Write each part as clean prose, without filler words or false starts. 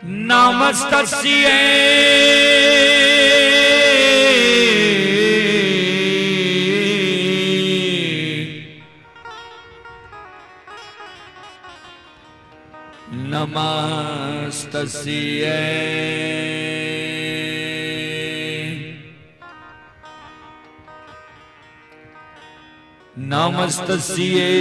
नमस्तस्यै नमस्तस्यै नमस्तस्यै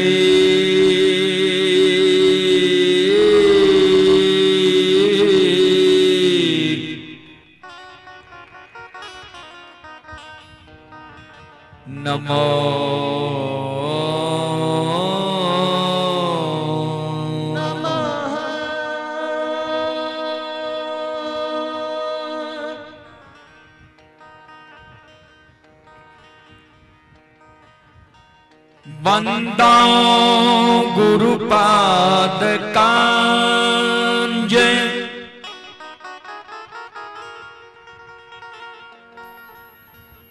नमो नमः। वंदो गुरुपाद कांज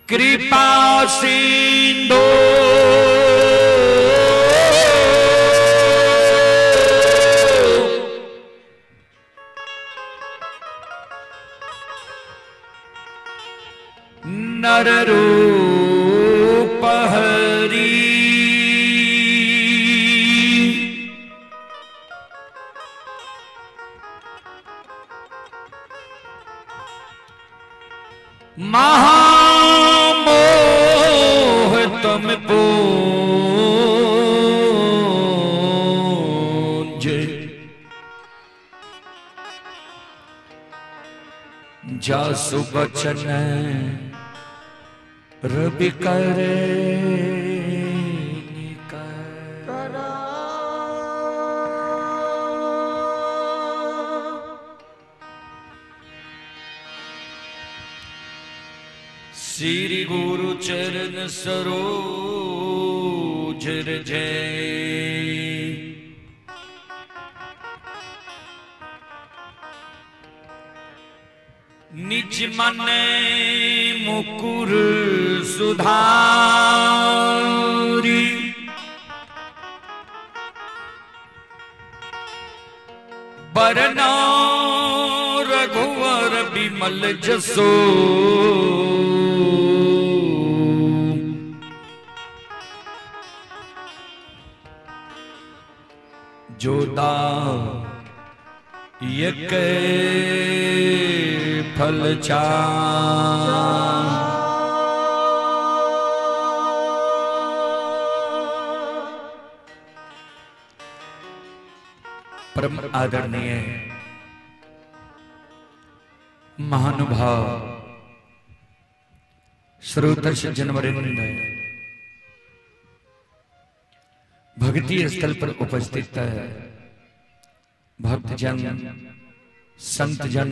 कृपा सिंधु नर रूप हरि महामोह तुम पूज जासु बचन रवि करे श्री गुरु चरण सरोज जय। निज मन मुकुर सुधारी बरना रघुवर बिमल जसो जोदा एक फल चार परम आदरणीय महानुभाव श्रोता जनवरिंद भक्ति स्थल पर उपस्थित भक्तजन संतजन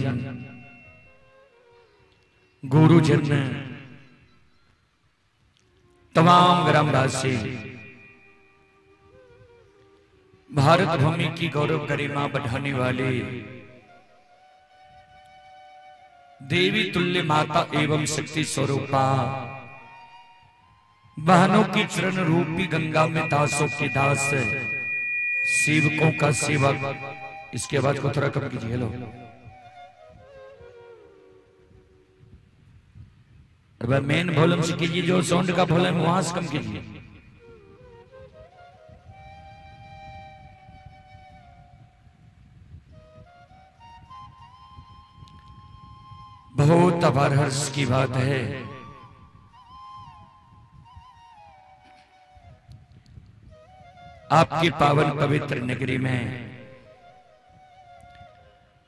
गुरुजन तमाम ग्रामवासी भारत भूमि की गौरव गरिमा बढ़ाने वाले देवी तुल्य माता एवं शक्ति स्वरूपा बहनों की चरण रूपी गंगा में दासों के दास सेवकों का सेवक। इसके बाद को थोड़ा कम कीजिए। लो मेन वॉल्यूम से कीजिए, जो साउंड का वॉल्यूम वहां से कम कीजिए। बहुत अपार हर्ष की बात है आपके पावन पवित्र नगरी में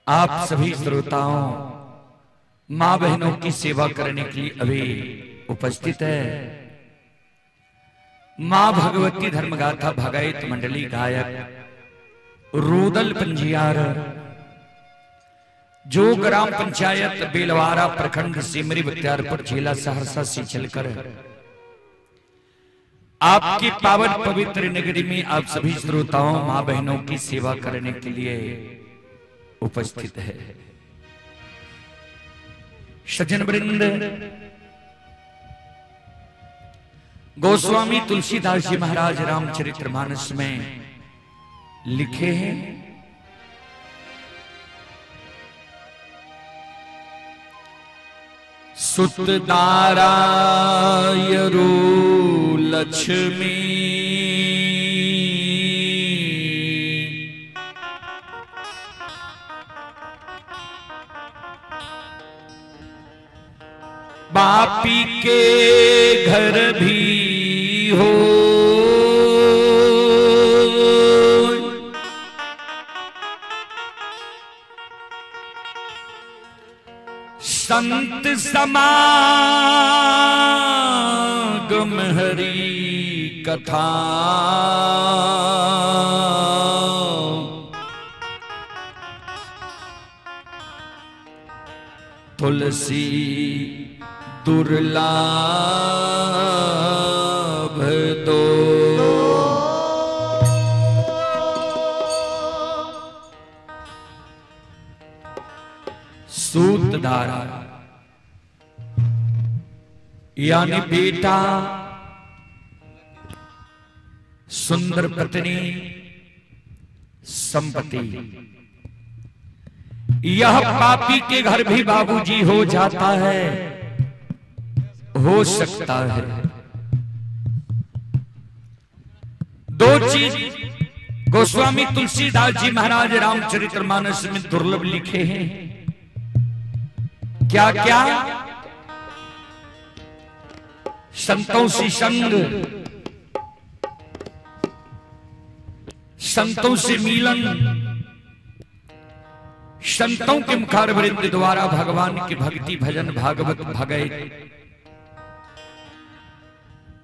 आप सभी श्रोताओं मां बहनों की सेवा करने के लिए अभी उपस्थित है। मां भगवती धर्मगाथा भगायत मंडली गायक रूदल पंजियार जो ग्राम पंचायत बेलवारा प्रखंड सिमरी बख्तियारपुर जिला सहरसा से चलकर आपकी पावन पवित्र नगरी में आप सभी श्रोताओं मां बहनों की सेवा करने के लिए उपस्थित है। सज्जन वृंद, गोस्वामी तुलसीदास जी महाराज रामचरितमानस में लिखे हैं, सुतदारायरु लक्ष्मी बापी के घर भी हो संत समागम हरि कथा तुलसी दुर्लभ दो सूतधारा यानी बेटा, सुंदर पत्नी, संपत्ति। यह पापी के घर भी बाबूजी हो जाता है, हो सकता है। दो चीज गोस्वामी तुलसीदास जी महाराज रामचरितमानस में दुर्लभ लिखे हैं। क्या क्या? संतों से संग, संतों से मिलन, संतों के मुखारवृंद द्वारा भगवान की भक्ति भजन भागवत भगत।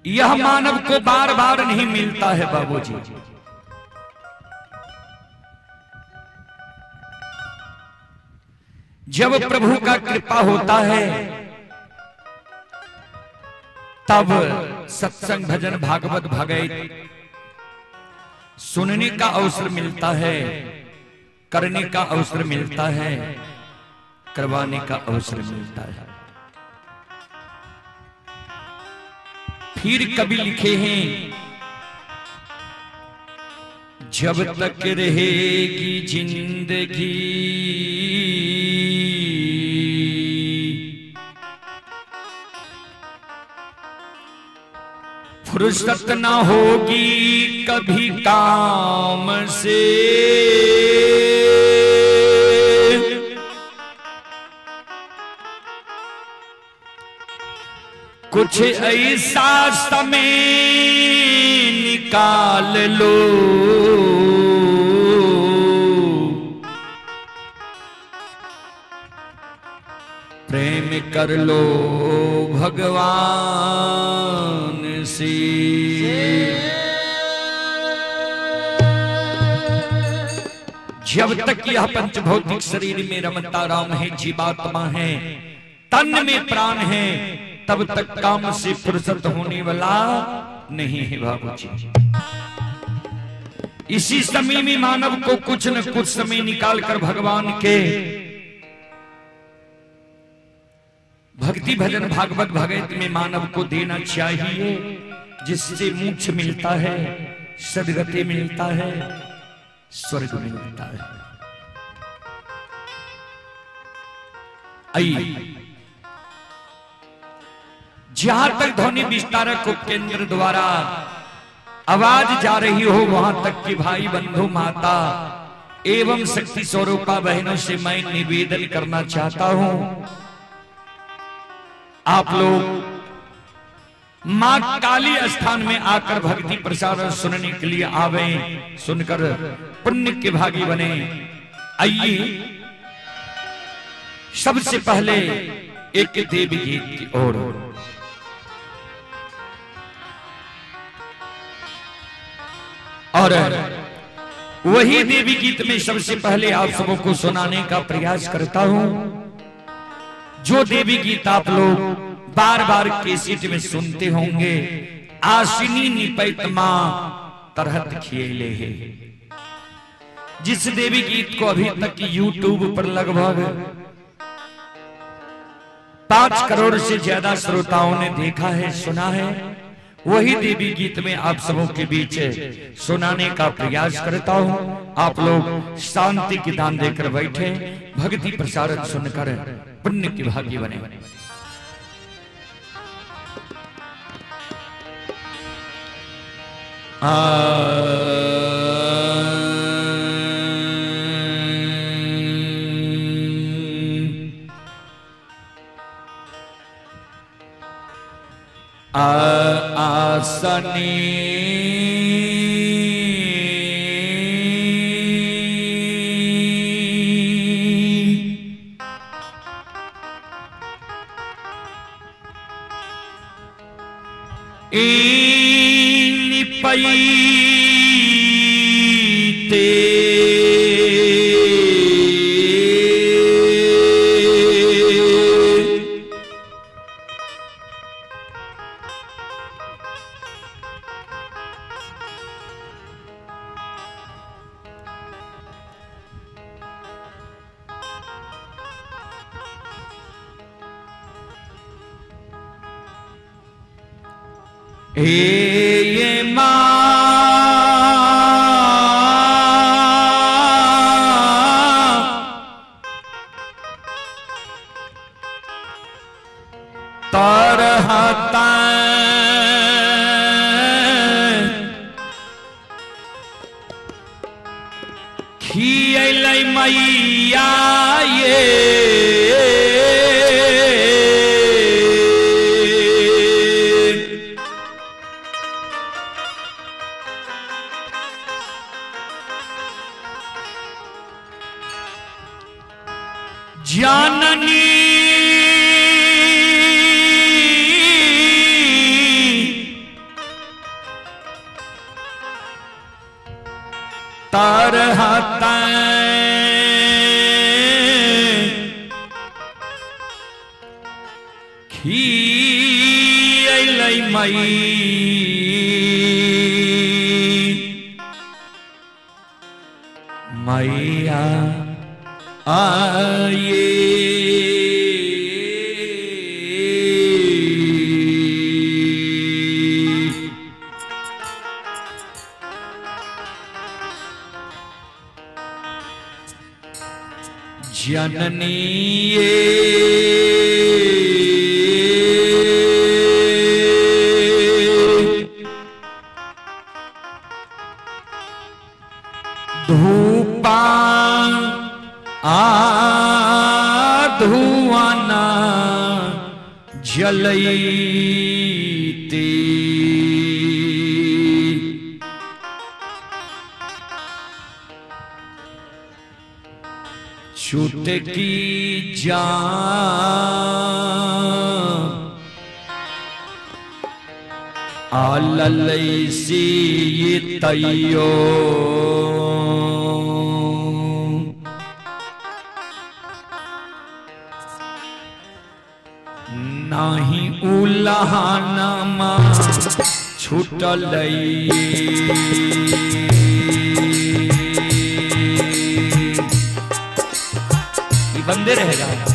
यह मानव को बार बार नहीं मिलता है बाबूजी। जब प्रभु का कृपा होता है तब सत्संग भजन भागवत भगत सुनने का अवसर मिलता है, करने का अवसर मिलता है, करवाने का अवसर मिलता है। फिर कभी लिखे हैं, जब तक रहेगी जिंदगी फुर्सत ना होगी कभी काम से। कुछ ऐसा समय निकाल लो प्रेम कर लो भगवान से। जब तक यह पंचभौतिक शरीर में रमता राम है, जीवात्मा है, तन में प्राण है, तब तक काम से फुर्सत होने वाला नहीं है बाबूजी। इसी समय में मानव को कुछ न कुछ समय निकालकर भगवान के भक्ति भजन भागवत भगत में मानव को देना चाहिए, जिससे मोक्ष मिलता है, सद्गति मिलता है, स्वर्ग मिलता है। आइए, जहां तक ध्वनि विस्तारक केंद्र द्वारा आवाज जा रही हो, वहां तक कि भाई बंधु माता एवं शक्ति स्वरूपा बहनों से मैं निवेदन करना चाहता हूं, आप लोग मां काली स्थान में आकर भक्ति प्रसारण सुनने के लिए आवे, सुनकर पुण्य के भागी बने। आइए, सबसे पहले एक देवी गीत की ओर। और वही देवी गीत में सबसे पहले आप सबों को सुनाने का प्रयास करता हूं, जो देवी गीत आप लोग बार बार कैसेट में सुनते होंगे। आसिनी निपैत मां तरहत खेले है, जिस देवी गीत को अभी तक यूट्यूब पर लगभग 5 करोड़ से ज्यादा श्रोताओं ने देखा है, सुना है, वही देवी गीत में आप सबों के बीच सुनाने का प्रयास करता हूं। आप लोग शांति की दान देकर बैठे, भक्ति प्रसारण सुनकर पुण्य की भागी बने। आसनी पईते ये तरहता खियल मैया ये जाननी तरहता खियल मैया आये जननी धूपा धुआना जलती छुटकी जान आललैसी तैयो नाही उल्हानमा छूटल बंदे रहेगा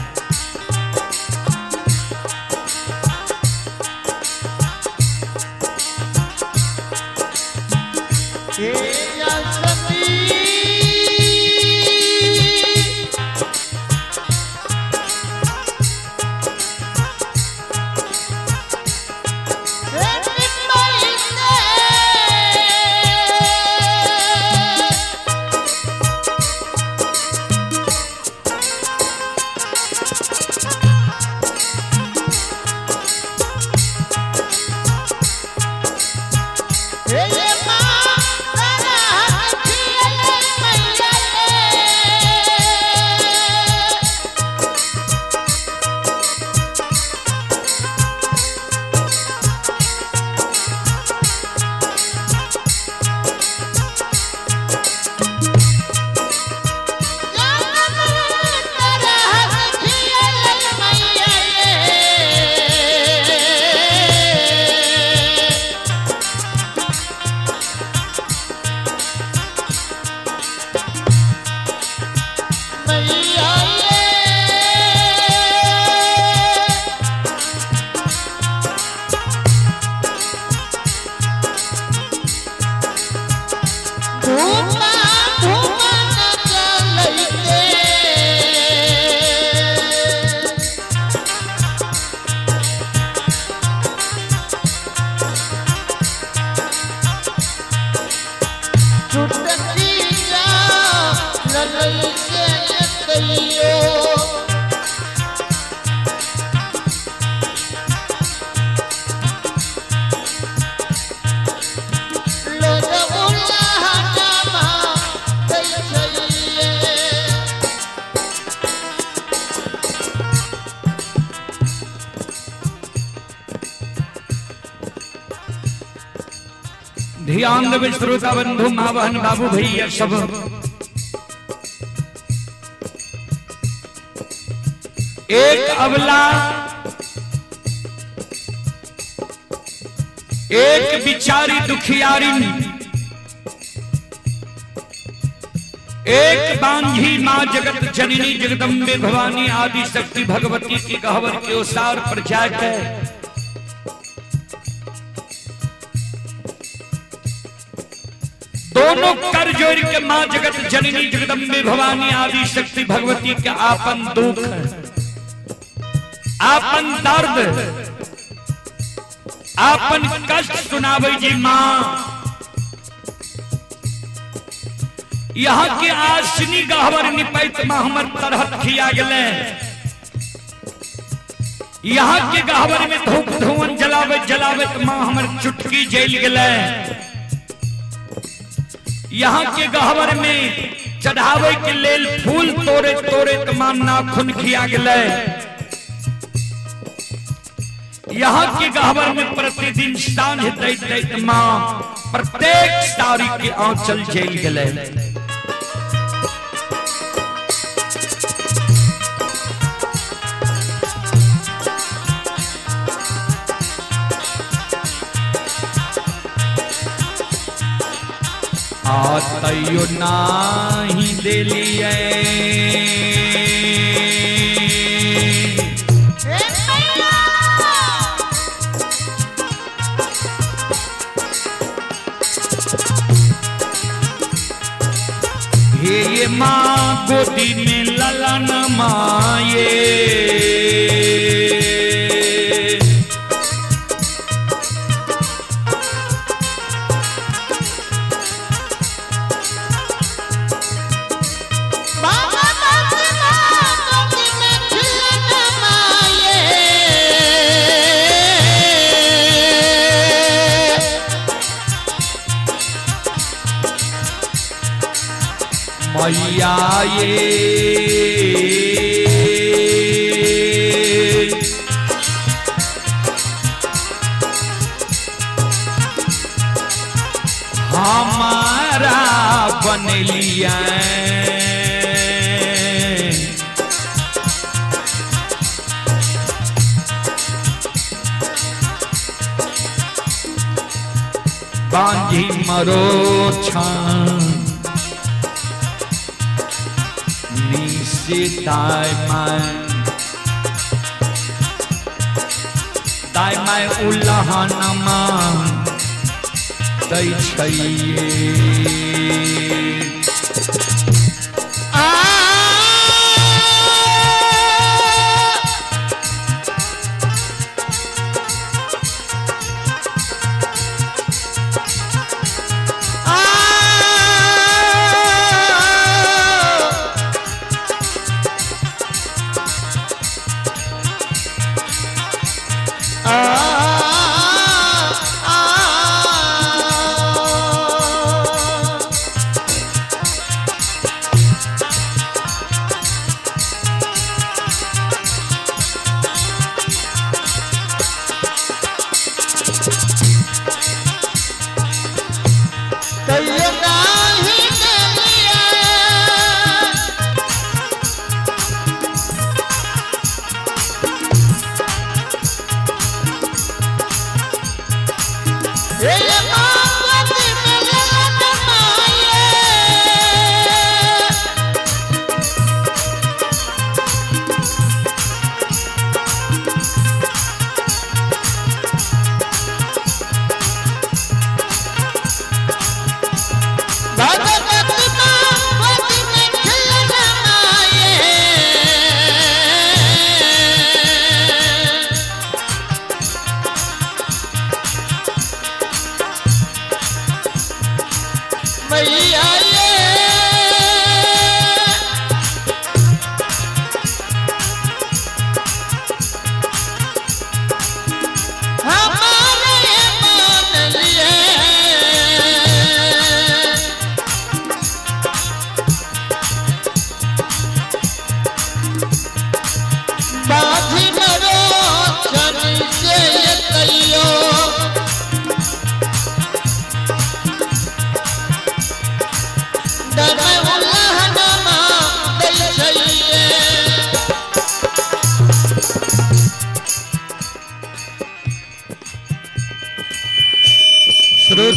ध्यान देवे श्रोता बंधु माँ बहन बाबू भैया सब। एक अबला एक बिचारी दुखियारी, एक बांझी माँ जगत जननी जगदम्बे भवानी आदि शक्ति भगवती की गहवर के ओसार पर जाकर दोनों कर जोड़ के माँ जगत जननी जगदम्बे भवानी आदि शक्ति भगवती के आपन दुख आपन दर्द आपन कष्ट सुनावे जी माँ। यहाँ के आसनी गहवर निपैत माँ हमर तरहत खिया गले। यहाँ के गहवर में धूप धुवन जलावे जलावे माँ हमर चुटकी जल गले। यहाँ के गहवर में चढ़ावे के लेल फूल तोड़े तोड़े तमाम नाखून खिया गले। यहाँ के गहवर में प्रतिदिन सांझ दैत दैत माँ प्रत्येक सारी के आंचल जल गले। आतयो नाही दिलिए हे माँ गोदी में ललन माये। मैया ये हमारा बन लिया बांझी मरो छान दाय माय उल्लाहनमा दै छैये।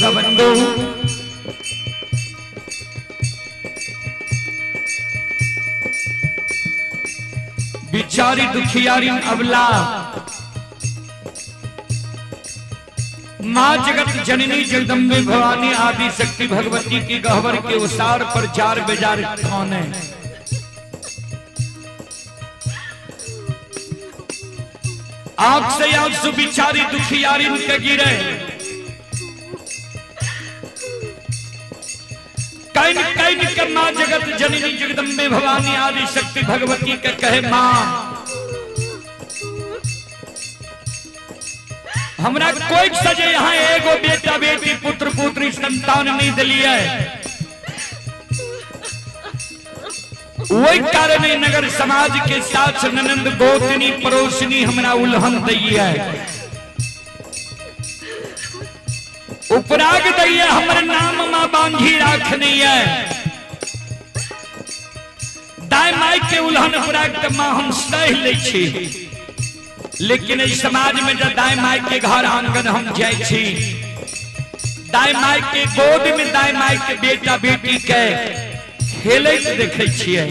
श्रोता बंधु, बिचारी दुखियारी अबला माँ जगत जननी जगदम्बे भवानी आदि शक्ति भगवती की गहवर के उसार पर जार बेजार कौन है। आंख से आंसू बिचारी दुखियारी के गिरे, कैन कैन के माँ जगत जननी जगदम्बे भवानी आदि शक्ति भगवती के कहे माँ हमरा कोई सजे यहाँ एगो बेटा बेटी पुत्र पुत्री संतान नहीं दिलिए, वही कारण नगर समाज के साथ ननंद गोतनी पड़ोसनी हमरा उल्हन दिए, उपराग दिए हमर नाम माँ बांधी राखनी है। दाई माई के उल्हन उपराग माँ हम सह ले छी, लेकिन इस समाज में जब दाई माई के घर आंगन हम जाए छी, दाई माई के गोद में दाई माई के बेटा बेटी के खेले देखे छिए,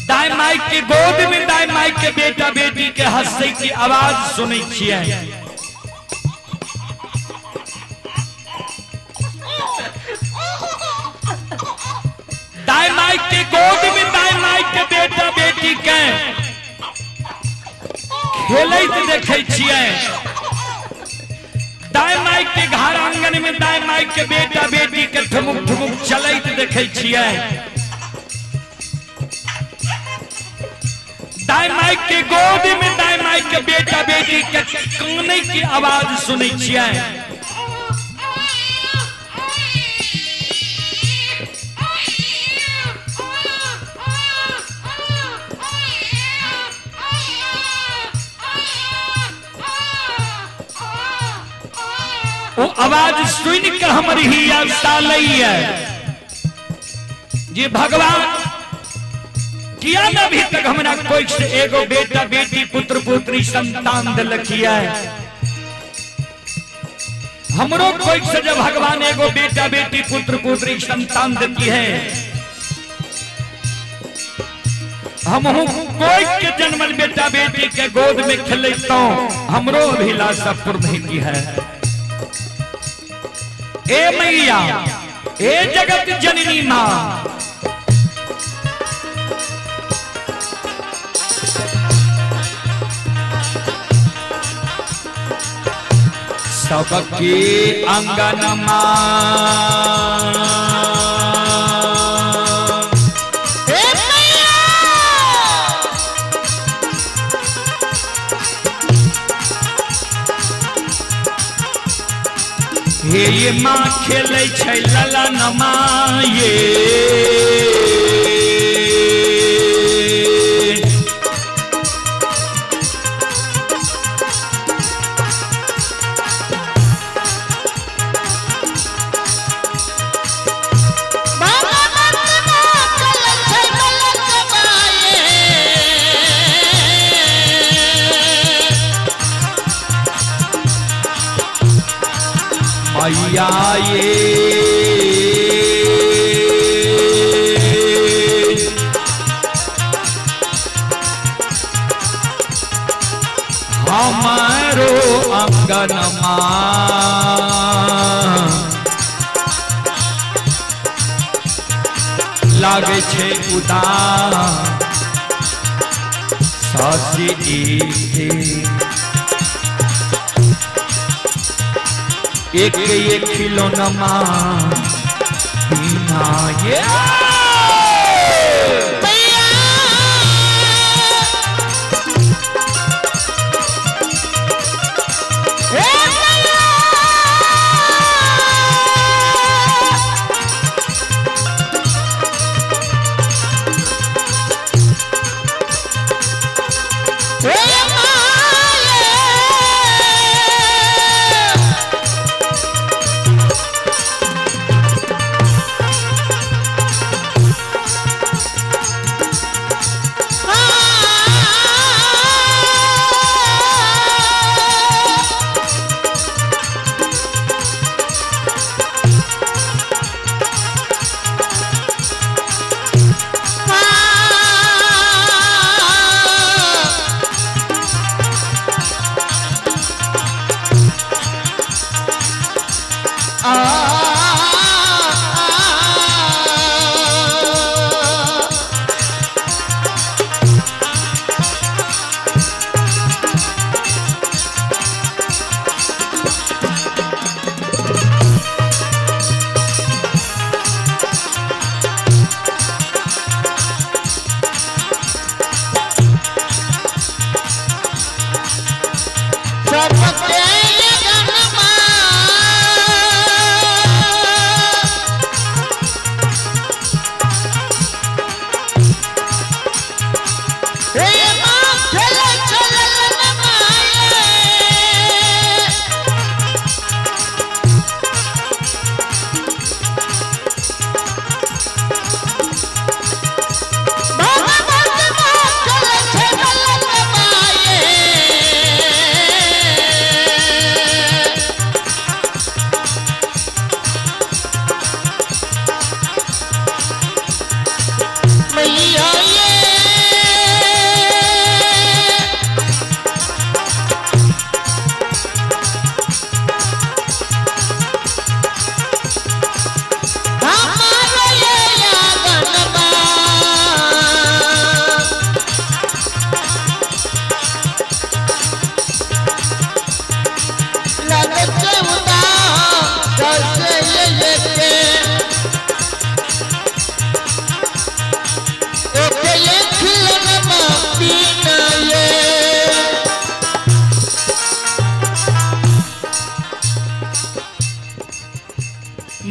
दाई माई के गोद में दाई माई के बेटा बेटी के हंसे की आवाज सुने छिए। दाई माई के गोद में दाई माई के बेटा बेटी के खेले देखे छिए, दाई माई के घर आंगन में दाई माई के बेटा बेटी के ठुमुक ठुमुक चलत देखे छिए, दाई माई के गोद में दाई माई के बेटा बेटी के काने की आवाज सुने छिए। वो आवाज सुन के हमारी ही सालई है जी भगवान किया ना अभी तक हमरा कोई से एगो बेटा बेटी पुत्र पुत्री संतान दिलखिया है। हमरो कोई से जब भगवान एगो बेटा बेटी पुत्र पुत्री संतान देती है, हम कोई के जन्मल बेटा बेटी के गोद में खेले तो हमरो अभिलाषा पूर्ण नहीं है। ए मैया ए जगत जननी माँ, सबके अंगन माँ ये माँ खेले छै ललन माँ ये मैया ये हमारो अंगन लागे छे उदास सासी एक एक खिलौना माँ बिना ये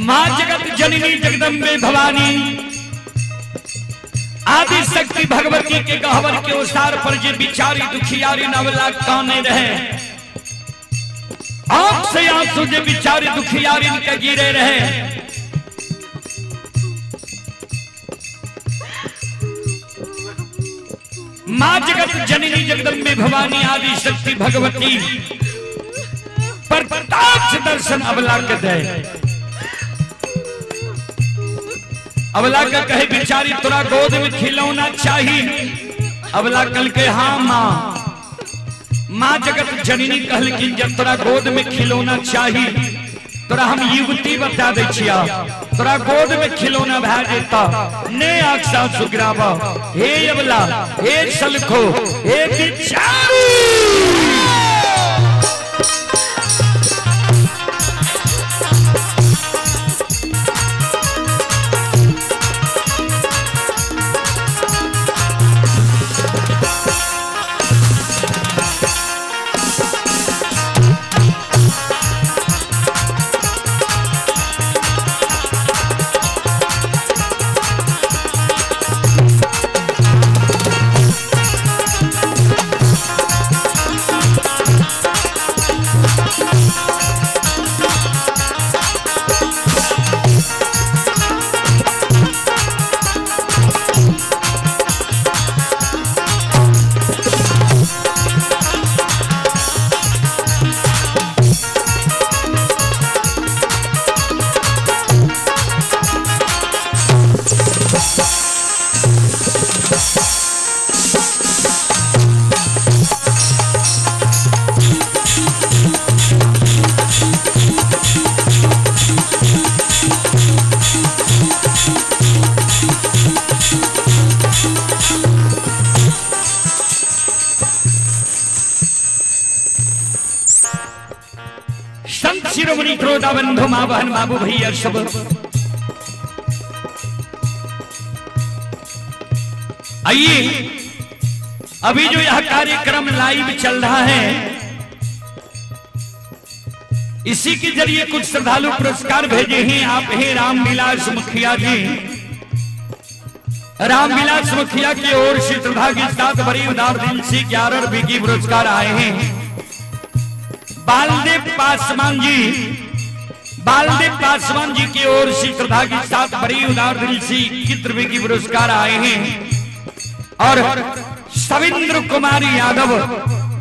मां जगत जननी जगदम्बे भवानी आदि शक्ति भगवती के गहवर के उसार पर जे बिचारी दुखियारी नवला काने रहे, आंख से आंसू जे बिचारी दुखियारी के गिरे रहे। मां जगत जननी जगदम्बे भवानी आदि शक्ति भगवती पर प्रत्यक्ष दर्शन अबला के दे। अबला का कहे बिचारी तोरा गोद में खिलौना चाहिए। अबला कल के हाँ माँ। माँ जगत जननी कहल कि जब तोरा गोद में खिलौना चाहिए तोरा हम युवती बता दे छिया, तोरा गोद में खिलौना भै देता ने आक्षा सुग्रावा। हे अबला, हे सलखो, हे बिचारी शिरोमणि क्रोधा बंधु मां बहन बाबू भैया सब आइए। अभी जो यह कार्यक्रम लाइव चल रहा है इसी के जरिए कुछ श्रद्धालु पुरस्कार भेजे हैं आप हैं रामविलास मुखिया जी। रामविलास मुखिया की ओर से श्रद्धा के साथ बड़ी उदार दिल से 11 रुपए की पुरस्कार आए हैं। बालदेव पासवान जी की ओर से श्रद्धा के साथ बड़ी उदार दिल से 21 रुपए की पुरस्कार आए हैं। और सविंद्र कुमारी यादव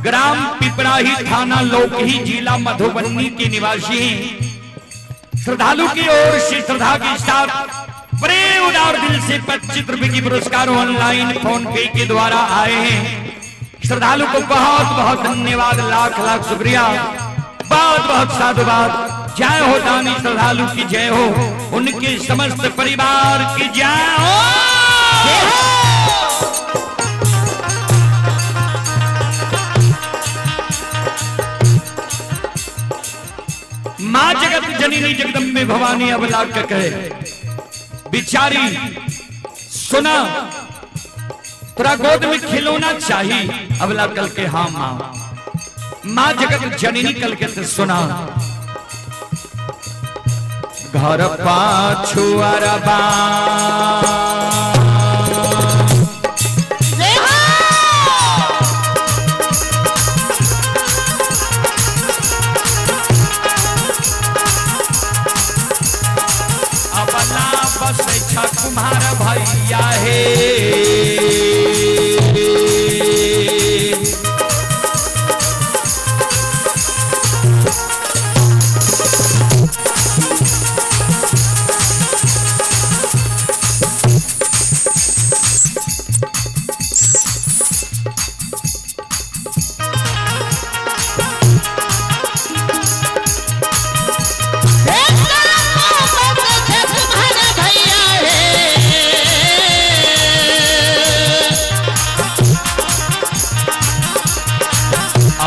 ग्राम पिपराही थाना लोकही जिला मधुबनी के निवासी हैं। श्रद्धालु की ओर से श्रद्धा के साथ बड़े उदार दिल से 25 रुपए की पुरस्कार ऑनलाइन फोन पे के द्वारा आए हैं। श्रद्धालु को बहुत बहुत धन्यवाद, लाख लाख शुक्रिया, बहुत बहुत साधुवाद। जय हो दानी श्रद्धालु की जय हो, उनके समस्त परिवार की जय हो। मां जगत जननी जगदम्बे भवानी अबला का कहे बिचारी सुना तोरा गोद में खिलौना चाहिए। अबला कल के हाँ मां। मां जगत जननी कल के से सुना घर पाछू अरबा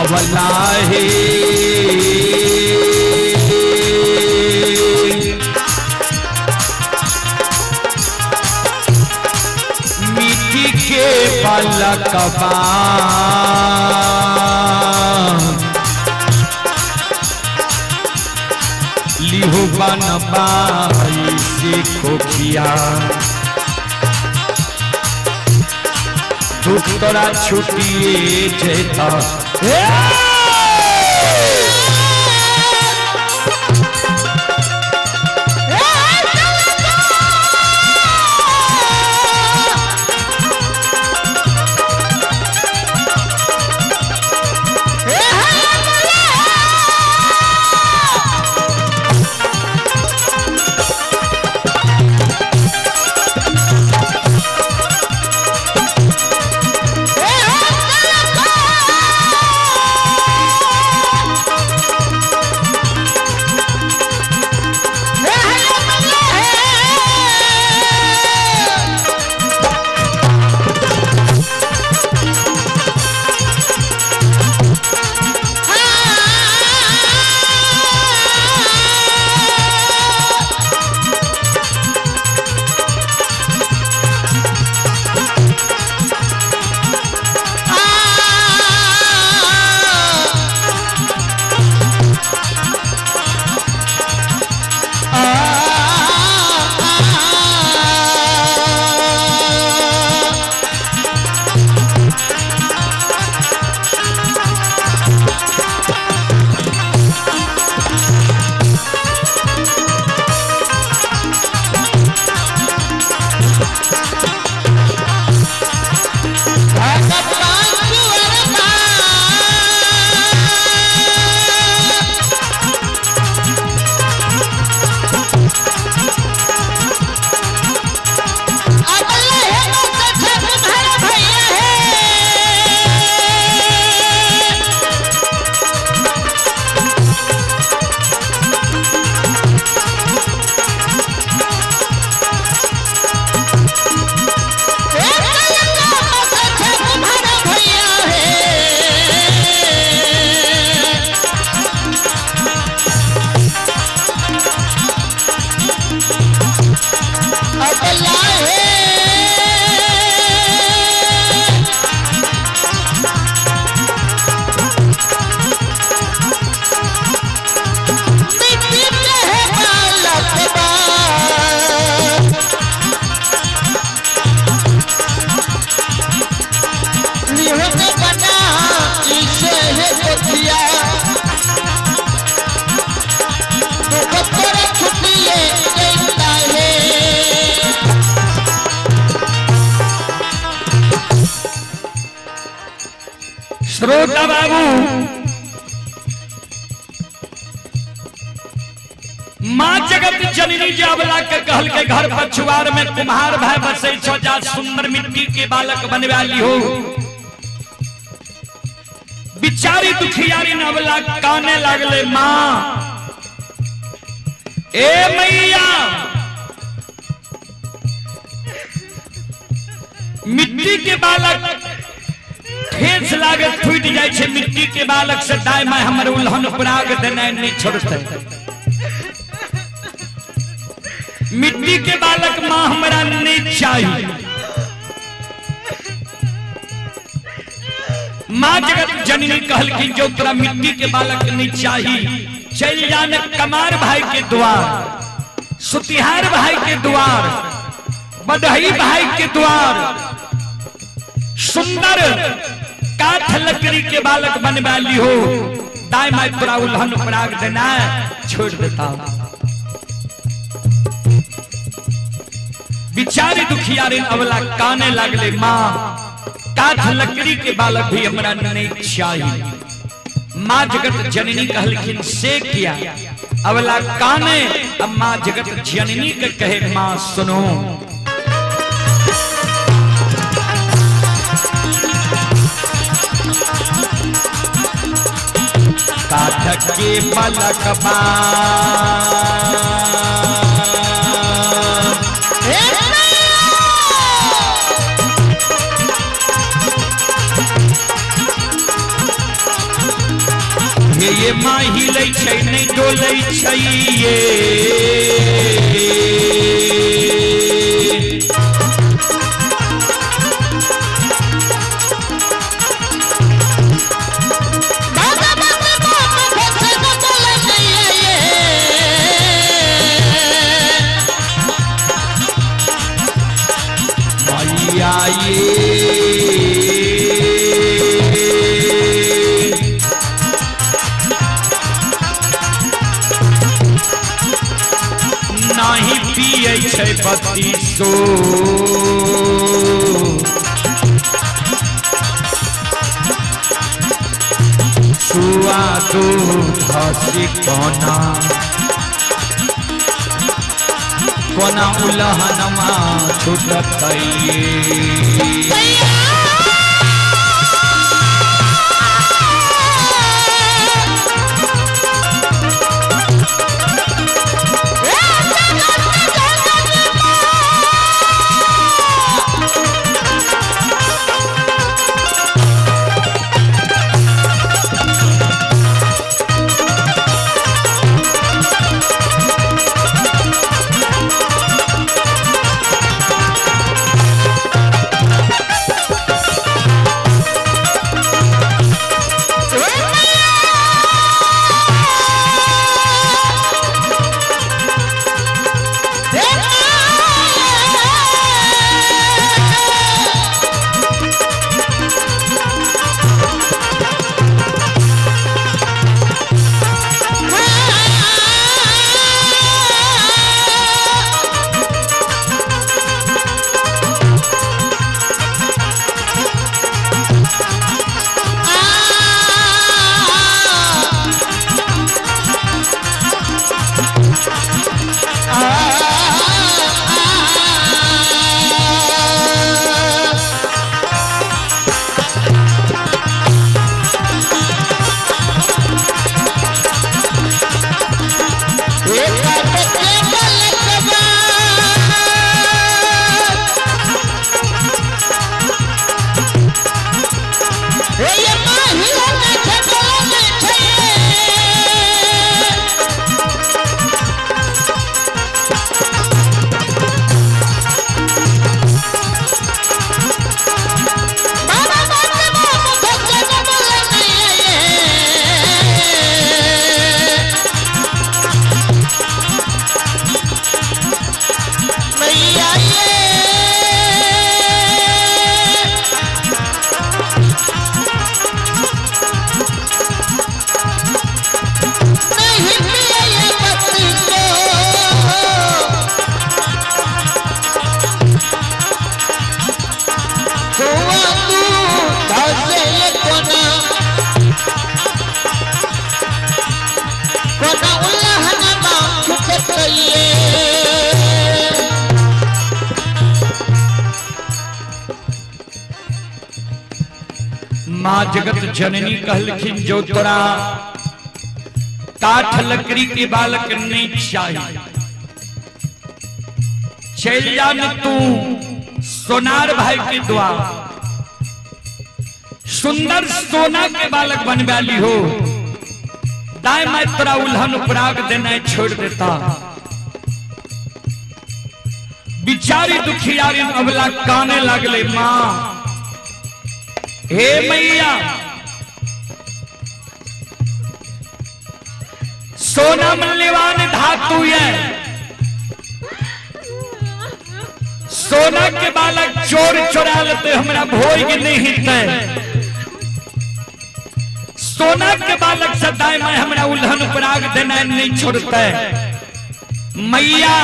अवला है मिट्टी के बालकबा लिहो बनबाई से कोखिया दुख तोरा छुटिए जेता श्रोता बाबू माँ जगत जननी जावला के कहल के घर पछुआर में कुम्हार भाई बसे छोजा सुंदर मिट्टी के बालक बनवाली हो बिचारी दुखियारी नवला काने लगले माँ ए मैया मिट्टी के बालक ठेस लागत फूट जाए छे मिट्टी के बालक से दाई माय हमर उल्हन पराग देने नहीं छोड़ते मिट्टी के बालक माँ हमरा नहीं चाहिए माँ जगत जननी कहल कि जो तोरा मिट्टी के बालक नहीं चाहिए चल जाने कमार भाई के द्वार सुतिहार भाई के द्वार बदही भाई के द्वार सुंदर काठ लकड़ी के बालक बनवा ली हो दाई माय तोरा उल्हन पराग देना छोड़ देता बिचारी दुखियारी अवला काने लगले माँ काठ लकड़ी के बालक भी हमरा नहीं चाहिए माँ जगत जननी कहलखिन से किया अवला काने अब माँ जगत जननी के कहे माँ सुनो काठ के बालक बा ये माही लै छै नहीं डोलै छै ये नहीं पिए छै बत्तीसो छुआ दो हसी कोना कोना उलहनमा छुटतैये माँ जगत जननी कहलखिन जो तोरा काठ लकड़ी के बालक नहीं चाहिए चल जान तू सोनार भाई के द्वार सुंदर सोना के बालक बनवाली हो दाई मैं तोरा उल्हन उपराग देना छोड़ देता बिचारी दुखियारी अबला काने लगले माँ हे मैया सोना मूल्यवान धातु है सोना के बालक चोर चोरा लेते हमरा भोग नहीं तय सोना के बालक सदाई मैं हमरा उल्हन पराग देना नहीं छोड़ते मैया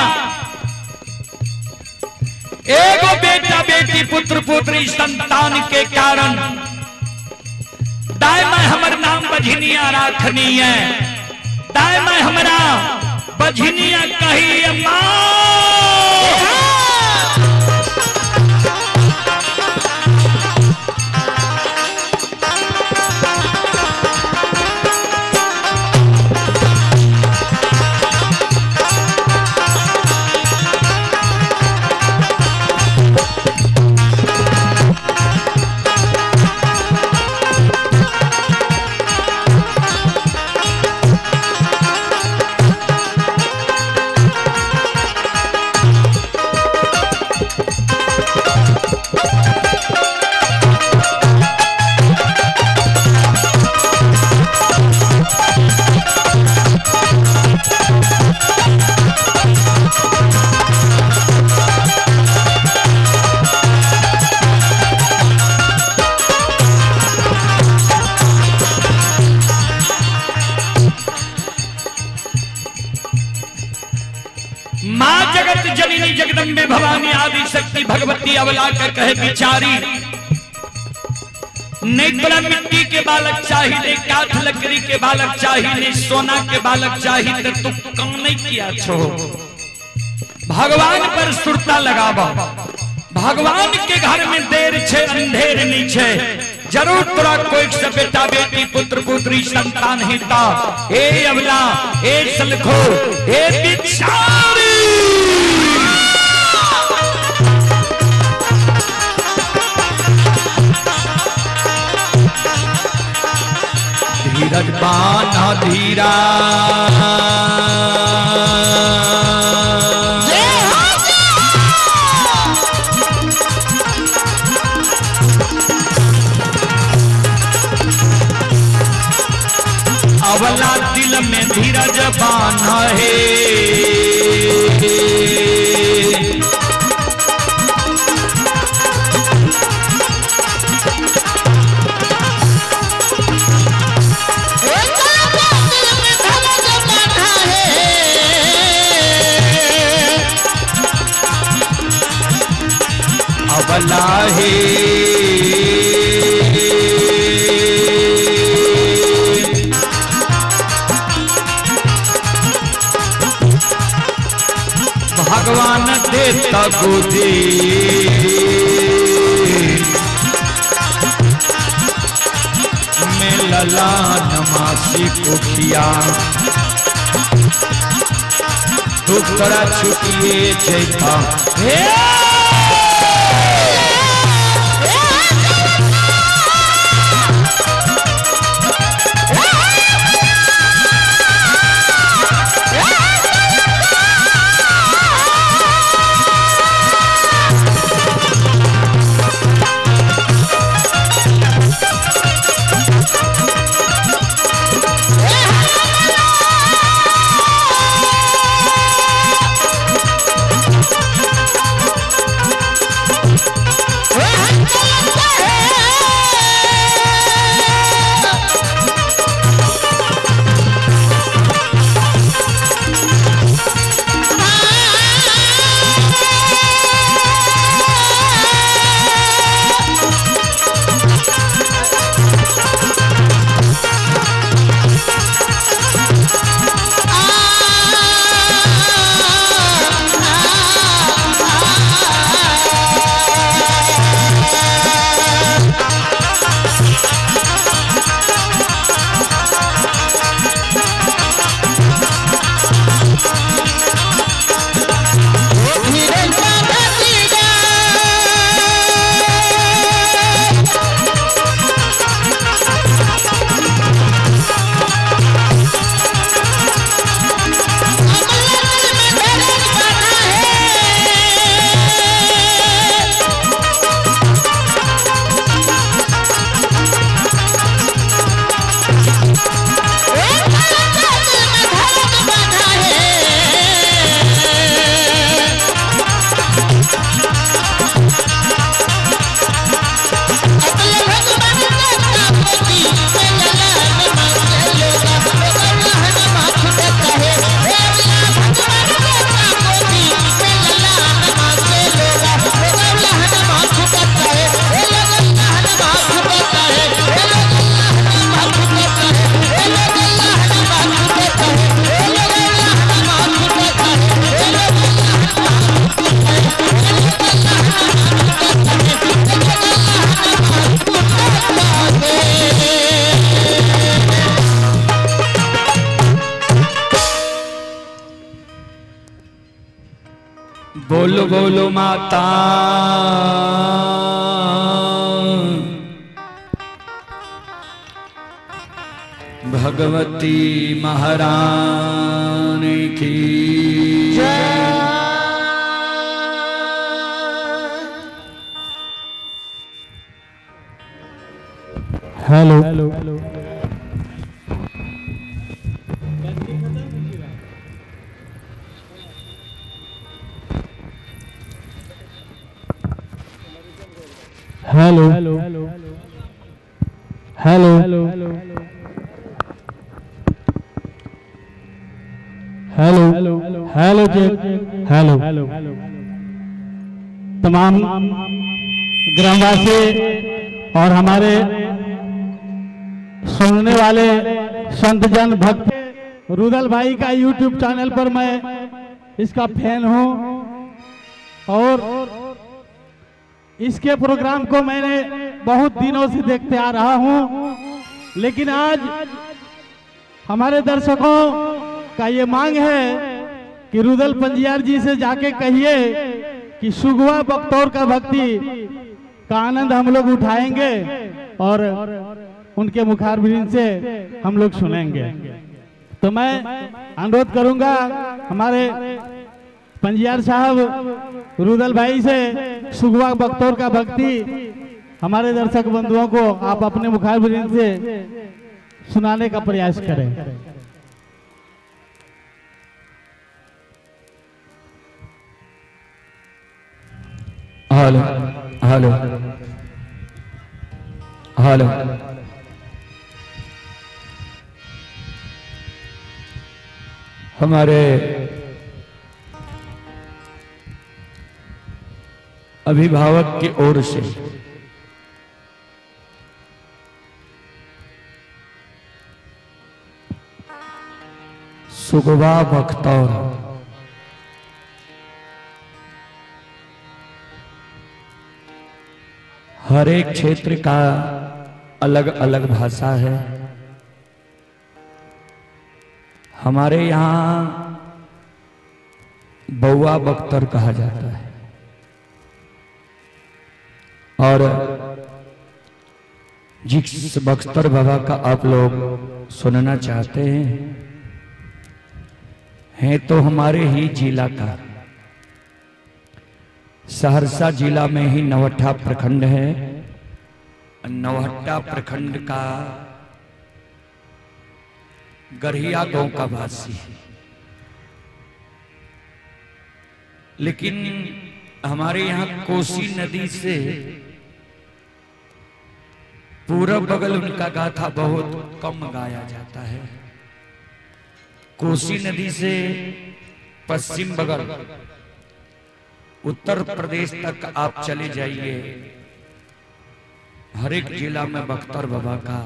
एगो बेटा बेटी पुत्र पुत्री संतान के कारण दाई मैं हमर नाम बझनिया राखनी है दाई मैं हमरा बझनिया कही माँ भवानी आदि शक्ति भगवती अवला के कहे बिचारी, नहीं तोरा मिट्टी के बालक चाहिए, नहीं काठ लकड़ी के बालक चाहिए, नहीं सोना के बालक चाहिए, तो तू कम नहीं किया छो। भगवान पर सुरता लगावा, भगवान के घर में देर छे अंधेर नहीं छे, जरूर तोरा कोई से बेटा बेटी पुत्र पुत्री संतान हिता। ए अवला, ए सलखो, ए बिचारी, धीरज बाना धीरा, अवला दिल में धीरज बाना है। अवला है भगवान देता गोदी, में ललान मासी कुखिया, दुखरा छुटिए चैता। बोलो बोलो माता भगवती महारानी की जय। Hello hello hello hello hello hello hello hello hello तमाम ग्रामवासी और हमारे सुनने वाले संतजन भक्त रुदल भाई का यूट्यूब चैनल पर मैं इसका फैन हूं और इसके प्रोग्राम को मैंने बहुत दिनों से देखते आ रहा हूं, लेकिन आज हमारे दर्शकों का ये मांग है कि रुदल पंजियार जी से जाके कहिए कि सुगवा बख्तौर का भक्ति का आनंद हम लोग उठाएंगे और उनके मुखारबिंद से हम लोग सुनेंगे। तो मैं अनुरोध करूंगा हमारे पंजियार साहब रुदल भाई से सुगवा बख्तौर का भक्ति हमारे दर्शक बंधुओं को आप अपने मुखारबिंद से सुनाने का प्रयास करें। हेलो हेलो हेलो हमारे अभिभावक की ओर से सुगवा बख्तौर हर एक क्षेत्र का अलग अलग भाषा है। हमारे यहाँ बउआ बख्तर कहा जाता है और जिस बख्तर बाबा का आप लोग सुनना चाहते हैं तो हमारे ही जिला का सहरसा जिला में ही नवहट्टा प्रखंड है। नवहट्टा प्रखंड का गढ़िया गांव का वासी है, लेकिन हमारे यहाँ कोसी नदी से पूरब बगल उनका गाथा बहुत कम गाया जाता है। कोसी नदी से पश्चिम बगल उत्तर प्रदेश तक आप चले जाइए, हर एक जिला में बख्तर बाबा का,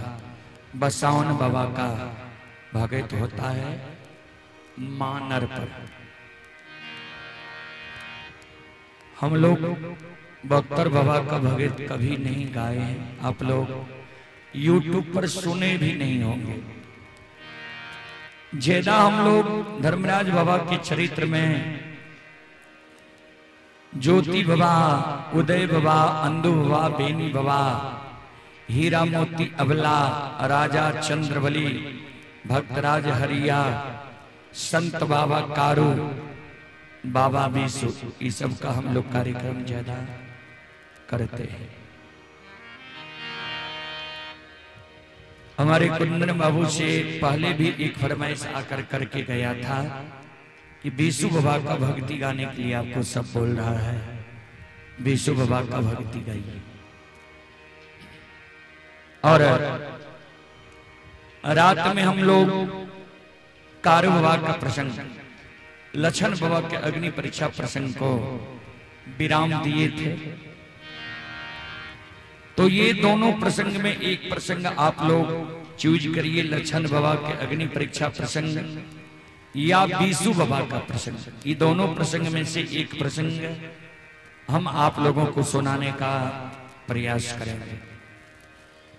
बसावन बाबा का भगत होता है मानर पर। हम लोग बख्तर बाबा का भगत कभी नहीं गाए हैं, आप लोग यूट्यूब पर सुने भी नहीं होंगे। ज्यादा हम लोग धर्मराज बाबा के चरित्र में ज्योति बाबा, उदय बाबा, अंधु बाबा, बेनी बाबा, हीरा मोती अबला, राजा चंद्रवली, भक्तराज हरिया, संत बाबा कारू, बाबा बीसु, इस सब का हम लोग कार्यक्रम ज्यादा करते हैं। हमारे कुंदन बाबू से पहले भी एक फरमाइश आकर करके गया था कि बीसु बाबा का भक्ति गाने के लिए आपको सब बोल रहा है, बीसु बाबा का भक्ति गाइए। और रात में हम लोग कारू बाबा का प्रसंग, लक्षण बाबा के अग्नि परीक्षा प्रसंग को विराम दिए थे। तो ये दोनों प्रसंग में एक प्रसंग आप लोग चूज करिए, लक्षण बाबा के अग्नि परीक्षा प्रसंग या बीसु बाबा का प्रसंग। ये दोनों प्रसंग में से एक प्रसंग हम आप लोगों को सुनाने का प्रयास करेंगे।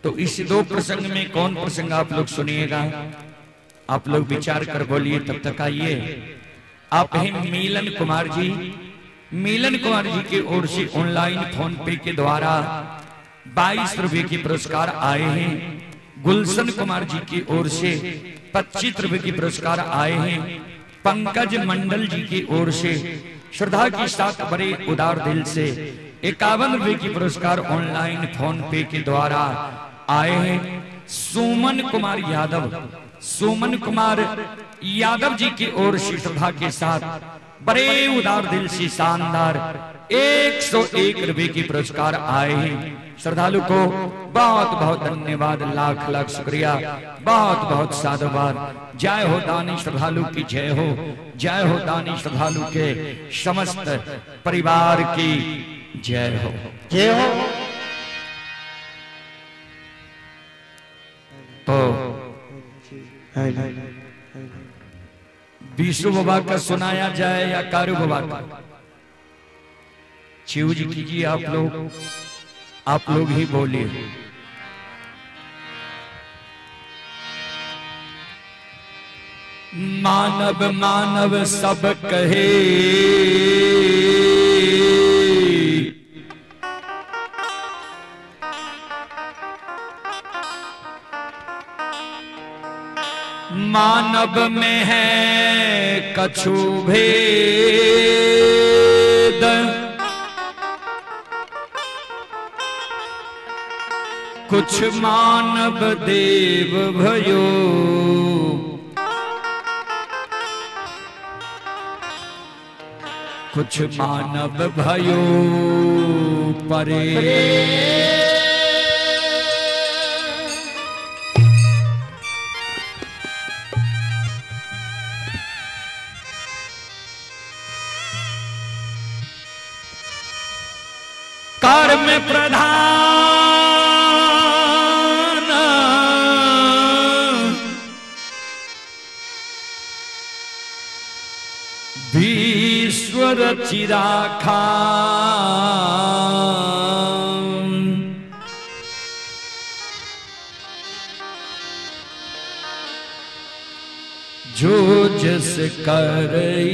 तो इस दो प्रसंग में कौन प्रसंग आप लोग सुनिएगा, आप लोग विचार कर बोलिए। तब तक आइए, आप हैं मिलन कुमार जी। मिलन कुमार जी की ओर से ऑनलाइन फोन पे के द्वारा 22 रुपए के पुरस्कार आए हैं। गुलशन कुमार जी की ओर से 25 रुपए के पुरस्कार आए हैं। पंकज मंडल जी की ओर से श्रद्धा के साथ बड़े उदार दिल से 51 रुपए की पुरस्कार ऑनलाइन फोन पे के द्वारा आए हैं। सुमन कुमार यादव, सुमन कुमार यादव जी की ओर से श्रद्धा के साथ बड़े उदार दिल से शानदार 101 रुपए की पुरस्कार आए हैं। श्रद्धालु को बहुत बहुत धन्यवाद, लाख लाख शुक्रिया, बहुत बहुत साधुवाद। जय हो दानी श्रद्धालु की जय हो, जय हो दानी श्रद्धालु के समस्त परिवार की जय हो। जय हो। तो विष्णु बाबा का सुनाया जाए या कारू बाबा का? शिव जी कीजिए आप लोग ही बोलिए। मानव मानव सब कहे, मानव में है कछु भेद, कुछ मानव देव भयो, कुछ मानव भयो परे। कर्म प्रधान ईश्वर चिराखा, जो जस करई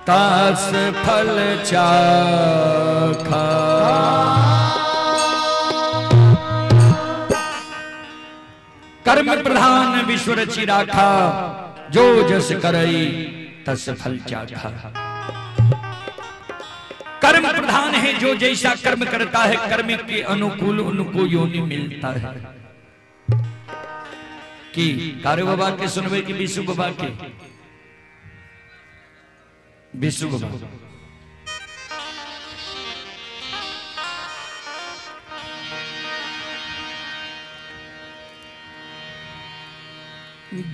तास फल चाखा। कर्म प्रधान विश्व रचि राखा, जो जस करई तस फल चाखा। कर्म प्रधान है, जो जैसा कर्म करता है कर्म के अनुकूल उनको योनि मिलता है। कि कारू बाबा के सुनवे कि विष्णु बाबा के? विष्णु बाबा।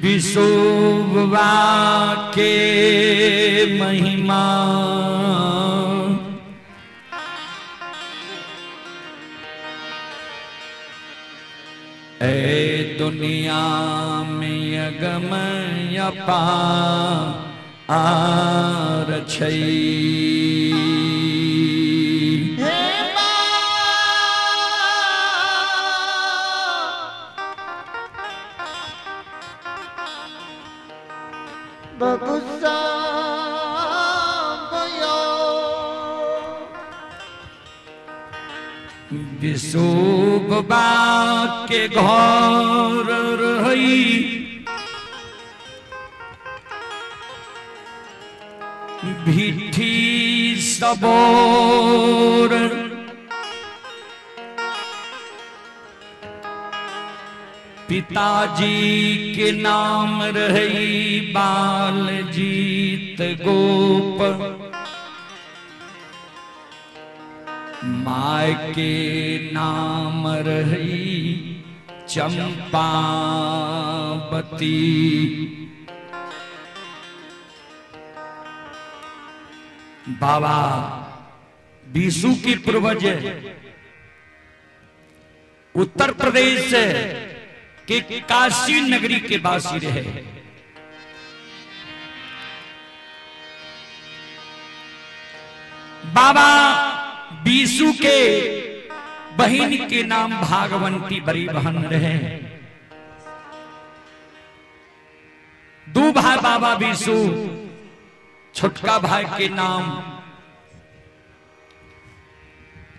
विष्णु बाबा के महिमा ए दुनिया में अगम अपार छै। विष्णु बाबा के घर रही भिठी सबोर, पिताजी के नाम रही बालजीत गोप, माय के नाम रही चंपावती। बाबा विष्णु की पूर्वज उत्तर प्रदेश के काशी नगरी के वासी रहे। बाबा विष्णु के बहन के नाम भागवंती बड़ी बहन रहे। दो भाई बाबा विष्णु, छोटका भाई के नाम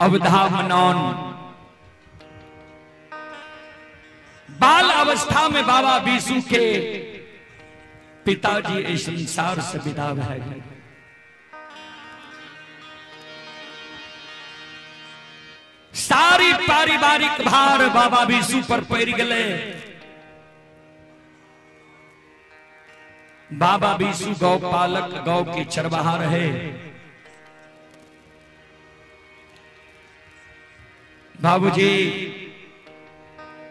अवधामनौन। बाल अवस्था में बाबा विष्णु के पिताजी इस संसार से विदा भय गए। सारी पारिवारिक भार बाबा विष्णु पर पड़ गए। बाबा विष्णु गौ पालक, गौ के चरवाहा रहे। बाबूजी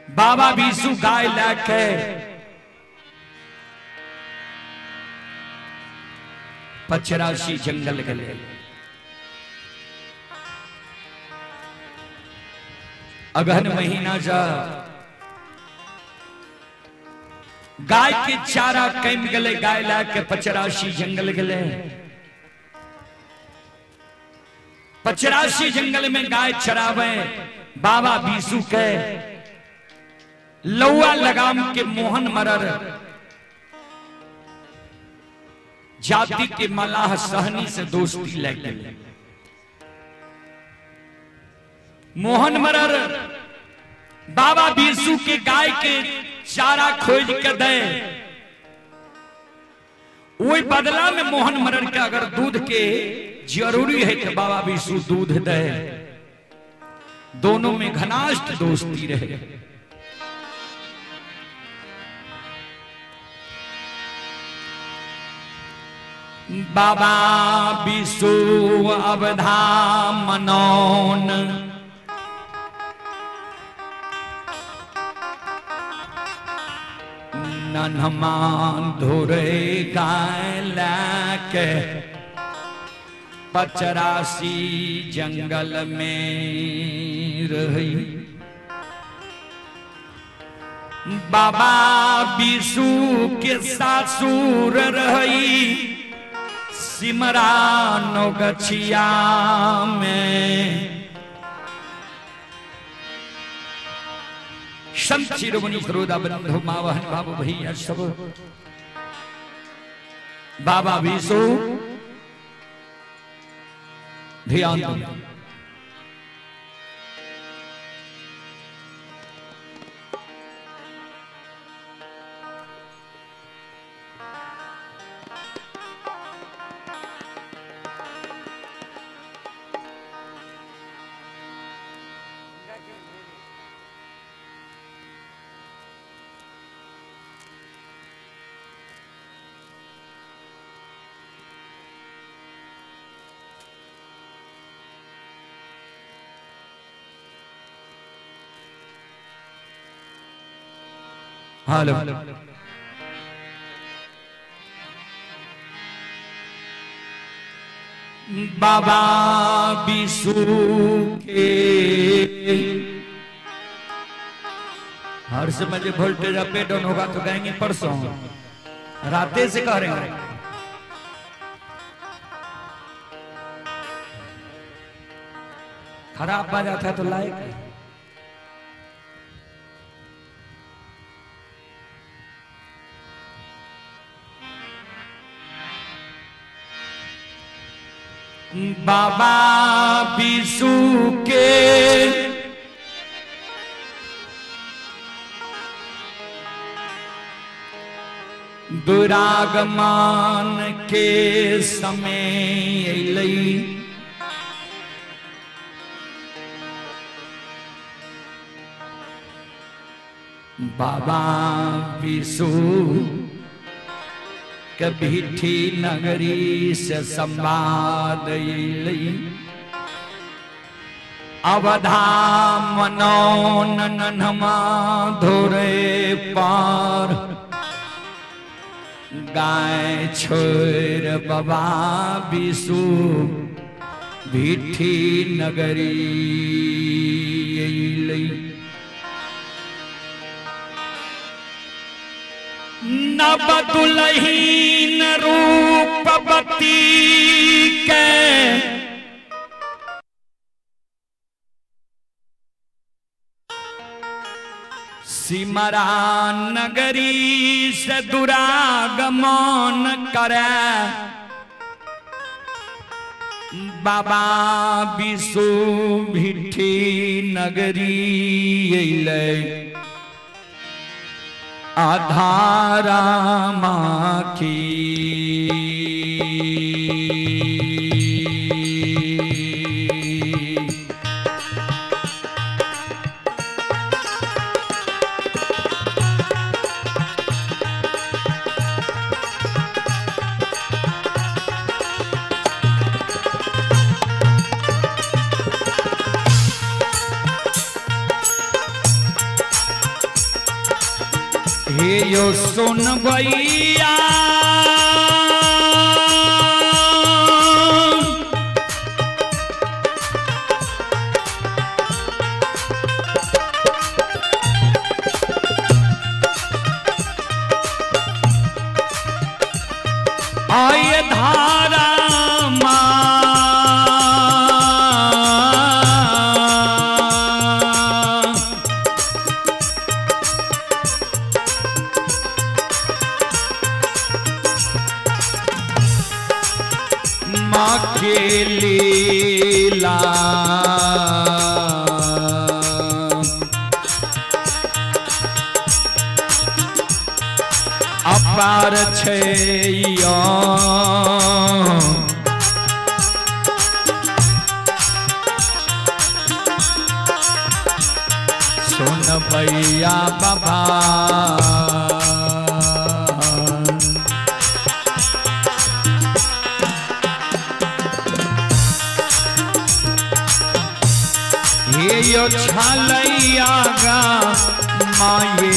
बाबा विष्णु गाय लेके पचरासी जंगल गए। अगहन महीना जा गाय के चारा कैम गले, गाय ला के 85 जंगल गले। 85 जंगल में गाय चरावे बाबा बीसू के लौआ लगाम के मोहन मरर जाति के मलाह सहनी से दोस्ती लग गई। मोहन मरर बाबा बीसू के गाय के चारा खोज के दे, वही बदला में मोहन मरर के अगर दूध के जरूरी है तो बाबा बीसू दूध दे। दोनों में घनाष्ट दोस्ती रहे। बाबा बीसू अवधा मनौन नन्हमान धोरे गाय लाके 85 जंगल में रही। बाबा बीसू के सासुर रही सिमरा नौगछिया में। संत शिरोमणि सरोदा बंधु मावहन बाबू भैया सब बाबा बीसू ध्यान दो। हेलो बाबा बीसू के हर समय जो वोल्टेज अप डाउन होगा तो गाएंगे परसों राते से कह रहे हैं। खराब बाजा था तो लाइक बाबा बीसू के दुरागमान के समय अइलई बाबा बीसू कभी नगरी से संवाद अवधा मनौन नन्हमा धोरे पार गाय छोर बाबा बीसू भीठी नगरी नब दुलहीन रूपवती के सिमरा नगरी से दुरागमन करे बाबा बीसू भीठी नगरी अइलै आधारा माखी हे यो सुन भैया अपार छै सुन भैया बाबा ये यो छलैया गा माये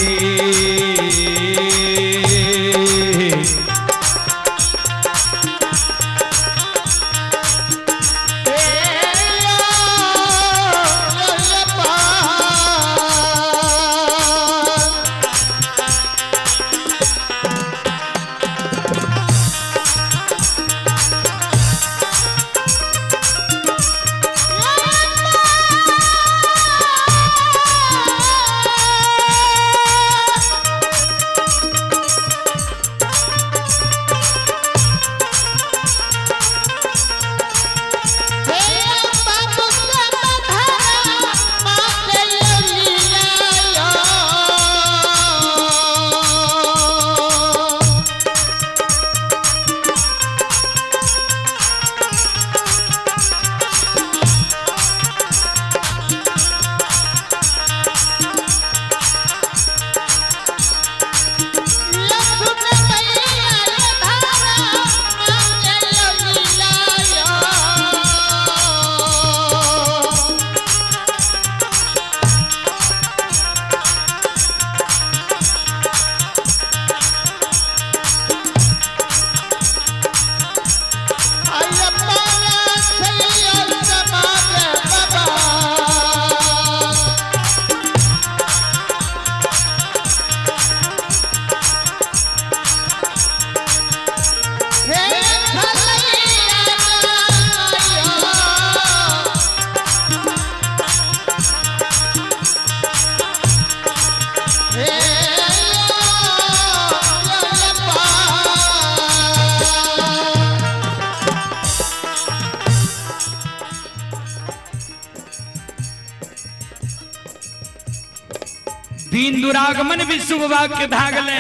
दीन दुरागमन विश्व विभाग के भागले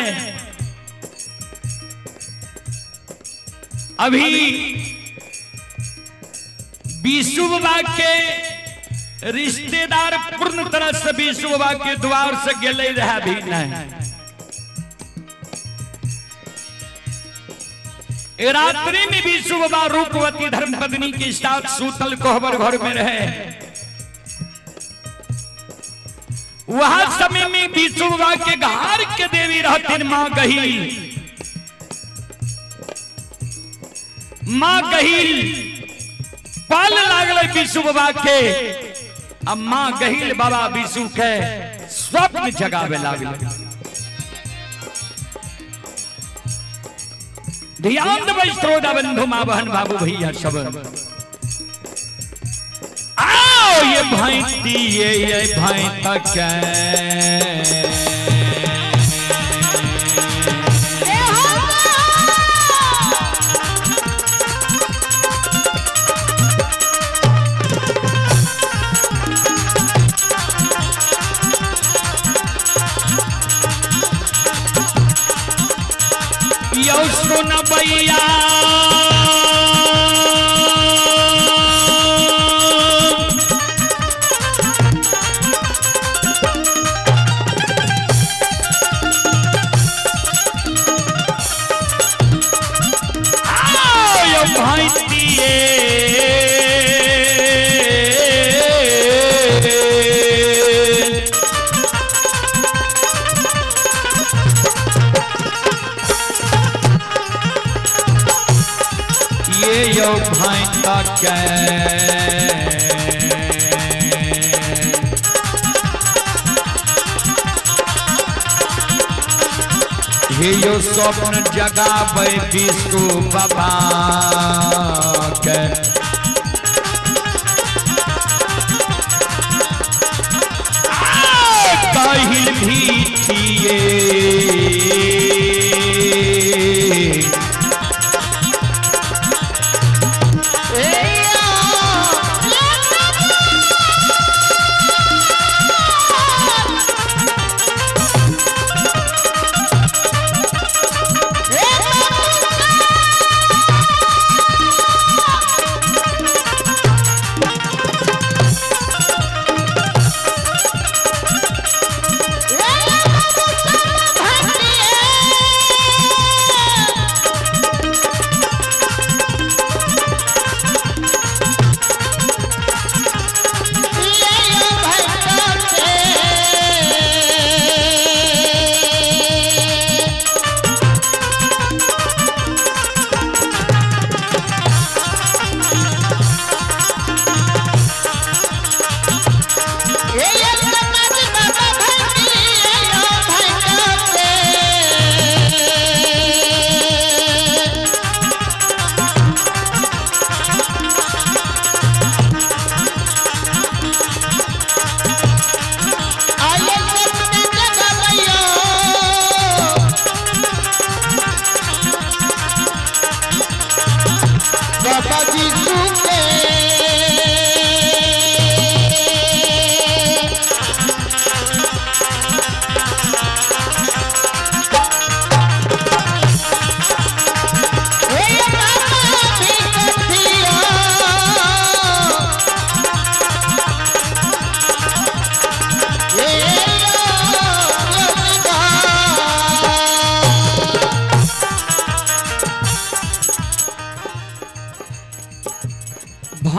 अभी विश्व विभाग के रिश्तेदार पूर्ण तरह से विश्व विभाग के द्वार से गेले रहा भी नहीं। रात्रि में विश्व विभाग रूपवती धर्मपत्नी के साथ सूतल कोहबर घर में रहे। वह समय में विश्व विभाग के घर के देवी रहती मां गहील। मां गहील पाल लागल विश्व विभाग के। अब मां गहील बाबा विष्णु के स्वप्न जगावे लागल। ध्यान देबै श्रोता बंधु मां बहन बाबू भैया सब। आओ ये भाईती ये भाई तक यो सुन भैया भाई तक हे यो स्वप्न जगावे विष्णु बाबा के। कहिल भी थिए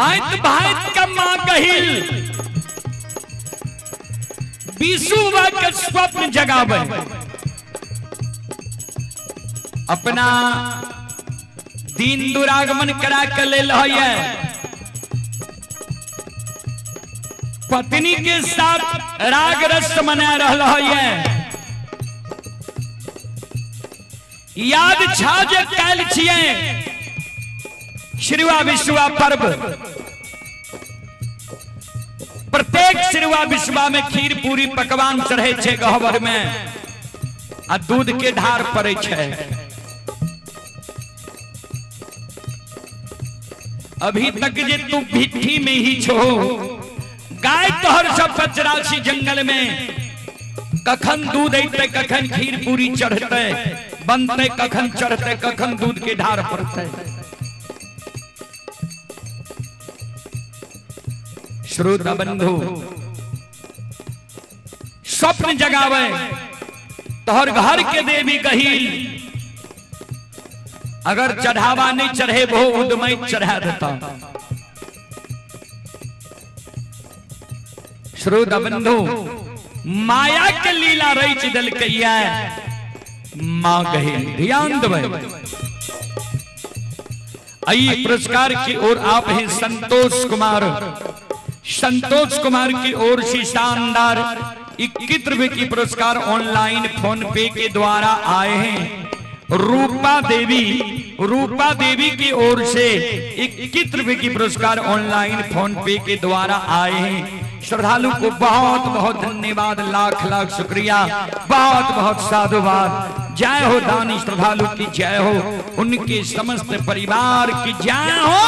भांत भांत का मां कहिल विशुवा के स्वप्न जगावे, अपना दीन दुरागमन करा के ले है, पत्नी के साथ राग रस मना रहा है। याद छाज कैल छिए श्रीवा विश्वा पर्व, प्रत्येक श्रीवा विश्वा में खीर पूरी पकवान चढ़े छे गहवर में आ दूध के धार पड़े छे। अभी तक जे तू भिट्ठी में ही छो, गाय तोहर सब पचरासी जंगल में, कखन दूध अते कखन खीर पूरी चढ़ते बनते, कखन चढ़ते कखन दूध के धार पड़ते। श्रोता बंधु स्वप्न जगावे, तोहर घर के देवी कही अगर चढ़ावा नहीं चढ़े वो उदमय चढ़ा देता। श्रोता बंधु माया के लीला रच दल कैया मां कहे ध्यान दे। आइए पुरस्कार की ओर आप हैं संतोष कुमार, संतोष कुमार की ओर से शानदार 21 रुपए की पुरस्कार ऑनलाइन फोन पे के द्वारा आए हैं। रूपा देवी की ओर से 21 रुपए की पुरस्कार ऑनलाइन फोन पे के द्वारा आए हैं। श्रद्धालु को बहुत बहुत धन्यवाद, लाख लाख शुक्रिया, बहुत बहुत साधुवाद। जय हो दानी श्रद्धालु की जय हो, उनके समस्त परिवार की जय हो।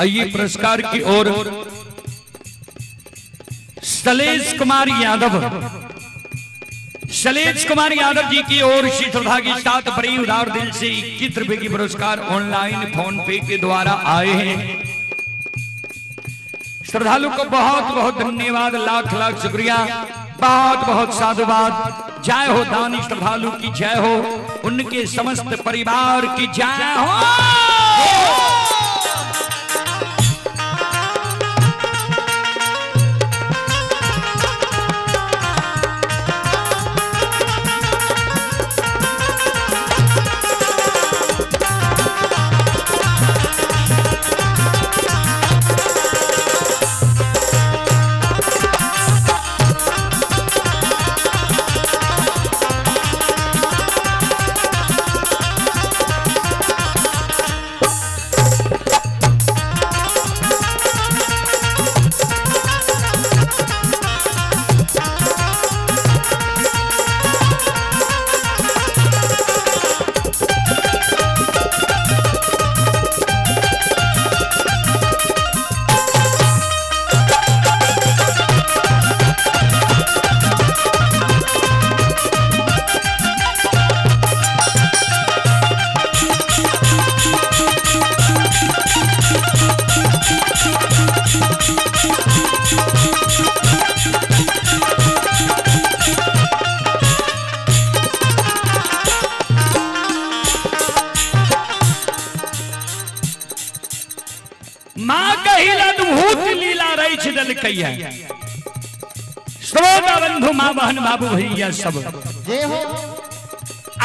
आइए पुरस्कार की ओर शैलेश कुमार यादव, शैलेश कुमार यादव जी की ओर से श्रद्धा के साथ बड़ी उदार दिल से 21 रुपए की पुरस्कार ऑनलाइन फोन पे के द्वारा आए हैं। श्रद्धालु को बहुत बहुत धन्यवाद, लाख लाख शुक्रिया, बहुत बहुत साधुवाद। जय हो दानी श्रद्धालु की जय हो, उनके समस्त परिवार की जय हो। माँ कहिल अद्भुत लीला रही छिदल कैया श्रोता बंधु माँ बहन बाबू भैया सब जय हो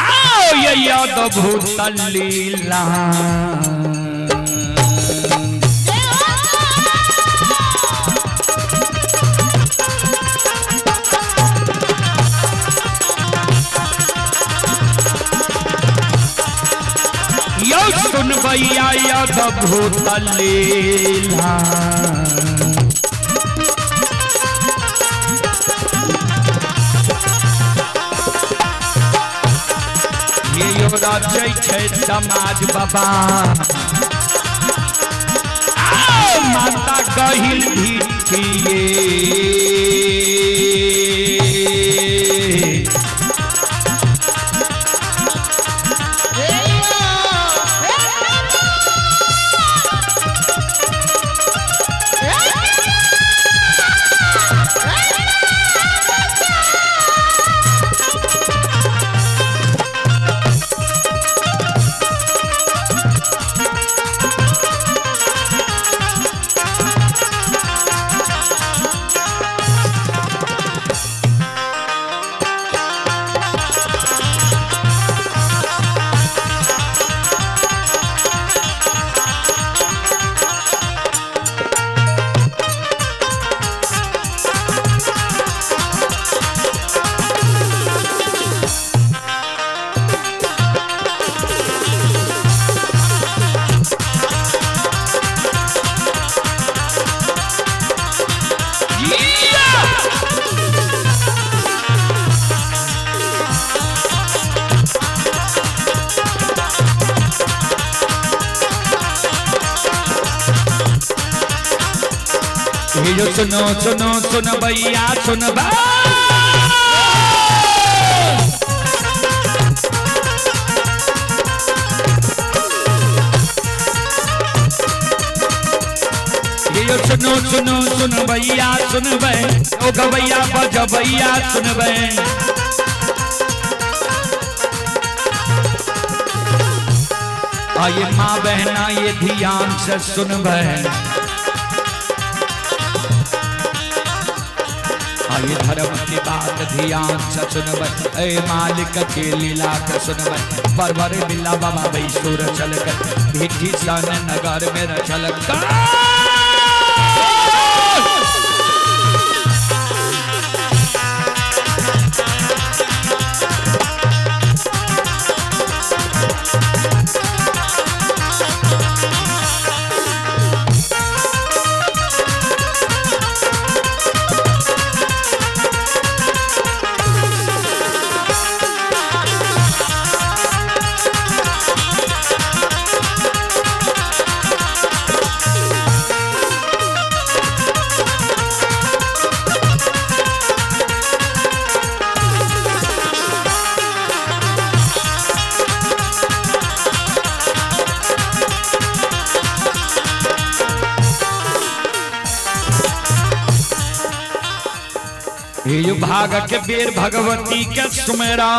आओ ये अद्भुत लीला सुन भैया अद्भुत लीला ये युवराज छै समाज बाबा माता कहिल भी थिए ये सुनो सुनो सुन भैया सुन ये सुनो सुनो सुन भैया सुन ओ गवैया बज भैया सुन आइए माँ बहना ये ध्यान से सुन आइए धर्म की बात ध्यान से सुनब ए मालिक के लीला के सुनब बरबर बिल्ला बाबा बैसूर चल कर भिठी सन नगर में रचल ये भाग के बेर भगवती के सुमेरा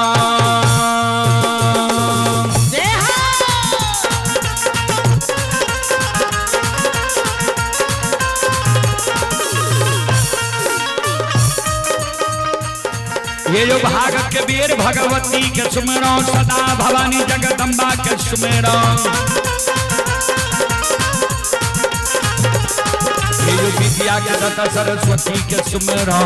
ये जो भाग के बेर भगवती के सुमेरा सदा भवानी जगदम्बा के सुमेरा ये जो विद्या के दाता सरस्वती के सुमेरा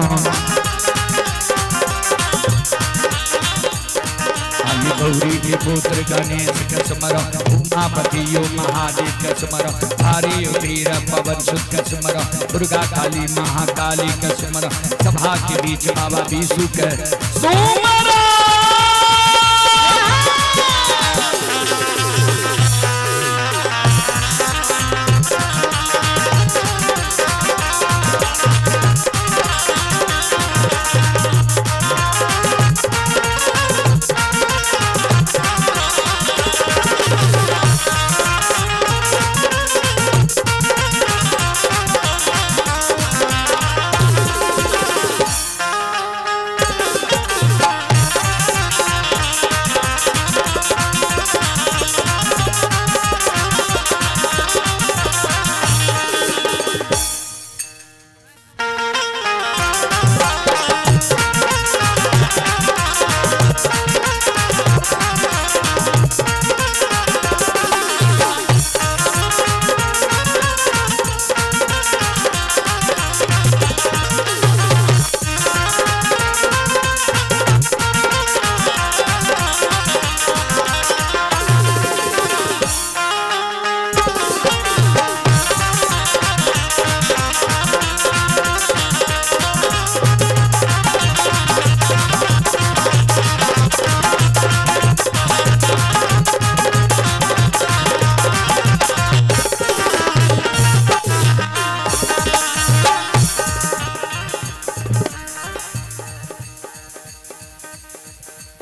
गौरी के पुत्र गणेश के स्मरण उमापति यो महादेव के स्मरण भारी वीर पवन सुत के स्मरण दुर्गा काली महाकाली के स्मरण सभा के बीच बाबा विष्णु के स्मरण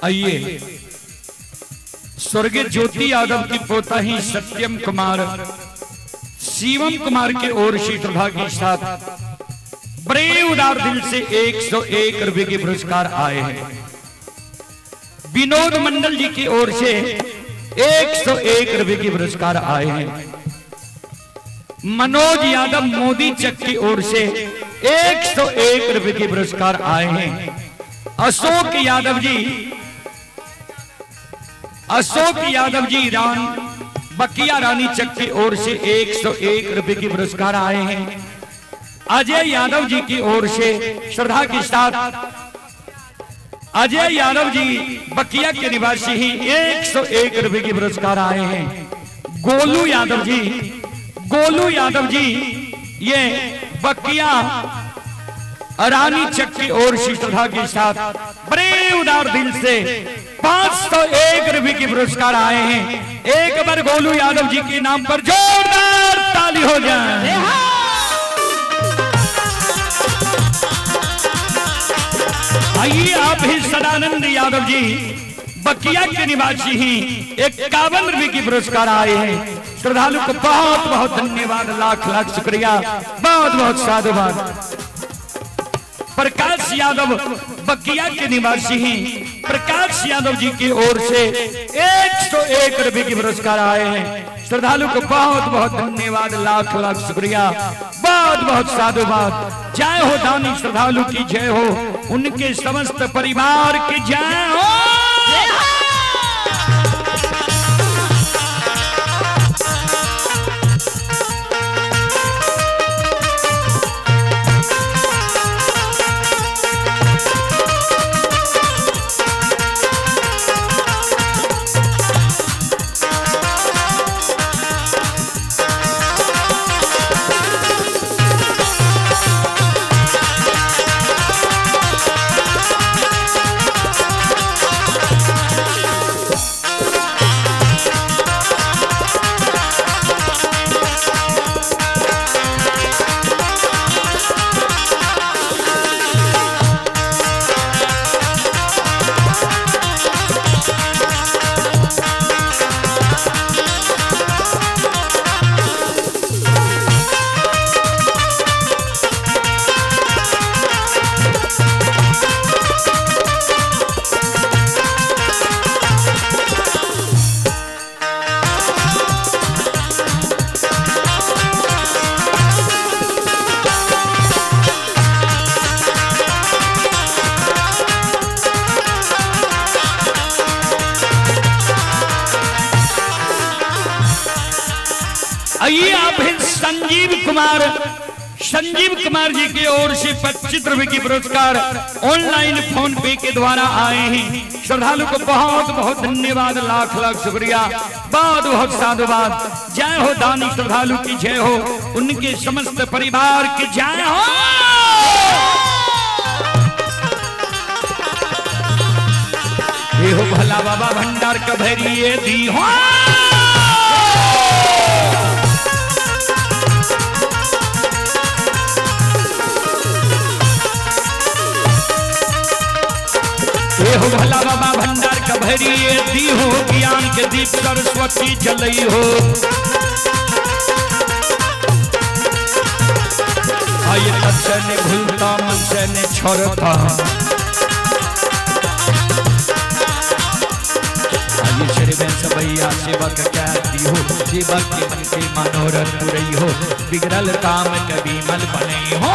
आइए स्वर्गीय ज्योति यादव की पोता ही सत्यम कुमार शिवम कुमार के ओर से श्रद्धा के साथ बड़े उदार दिल से 101 रुपए के पुरस्कार आए हैं। विनोद मंडल जी की ओर से 101 रुपए के पुरस्कार आए हैं। मनोज यादव मोदी चक की ओर से 101 रुपए के पुरस्कार आए हैं। अशोक यादव जी बकिया रानी चक की ओर से 101 रुपए के पुरस्कार आए हैं। अजय यादव जी की ओर से श्रद्धा के साथ अजय यादव जी बकिया के निवासी ही 101 रुपए के पुरस्कार आए हैं। गोलू यादव जी ये बकिया रानी चक की ओर से श्रद्धा के साथ बड़े उदार दिल से 501 रुपए के पुरस्कार आए हैं। एक बार गोलू यादव जी के नाम पर जोरदार ताली हो जाए। आइए आप ही सदानंद यादव जी बकिया के निवासी ही 51 रुपए के पुरस्कार आए हैं। श्रद्धालु को बहुत बहुत धन्यवाद, लाख लाख शुक्रिया, बहुत बहुत साधुवाद। प्रकाश यादव बकिया के निवासी ही प्रकाश यादव जी की ओर से 101 रुपए के पुरस्कार आए हैं। श्रद्धालु को बहुत बहुत धन्यवाद, लाख लाख शुक्रिया, बहुत बहुत साधुवाद। जय हो दानी श्रद्धालु की जय हो, उनके समस्त परिवार की जय हो। आइए आप हैं संजीव कुमार जी की ओर से 25 रुपए की पुरस्कार ऑनलाइन फोन पे के द्वारा आए हैं। श्रद्धालु को बहुत बहुत धन्यवाद, लाख लाख शुक्रिया, बहुत बहुत साधुवाद। जय हो दानी श्रद्धालु की जय हो, उनके समस्त परिवार की जय हो। ये हो भला बाबा भंडार का भैरिए दी हो। हो भला बाबा भंडार का भरिए दी हो, ज्ञान के दीप सरस्वती जलई हो। आइए तन से ने भूलता मन से ने छोड़ता, आइए श्री बेन सबैया सेवक कहती हो, सेवक के मन के मनोरथ पुरई हो, बिगड़ल काम कभी मन बने हो।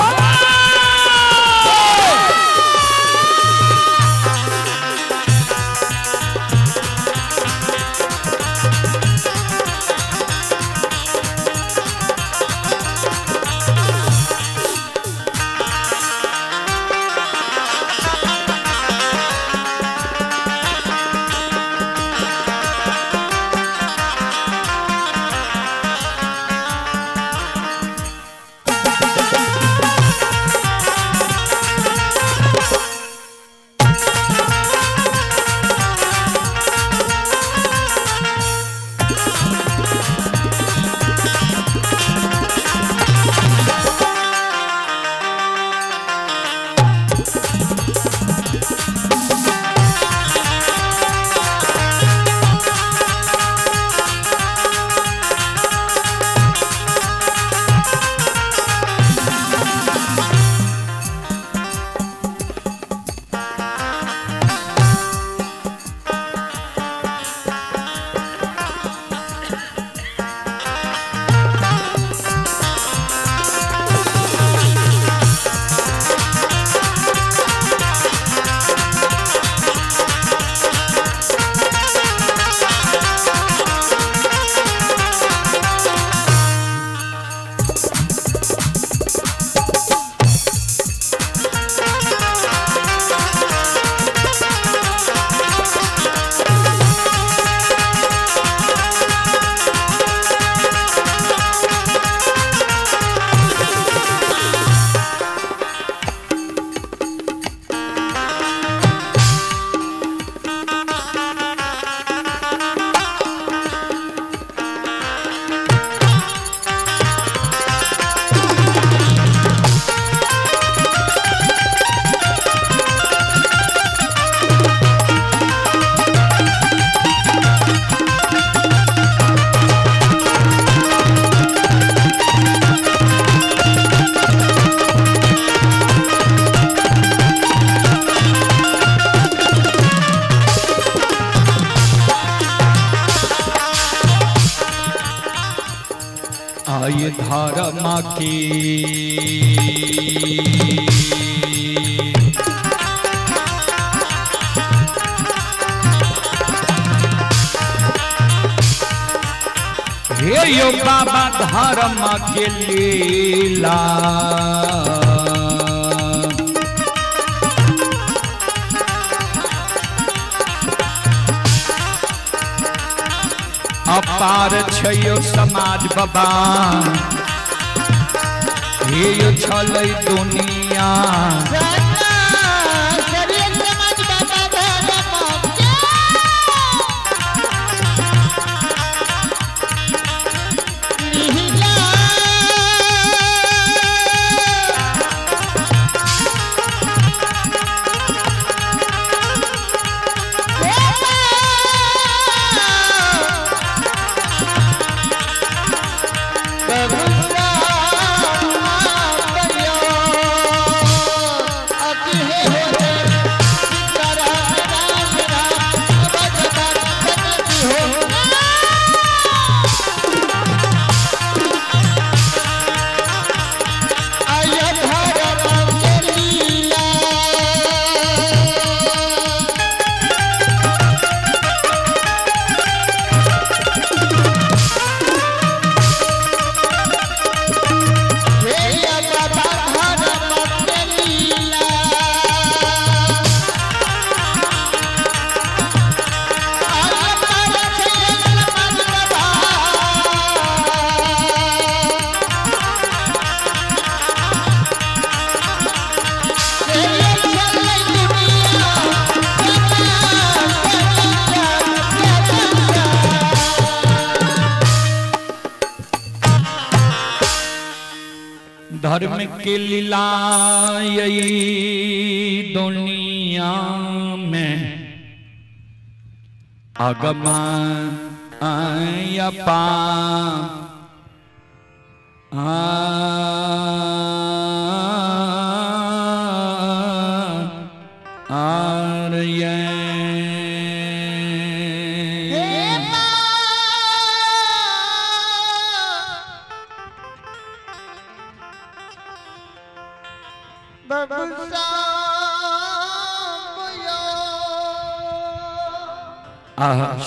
धर्म की हे यो बाबा धर्म के लीला अपार छयो समाज बाबा हे यो छलै दुनिया धर्म के लीला यही दुनिया में अगम अपा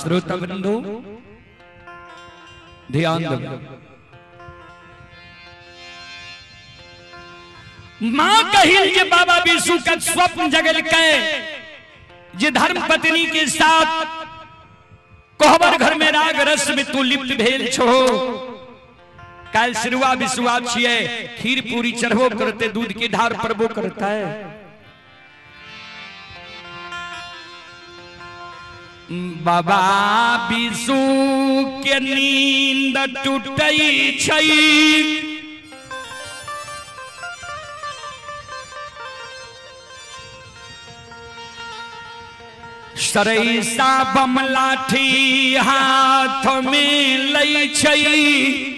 श्रोता बंधु ध्यान दो। मां कहिल जे बाबा विष्णु का स्वप्न जगल के जे धर्म पत्नी के साथ कोहबर घर में राग रस में तू लिप्त भेल छो काल सिरुआ विश्वा छिए खीर पूरी चढ़ो करते दूध की धार परबो करता है। बाबा विष्णु के नींद टूटई छई सरैसा बम लाठी हाथ में लई छई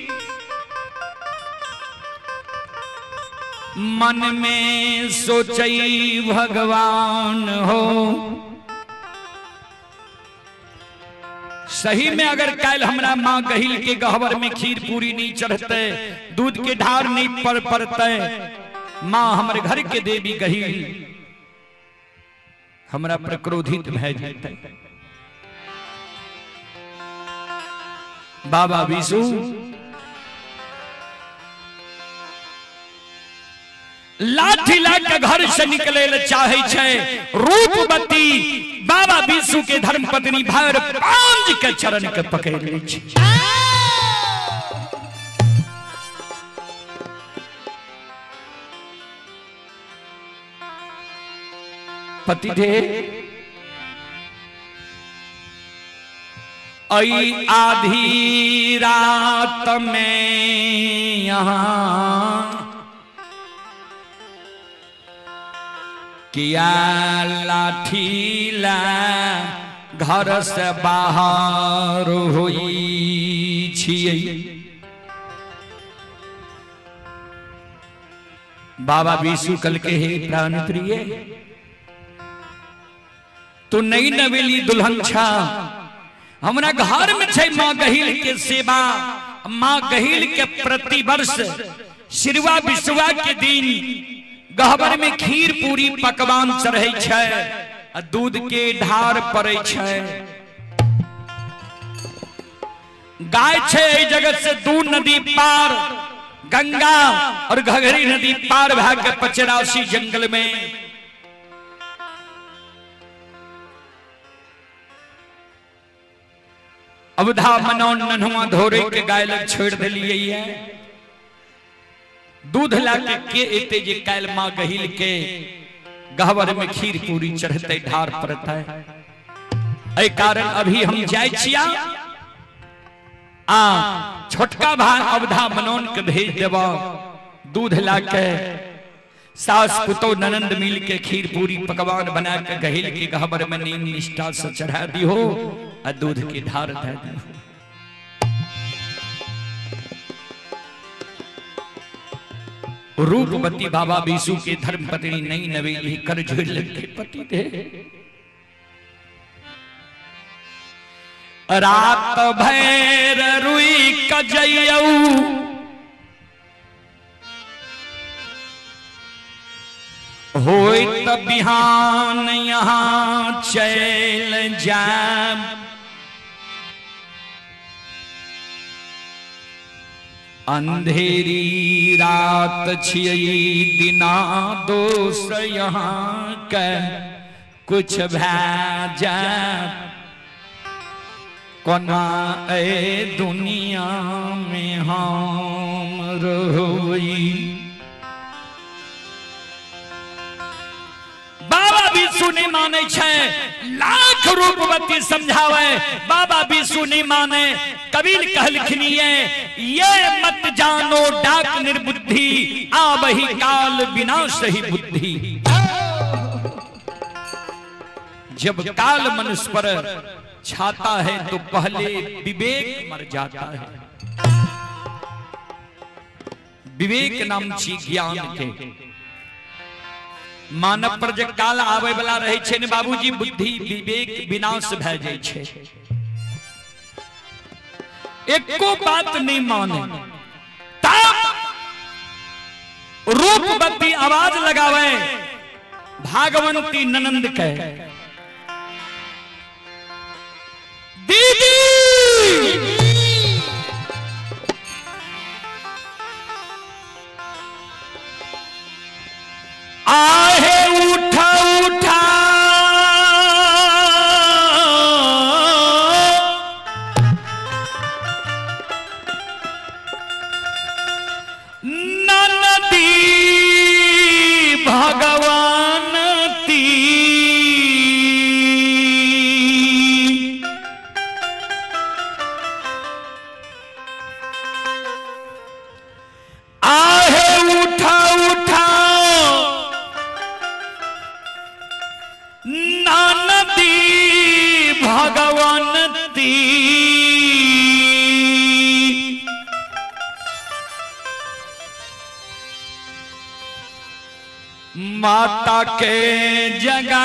मन में सोचई भगवान हो सही में अगर काल हमरा माँ गहिल के गहवर में खीर पूरी नहीं चढ़ते दूध के ढार नहीं पड़ते माँ हमारे घर के देवी गहिल हमरा पर क्रोधित भय जाते। बाबा विष्णु लाठी लाके घर से निकले चाहे छे रूपवती बाबा विष्णु के धर्म पत्नी भैर पांच के चरण के पकड़ ले छे। पति दे आई आधी रात में यहाँ किया लाठी ला घर से बाहर हुई छिए। बाबा विष्णु कल के हे प्राण प्रिय तो नई नवेली दुल्हन छा हमरा घर में छे मां गहिल के सेवा माँ गहील के प्रतिवर्ष सिरवा बिसवा के दिन गहबर में खीर पूरी पकवान चढ़े छै, दूध के ढार पड़े छै। गाय छै जगत से दूर नदी पार, गंगा और घघरी नदी पार भाग के 85 जंगल में अवधा मनोन नन्हुआ धोरे के गाय लग छोड़ दिलिए। दूध लाके के एते जे काल माँ गहिल के गहवर में खीर पूरी चढ़ते ढार पड़ता है। एहि कारण अभी हम जाय छिया छोटका भाई अवधा मनोन के भेज देवा, दूध लाके सास पुतो ननंद मिल के खीर पूरी पकवान बना के गहिल के गहवर में नीम निष्ठा से चढ़ा दी हो और दूध की धार दे दी हो। रूपवती बाबा बीसू के धर्म पत्नी नई नवेली कर झोल के पति थे। रात भैर रुई कजयऊ होय त बिहान यहाँ चल जाब। अंधेरी रात छियई दिना दोष यहाँ के कुछ भैजा कोना ए दुनिया में हम रोई। बाबा विष्णु नहीं माने छे, लाख रूपवती समझावे बाबा विष्णु नहीं माने। कबीर कहलखिनिए ये मत जानो डाक निर्बुद्धि, आ वही काल विनाश ही बुद्धि। जब काल मनुष्य पर छाता है तो पहले विवेक मर जाता है। विवेक नाम छी ज्ञान के। मानव पर जब काल आवे वाला रहे छे ने बाबूजी बुद्धि विवेक विनाश भय जाय छे। एको बात नहीं माने तब रूपवती आवाज लगावे भागवंती ननंद के, दीदी आहे उठा उठा ननदी भगवान ती आहे उठा उठा ननदी भगवान ती माता के जगा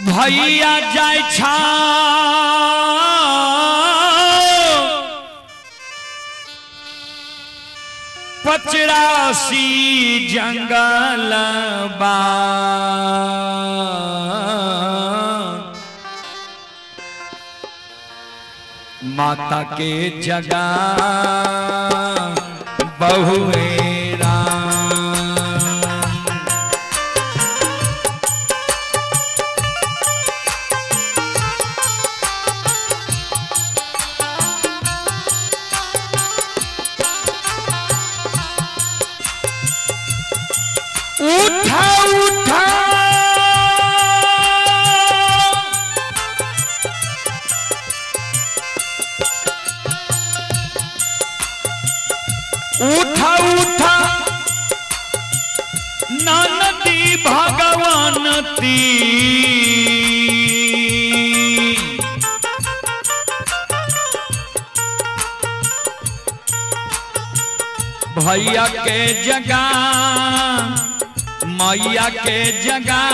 भैया जाय छा पचरासी जंगल बा माता के जगा बहुएरा उठा उठा उठा भैया के जगह मैया के जगह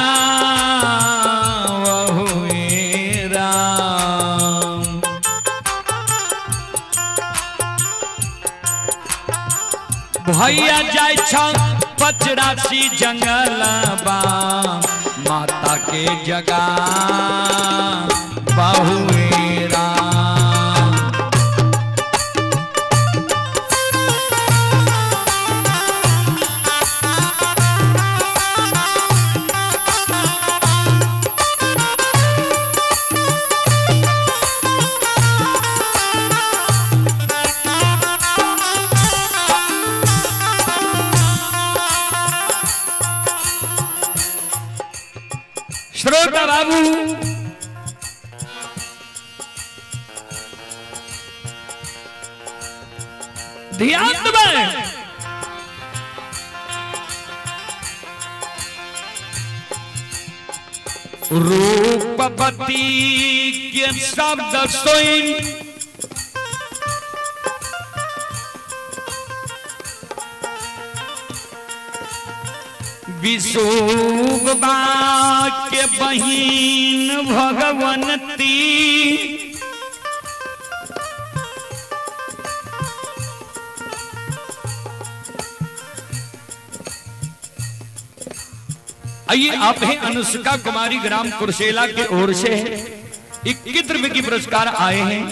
हुए राम। भैया जाय पचरासी जंगलबा माता के जगह बहुए राम। श्रोता बाबू, ध्यान दें। रूपवती के शब्द सोई विशुभा के बहिन भगवंती आइए आप हैं अनुष्का कुमारी ग्राम कुरसेला के ओर से 21 रुपए की पुरस्कार आए हैं।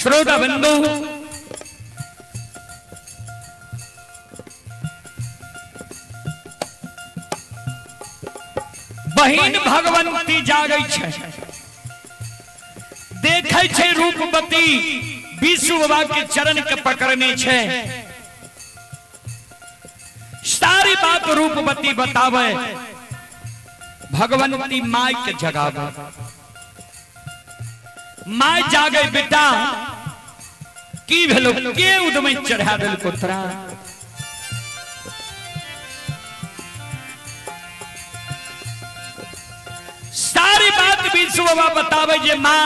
श्रोता बंधु, बहिन भगवंती जागै छै, देखै छै रूपवती विष्णु बाबा के चरण के पकड़ने छै। सारी बात रूपवती बतावे, भगवंती माय के जगावे। माय जागे बेटा की भेलो, के उदमे चढ़ा दिल पुत्रा। सारी बात विष्णु बाबा बतावे जे मां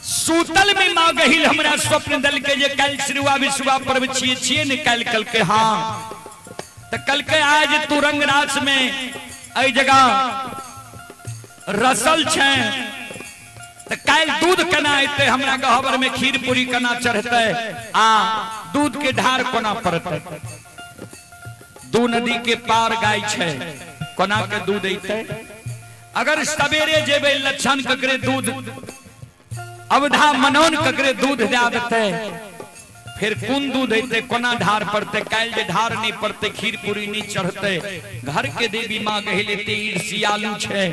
सूतल में मां गहिल हमरा स्वप्न दल के जे कल श्रीवा विश्वा पर्व छिए ने कल के हां त कल के आज तू रंगराज में ए जगह रसल छै त कल दूध कना आते हमरा गहबर में खीर पूरी कना चढ़ते आ दूध के ढार कोना पड़ते। दू नदी के पार गाय छै कोना के दूध ऐते। अगर सवेरे जेबे लक्षण ककरे दूध अवधा मनोन ककरे दूध दे देते, फिर कौन दूध ऐते कोना ढार पड़ते। कल जे ढार नहीं पड़ते खीर पूरी नहीं चढ़ते। घर के देवी मां कहले ते ईर्ष्यालु छै,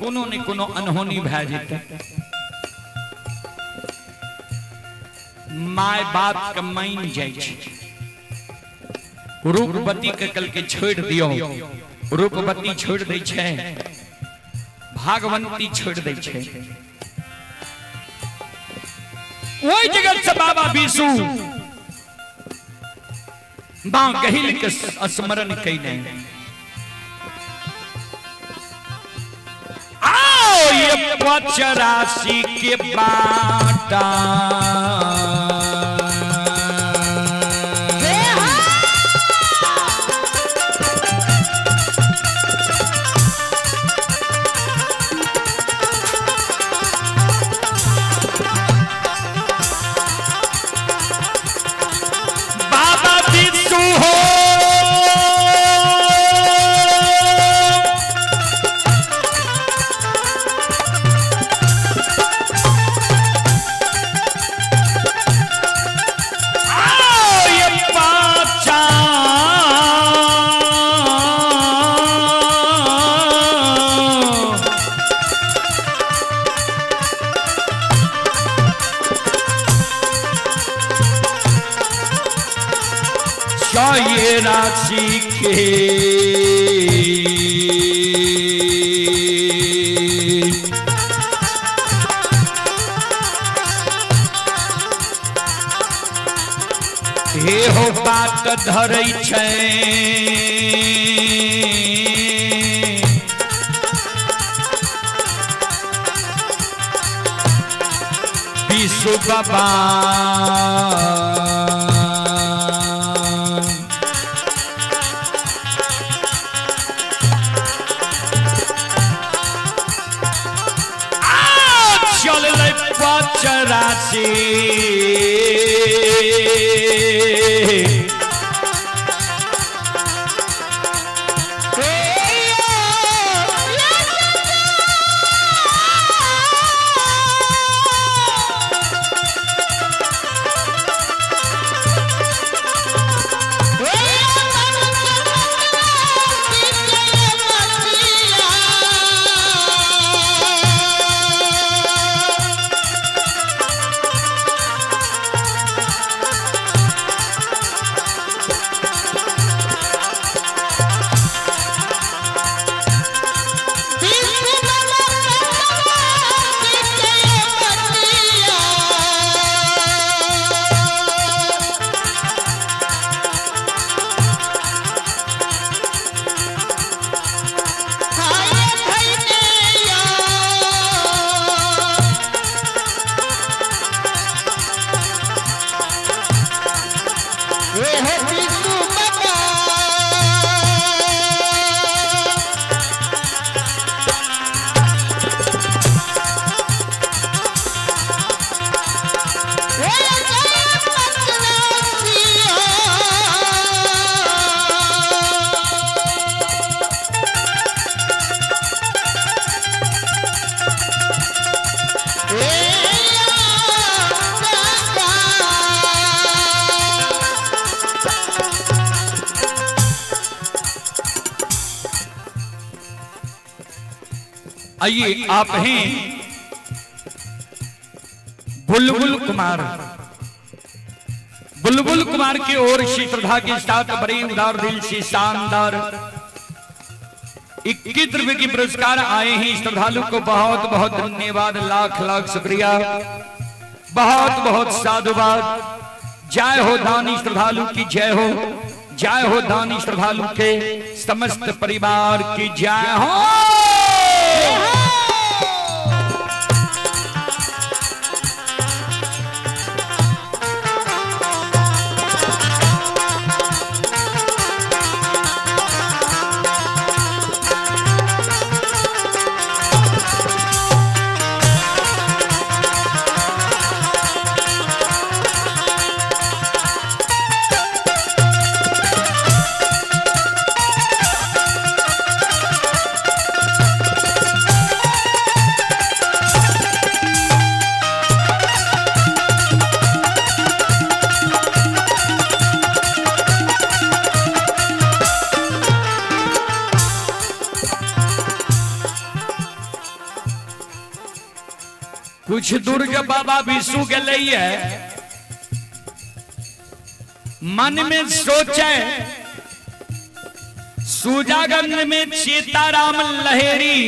कोनो ने कोनो अनहोनी भै जेते। माय बात के मान जाय छै। रूपवती के कल के छोड़ दियो, रूपवती छोड़ दै छै, भागवंती छोड़ दै छै। वही जगत से बाबा विष्णु मां गहिल के स्मरण कैने। आओ ये पचरासी के बाटा ये राशि के हे हो बात धरै छै विशु बाबा चरासी आइए आप हैं बुलबुल कुमार। बुलबुल कुमार की ओर से श्रद्धा के साथ बड़े उदार दिल से शानदार 21 रुपए की पुरस्कार आए हैं। श्रद्धालु को बहुत बहुत धन्यवाद, लाख लाख शुक्रिया, बहुत बहुत साधुवाद। जय हो दानी श्रद्धालु की जय हो, जय हो दानी श्रद्धालु के समस्त परिवार की जय हो। कुछ दुर्ग बाबा विशु गलैया मन में सोचे, सुजागंज में चेताराम लहेरी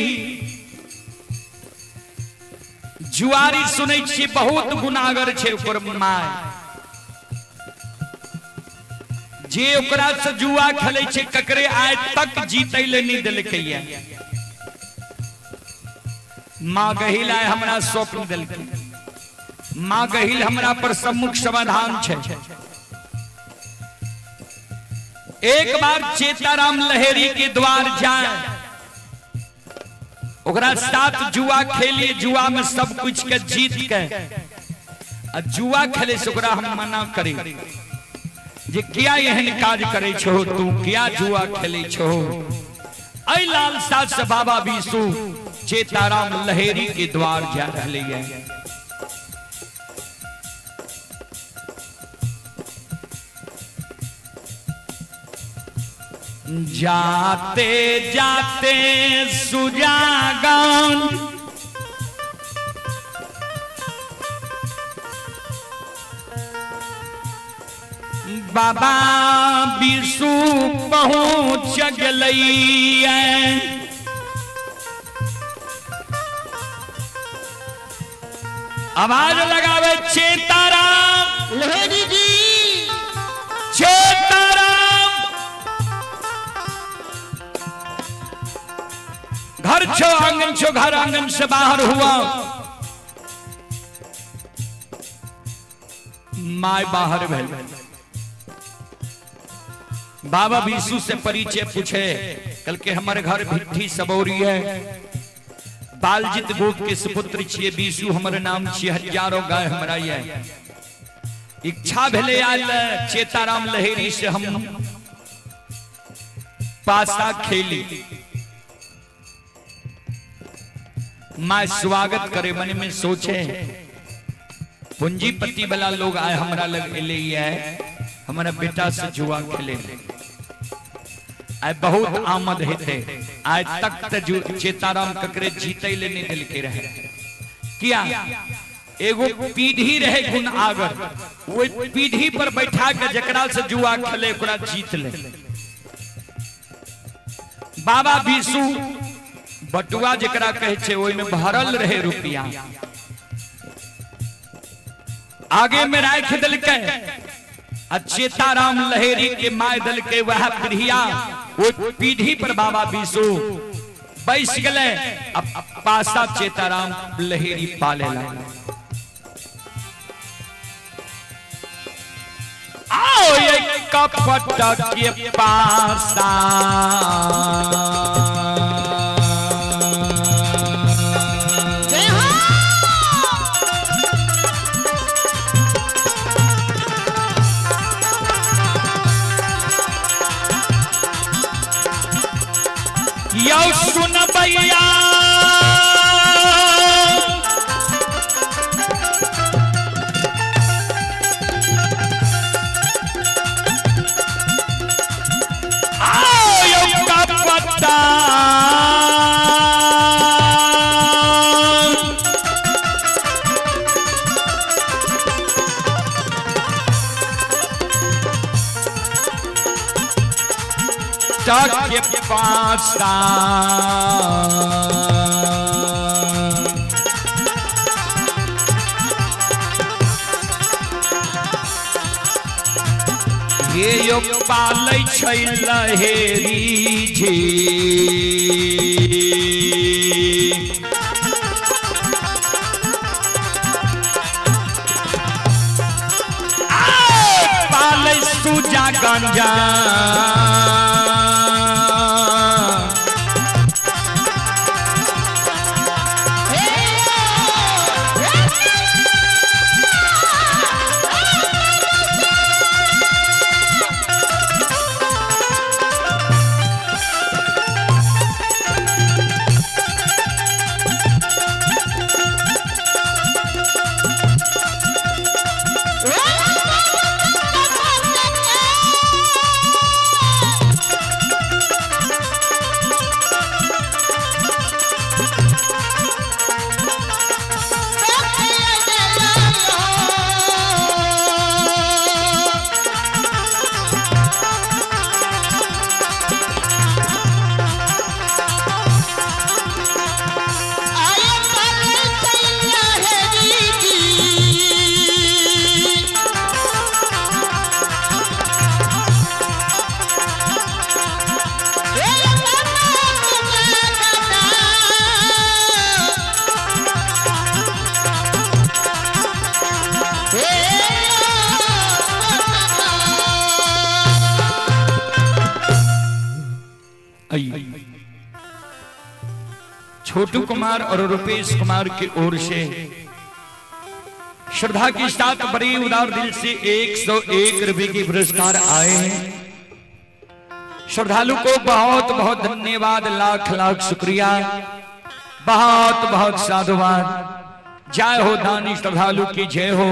जुआरी सुनै छी बहुत गुनागर छे ओकर माय, जे ओकरा से जुआ खेले छे ककरे आय तक जीतै ले नहीं देलकैया। माँ गहिल आय हमरा स्वप्न देलकै, माँ गहिल हमरा पर सम्मुख समाधान छे। एक बार चेताराम लहेरी के द्वार जाए, ओकरा साथ जुआ खेलिए, जुआ में सब कुछ के जीत के जुआ खेले से ओकरा हम मना करे जे किया एहन काज करे छो, तू किया जुआ खेले छो। ऐ लालसा से बाबा विशु चेताराम लहेरी के द्वार जा रहे हैं। जाते जाते सुजागंज बाबा विशु पहुंच गलैया। आवाज लगावे चेताराम लहेरी जी आंगन छो घर आंगन से बाहर हुआ, माय बाहर भेल। बाबा बीसू से परिचय पूछे, कल के हमारे घर भिट्ठी सबौरी है, बालजित गोप के सुपुत्र छिए, बीसू हमारे नाम छिए, हजारों गाय हमारा है। इच्छा भेले आल चेताराम लहेरी से हम पासा खेली। मां स्वागत करे, मन में सोचे पूंजीपति वाला लोग आए हमारा लग ले है, हमारा बेटा से जुआ खेले, आए बहुत आमद हेते, आज तक चेताराम ककरे जीते लेने दिल के रहे। किया एगो पीढ़ी रहे गुण आगर, वो पीढ़ी पर बैठा के जकरा से जुआ खेले ओकरा जीत ले। बाबा बीसू बटुआ जकरा कहे छे ओइ में भरल रहे रुपया, आगे में राख दिल के, चेताराम लहेरी के माय दल के वह पीढ़िया वो पीढ़ी पर बाबा बीसू बैस गए। अब पासा चेताराम लहेरी पाले लगा। आओ ये कपट के पासा यो सुन भैया, आओ का पत्ता के पासा ये यो पालै छै लहेरी जी, पालै सूजा गंजा छोटू कुमार और रुपेश कुमार की ओर से श्रद्धा के साथ बड़ी उदार दिल से 101 रुपए के पुरस्कार आए हैं। श्रद्धालु को बहुत बहुत धन्यवाद, लाख लाख शुक्रिया, बहुत बहुत साधुवाद। जय हो दानी श्रद्धालु की जय हो,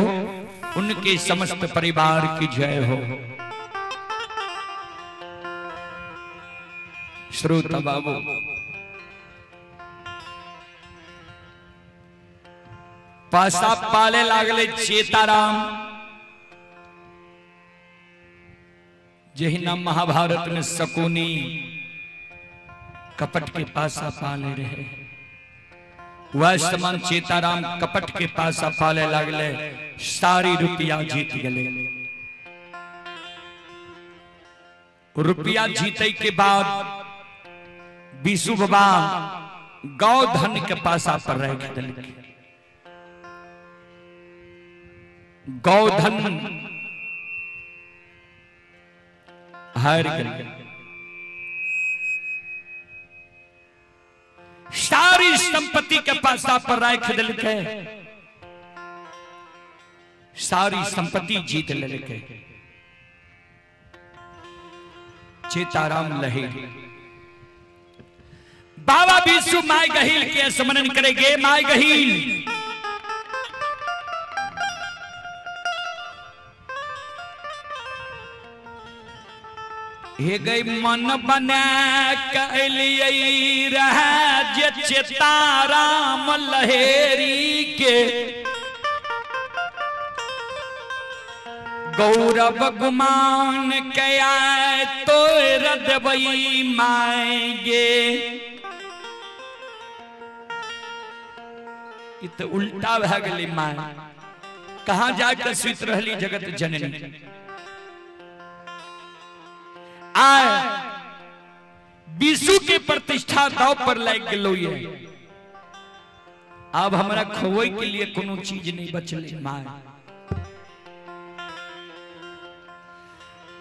उनके समस्त परिवार की जय हो। श्रोता बाबू पासा पाले लागले चेताराम, जही नाम महाभारत में शकुनी कपट के पासा पाले रहे, वह समान चेताराम कपट के पासा पाले लागले, सारी रुपया जीत गए। रुपया जीते के बाद बीसू बाबा गौधन के पासा पर रह दिल गौधन हर सारी संपत्ति के पासा पर रख दिल के सारी संपत्ति जीत लेके चेताराम लहेरी बाबा विशु माय गहील के स्मरण करेंगे। माय गहील हे गई मन बना कलिए राज्य चेताराम लहेरी के गौरव गुमान कया तो रदबई माएंगे। इत उल्टा भा गई माय कहां जाकर सुत रहली जगत जननी आय विशु के प्रतिष्ठा दाव पर लाग गेलो ये अब हमरा खोए के लिए कोनो चीज नहीं बचले माय।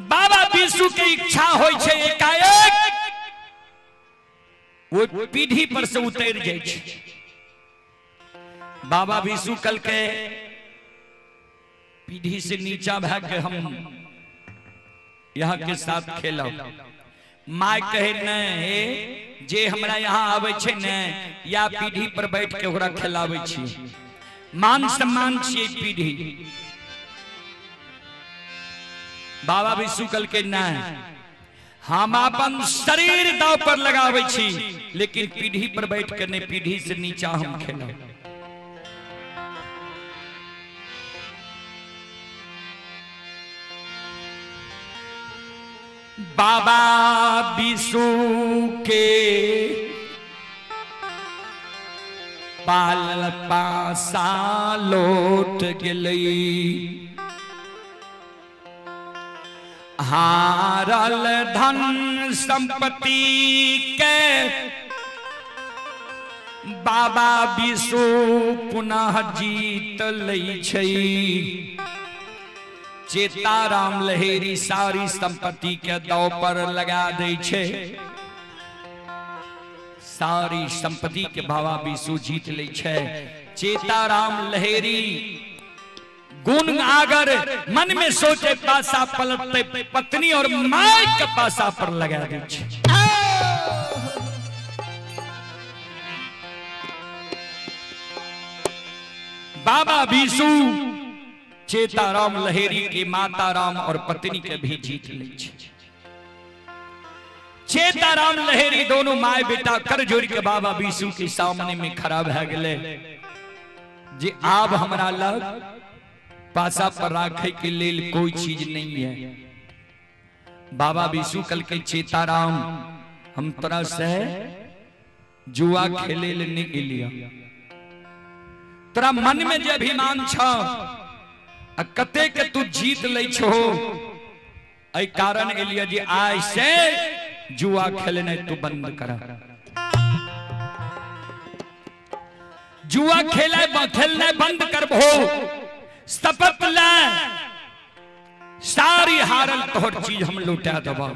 बाबा विशु के इच्छा होय छे एकाएक वो पीढ़ी पर से उतर जाय छे। बाबा विशु कल के पीढ़ी से नीचा भाग के हम यहाँ के साथ खेलो। माय कहे न जे हमरा यहाँ आवे छे न या पीढ़ी पर बैठ के ओकरा खिलावे छी मान सम्मान छी पीढ़ी। बाबा विशु कल के न हम अपन शरीर दाव पर लगावे छी लेकिन पीढ़ी पर बैठ कर ने पीढ़ी से नीचा हम खेलो। बाबा विशु के पाल पासा लौट गेलई हारल धन संपत्ति के बाबा विशु पुनः जीत लई छई। चेताराम लहेरी सारी संपत्ति के दाव पर लगा दे छे। सारी संपत्ति के बाबा विशु जीत ले छे। चेताराम लहेरी गुण आगर मन में सोचे पासा पलटते पत्नी और माय के पासा पर लगा दे छे। बाबा विशु चेताराम लहेरी के माता राम और पत्नी के भी जीत ले छे। चेताराम लहेरी दोनों माय बेटा कर जोड़ के बाबा विशु के सामने में खड़ा भ गेले जे आब हमरा लग पासा पर राखे के लेल कोई चीज नहीं है। बाबा विशु कल के चेताराम हम तोरा से जुआ खेले ले नहीं गेलिया तोरा मन में जे अभिमान छ कते के तू जीत ले छो ऐ कारण एलिया जे आय से जुआ खेलने तू बंद करा। जुआ खेलने बंद करबो शपथ ले सारी हारल तोहर चीज हम लुटा देबो।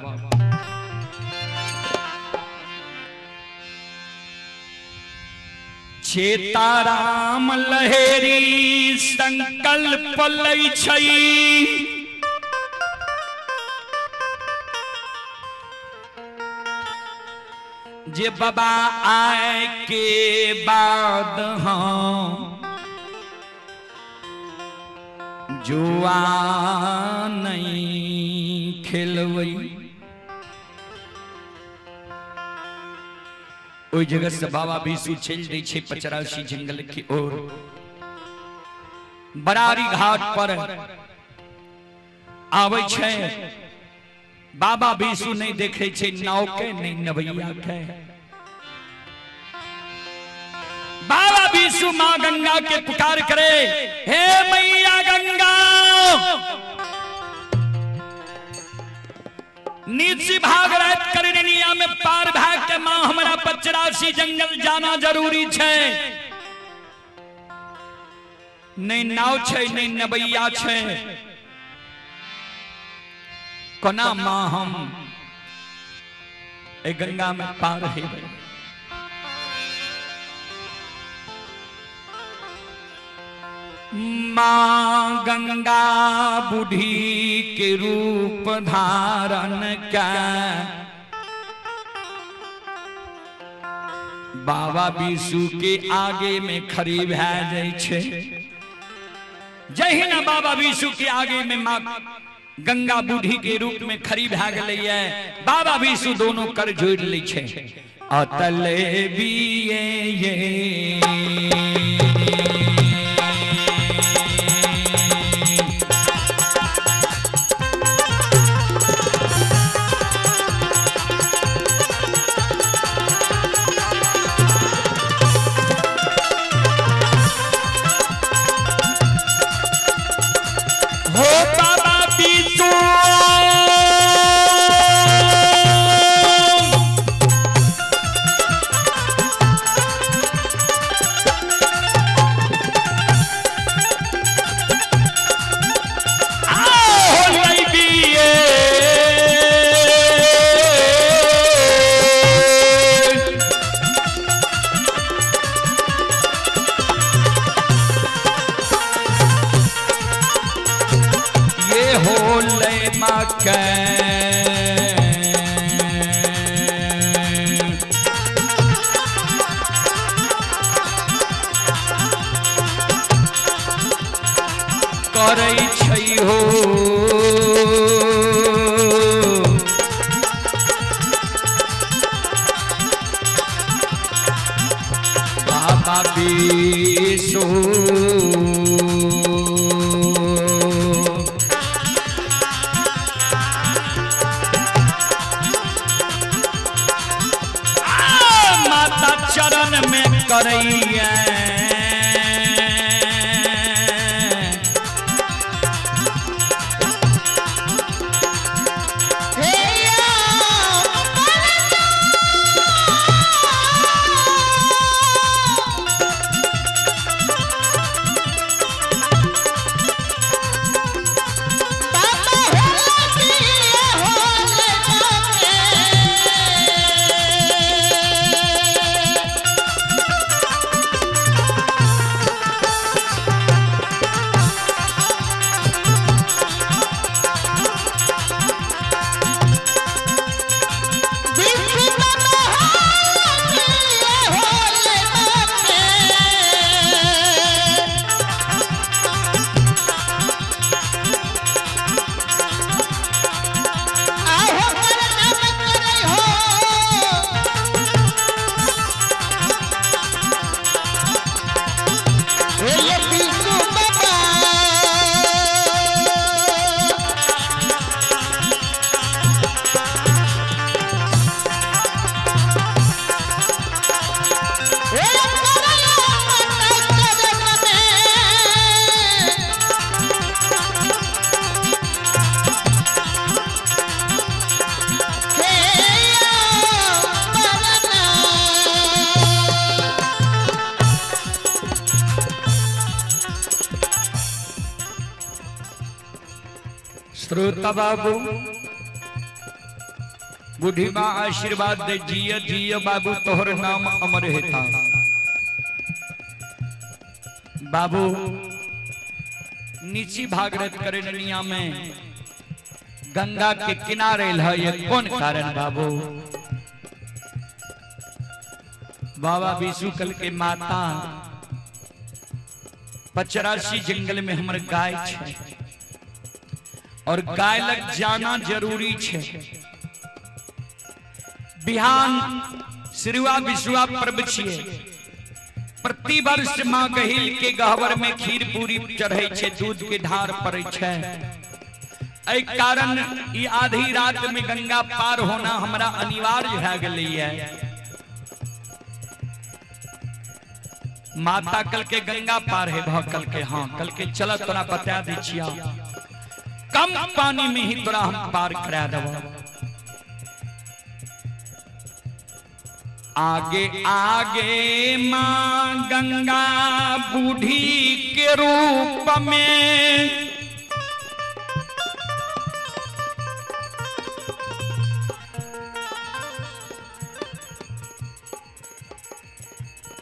चेताराम लहेरी संकल्प लई छई जे बाबा आए के बाद हम जुआ नहीं खेलवई। ओई जगह से बाबा विशु चल दै छे 85 जंगल की ओर। बरारी घाट पर आवे छे बाबा विशु नहीं देखे छे नाव के नहीं नवैया के। बाबा विशु मां गंगा के पुकार करे हे मैया गंगा नीची भाग रात करनिया में पार भाग के मां हमरा 85 जंगल जाना जरूरी छे। नहीं नाव छे नहीं नबैया छे, कोना मां हम ए गंगा में पार है। मां गंगा बूढ़ी के रूप धारण का बाबा विष्णु के आगे में खड़ी भै जाय छे। जही ना बाबा विष्णु के आगे में मां गंगा बूढ़ी के रूप में खड़ी भै गेलै है। बाबा विष्णु दोनों कर जोड़ लै छे। अतले बिये ये करे छै हो बाबा विष्णु। माता चरण में करैया श्रोता बाबू बूढ़ी मां आशीर्वाद दे जिय जिय बाबू तोहर नाम अमर हेता। बाबू नीची भागरत करे ननिया में गंगा के किनारे है ये कौन कारण बाबू? बाबा विष्णु कल के माता 85 जंगल में हमर गाय छे और गाय लग जाना जरूरी छे। बिहान सिरुआ विश्वा पर्व छिए। प्रति वर्ष मां गहिल के गहवर में खीर पूरी चढ़े छे, दूध के ढार पड़े छे। एहि कारण ई आधी रात में गंगा पार होना हमरा अनिवार्य भ गेलै है। माता कल के गंगा पार है भाव कल के, हाँ कल के चल तोरा बता दी छिया, कम पानी में ही तोरा हम पार करा देव। आगे आगे मां गंगा बूढ़ी के रूप में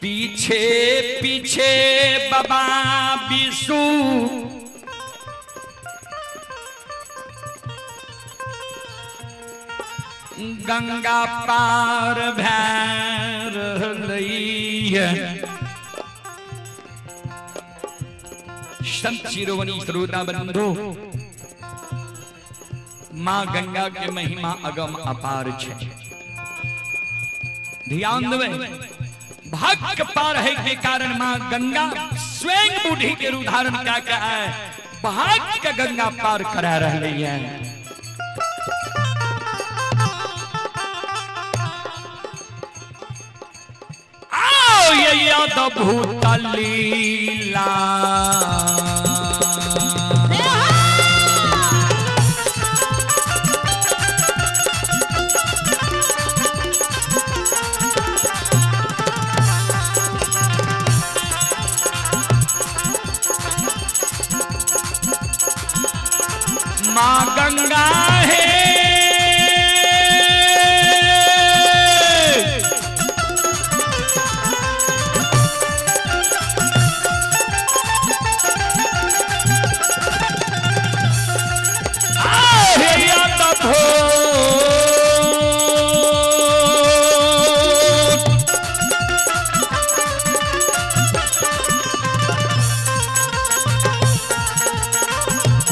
पीछे पीछे बाबा विष्णु गंगा पार भैर संत शिरोमणि श्रोता बंधु, मां गंगा के महिमा अगम अपार छे। ध्यान देवे, भाग्य पार है के कारण मां गंगा स्वयं बूढ़ी के रूप धारण क्या है, भाग्य गंगा पार करा रही है। आओ ये अद्भुत लीला, मां गंगा है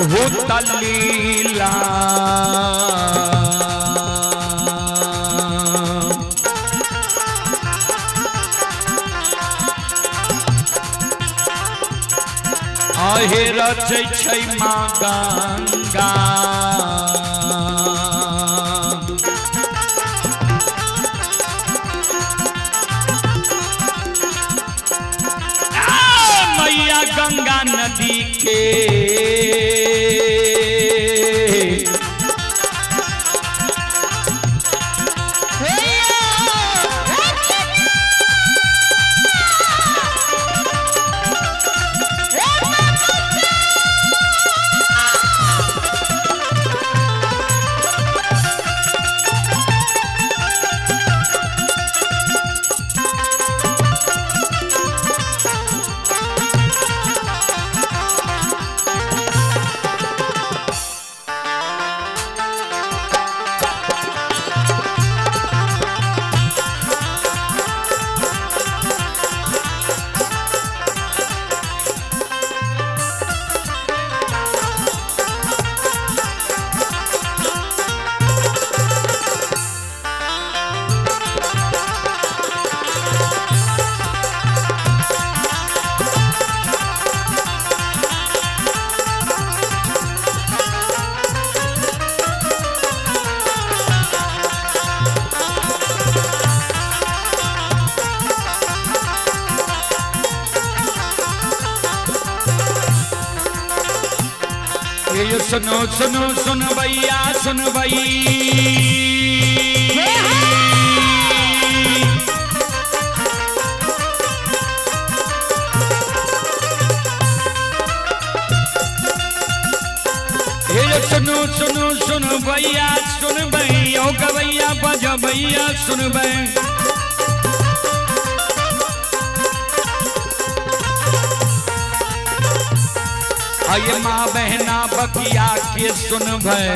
भूत लीला, आहे रचै छै मां गंगा, मैया गंगा नदी के ये सुनो सुनो सुन भैया सुन भई, ये सुनो सुनो सुन भैया सुन भई, ओ गवैया बजा भैया सुन भई। ये माँ बहना बकिया के सुन भय,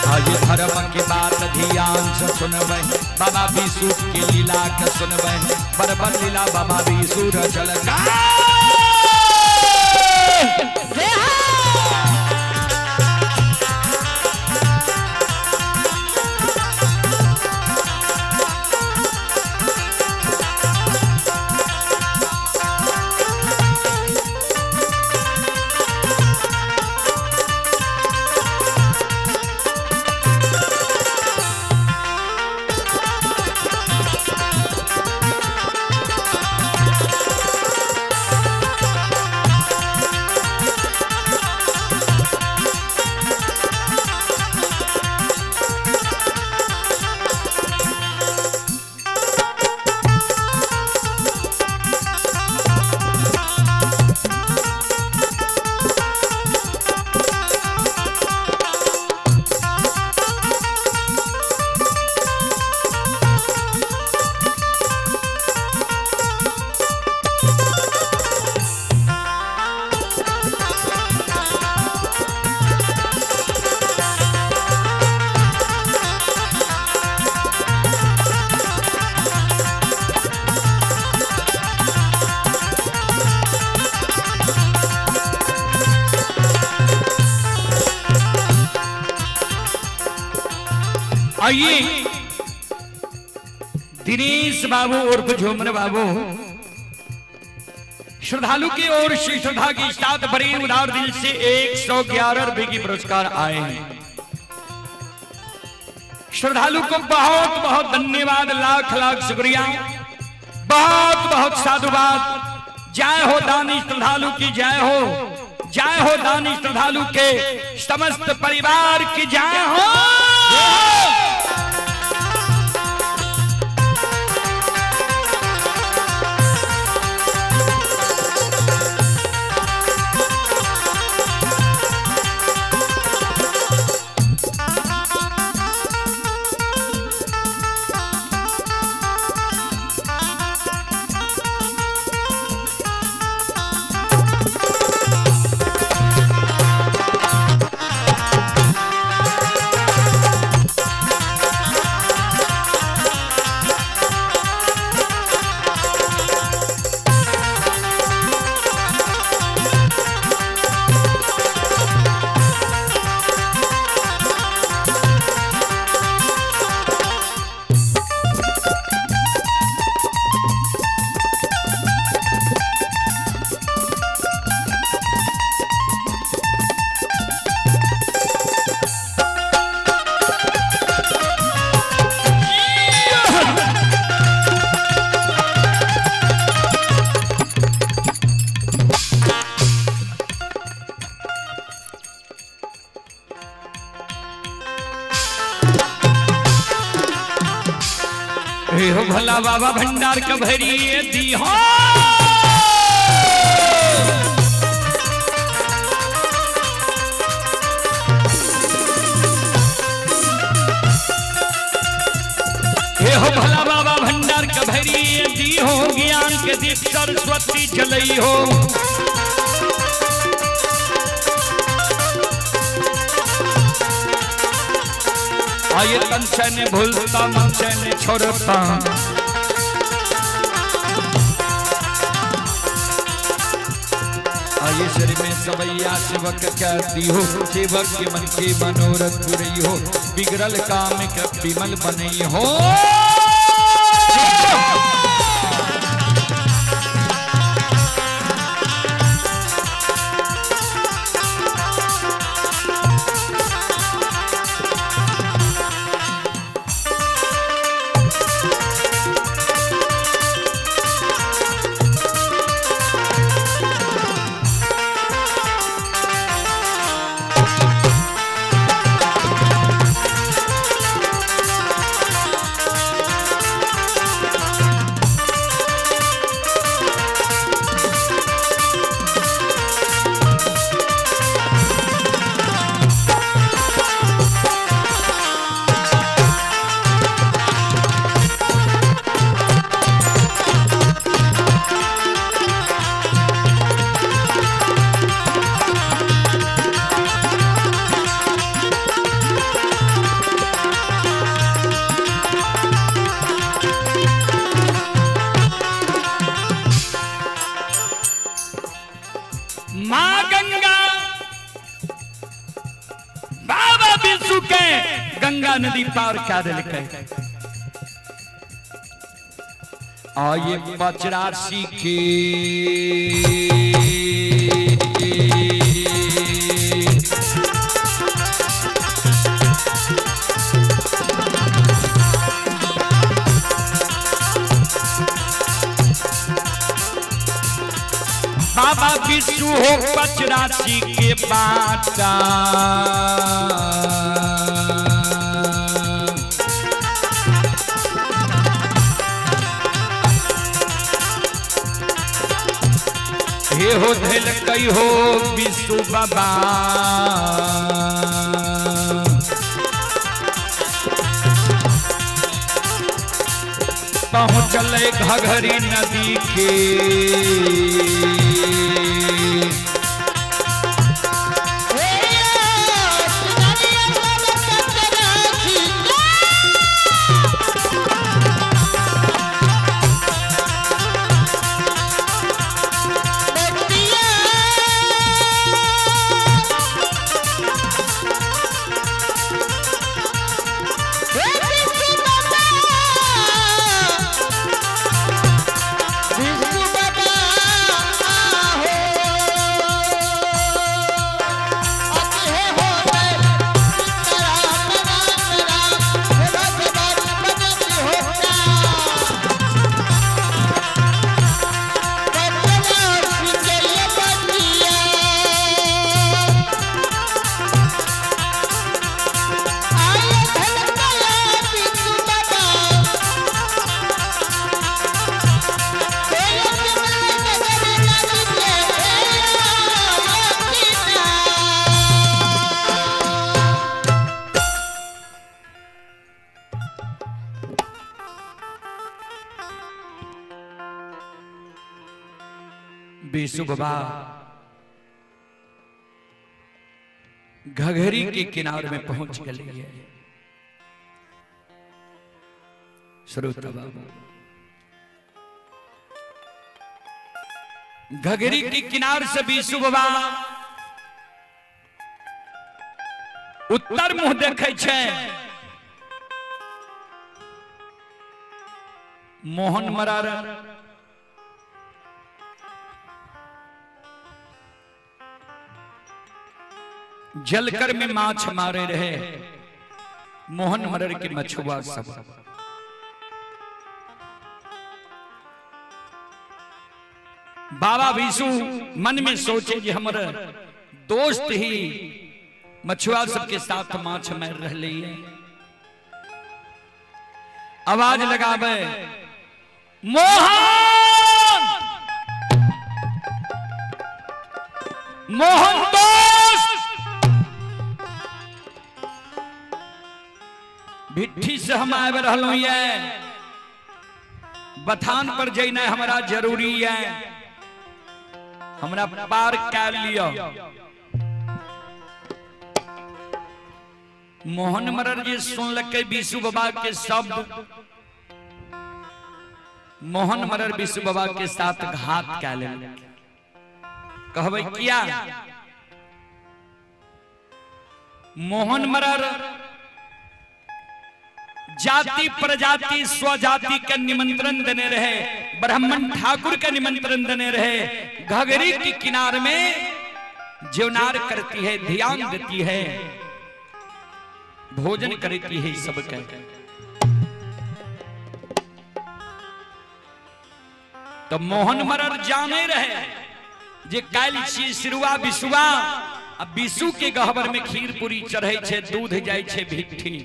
आज धर्म की बात ध्यान से सुन भय, बाबा विष्णु की लीला के सुन भय, बरबर लीला बाबा विष्णु चल आइए दिनेश बाबू उर्फ झूमर बाबू श्रद्धालु की ओर से श्रद्धा की साथ बड़े उदार दिल से 111 रुपए की पुरस्कार आए हैं। श्रद्धालु को बहुत बहुत धन्यवाद, लाख लाख शुक्रिया, बहुत बहुत साधुवाद। जय हो दानी श्रद्धालु की जय हो, जय हो दानी श्रद्धालु के समस्त परिवार की जय हो। हो भला बाबा भंडार का भरी दी हो। हो भला बाबा भंडार का भरी दी हो, ज्ञान के दीप सरस्वती जलई हो। आइए तन चैने भूलता मन चैने छोड़ता, आइए शरीर में सवैया सेवक कहती हो, सेवक के मन के मनोरथ पूरी हो, बिगड़ल काम के विमल बनई हो। मां गंगा बाबा विष्णु के गंगा नदी पार क्या दिल के आइए पचरासी के बाबा विष्णु हो पचरासी के बाटा, हे हो धैल कई हो विष्णु बाबा, पहुँचल घघरी नदी के बीसू बाबा घघरी के किनारे में पहुंच गए। श्रोता बाबू घघरी के किनारे से बीसू बाबा उत्तर मुंह देखे छे। मोहन मरार जलकर में माछ मारे रहे। मोहन मरर के मछुआ सब बाबा बीसू मन में सोचे कि हमारे दोस्त ही मछुआ सबके साथ माछ मार रहे हैं। आवाज लगावे मोहन मोहन दोस्त भिट्ठी से हम आए रहलो ये बथान पर जैना हमारा जरूरी है। हमरा पार कर लियो। मोहन मरर जी सुन लगे बीसू बाबा के शब्द। मोहन मरर बीसू बाबा के साथ घात कर ले। कहबे किया मोहन मरर जाति प्रजाति स्वजाति के निमंत्रण देने रहे। ब्राह्मण ठाकुर का निमंत्रण देने रहे। घघरी के किनारे में जीवनार करती है, ध्यान देती है, भोजन करती है सबके। तो मोहन मरर जाने रहे जे काल सिरुआ बिसुआ अब बीसू के गहबर में खीर पूरी चढ़े छे, दूध जाय छे भिट्ठी।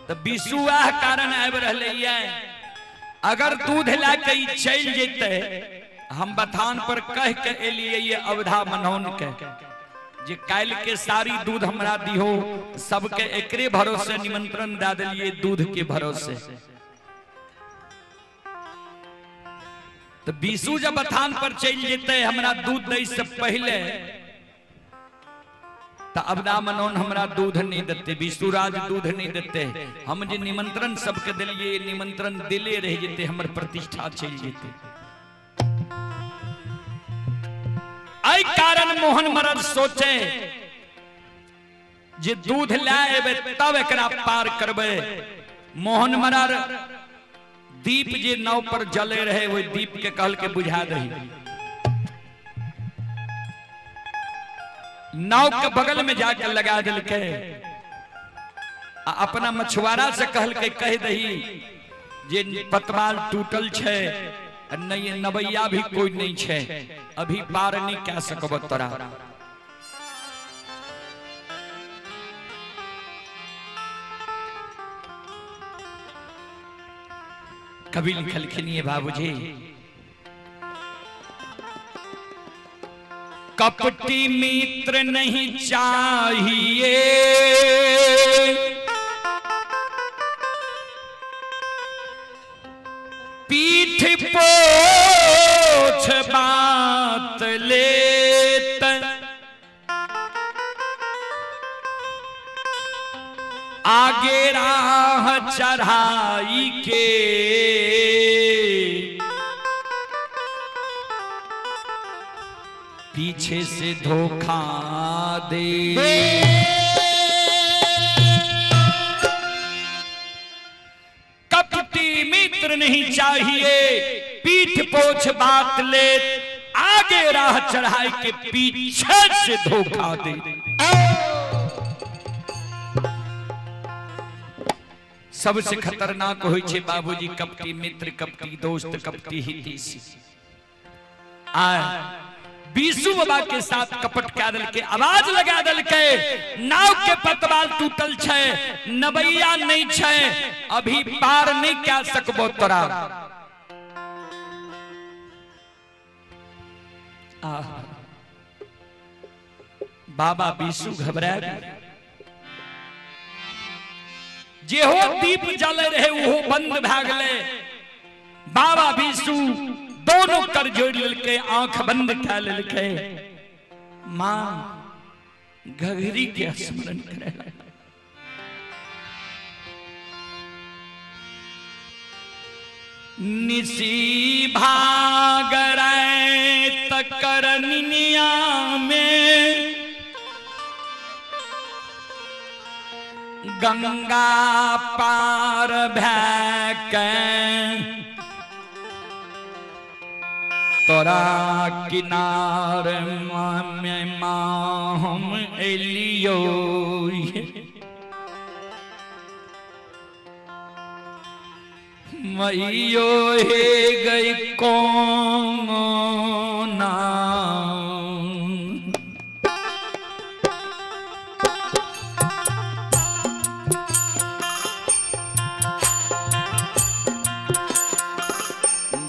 तो बीसू आह कारण आब रहले ये अगर दूध लाके चल जेते हम बथान पर कह के एलिए ये अवधा मनौन के जे काल के सारी दूध हमरा दिहो। सबके एकरे भरोसे निमंत्रण दे दिलिए दूध के भरोसे। तो बीसू जब बथान पर चल जेते हमरा दूध दे से पहले तो अवधा मनोन हमरा दूध नहीं देते, विष्णुराज दूध नहीं देते। हम जे निमंत्रण सबके दिलिए निमंत्रण दिले रह जेते, हमर प्रतिष्ठा चल जेते। आई कारण मोहन मरर सोचे जे दूध लाएबे तब एकरा पार करबे। मोहन मरर दीप जे नाव पर जले रहे वो दीप के कहल के बुझा दही। नाव के बगल में जाकर लगा दिल के अपना मछुआरा से कहल के कह दही जे पतवाल टूटल छे, नहीं नवैया भी कोई नहीं छे, अभी पार नहीं क्या सकब तोरा। कभी लिखलखिन ये बाबूजी कपटी मित्र नहीं चाहिए, पीठ पोछ बात लेत, आगे राह चढ़ाई के पीछे से धोखा दे। कपटी मित्र नहीं चाहिए, पीठ पोछ बात ले, आगे राह चढ़ाई के पीछे से धोखा दे। सबसे खतरनाक होई छे बाबूजी कपटी मित्र, कपटी दोस्त, कपटी हितैषी। बीसू बाबा के साथ कपट कर दल के आवाज लगा दल के नाव के पतवाल टूटल छे, नवैया नहीं छे, अभी पार नहीं क्या सकबो तोरा। बाबा बीसू घबरा गए। जेहो दीप जले रहे वो बंद भ गए। बाबा बीसू दोनों कर जोड़ ललके आंख बंद कर ललके मां घघरी के स्मरण करे निसी भागर तकरनिया में गंगा पार भैके तोरा किनार में हम एलियो मैयो हे गई कौन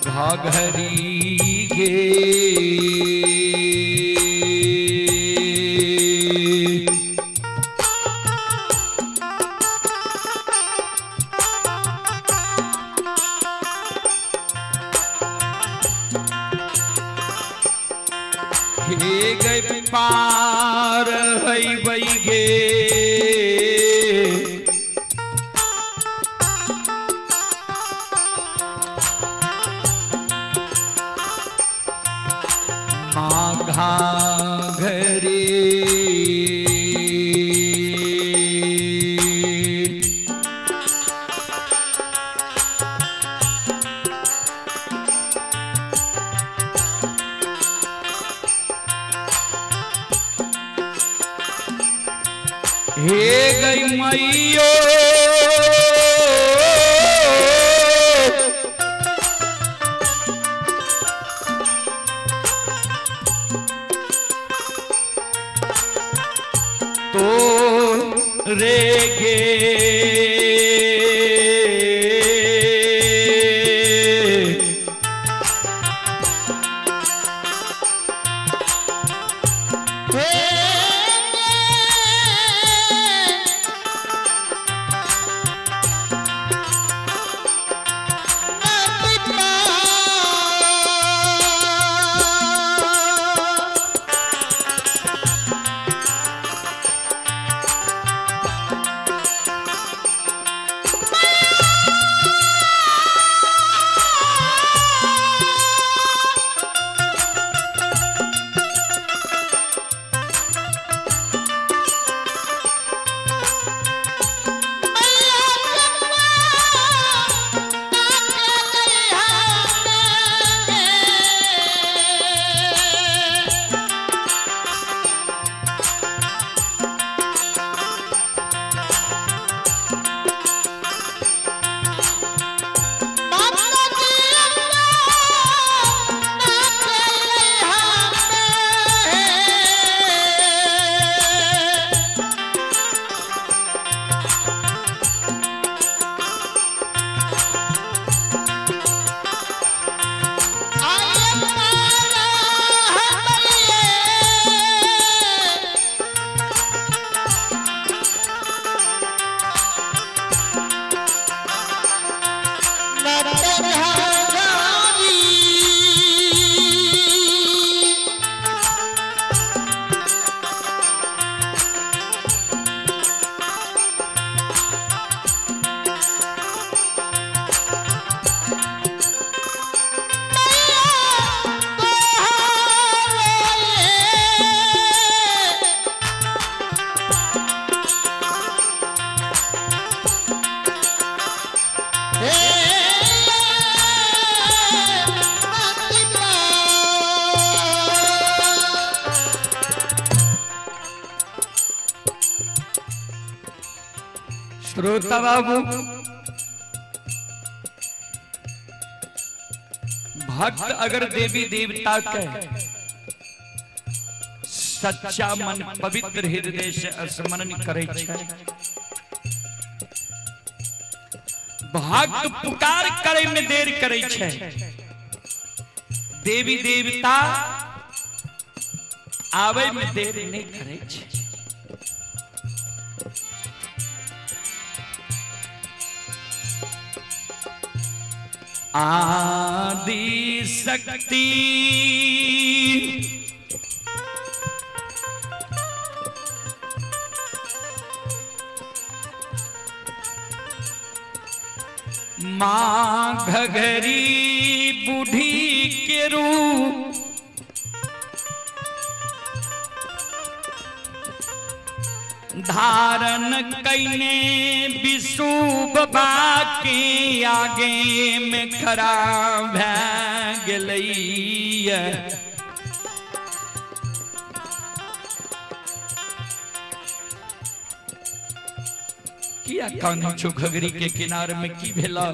घघरी गे हे गए पार है वही गे माघा घरे हे गई मैयो तो रे गे श्रोता बाबू भक्त अगर देवी देवता के सच्चा मन पवित्र हृदय से स्मरण करे छै, भक्त पुकार करे में देर करे छै, देवी देवता आवे में देर नहीं करे छै। आदि शक्ति मां घघरी बूढ़ी के रूप धारण कैने विशु बाबा के आगे में खड़ा भै गेलैया। किया कान्हा छो घगरी के किनारे में की भेला?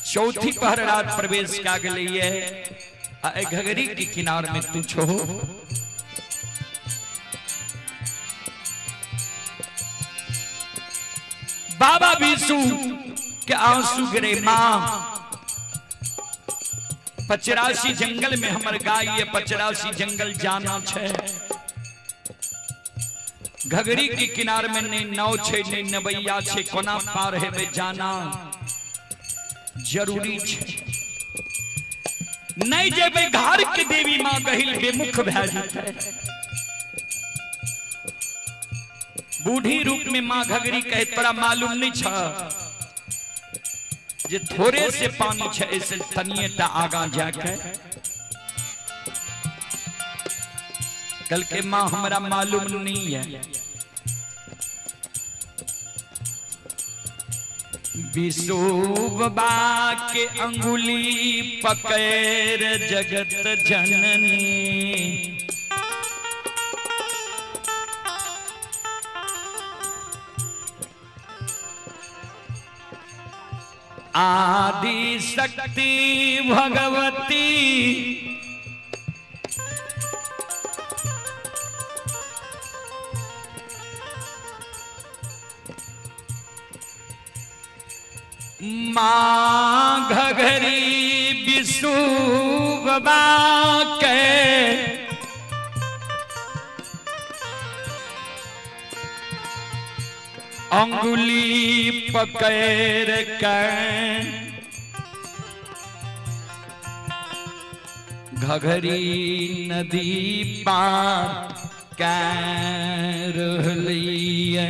चौथी पहर रात प्रवेश क्या गई घगरी के किनारे में तू छो। बाबा विशु के आंसू गिरे। मां 85 जंगल में हमर गाय ये 85 जंगल जाना छे। घगरी के किनारे में नहीं नाव छे नहीं नवैया छे, कोना पार है में जाना जरूरी छे। नहीं जेबे घर के देवी मां गहिल बेमुख भै जेतै। बूढ़ी रूप में मां घगरी कहे तोरा मालूम नहीं छ जे थोड़े से पानी छे ऐसे तनिए टा आगा जाके। कल के मां हमरा मालूम नहीं है। विशु बाबा के अंगुली पकड़ जगत जननी आदि शक्ति भगवती मां घघरी विशु बाबा के अंगुली पकड़ कर घघरी नदी पार कर लिया।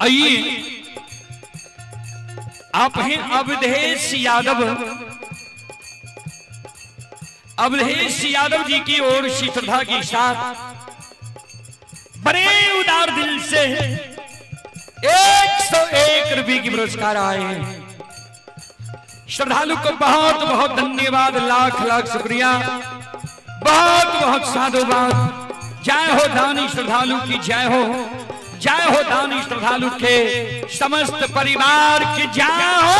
आइए आप हैं अवधेश यादव। अवधेश यादव जी की ओर श्रद्धा के साथ बड़े उदार दिल से 101 रुपये की पुरस्कार आए हैं। श्रद्धालु को बहुत बहुत धन्यवाद, लाख लाख शुक्रिया, बहुत बहुत साधुवाद। जय हो दानी श्रद्धालु की जय हो, जय हो दानी श्रद्धालु के समस्त परिवार की जय हो।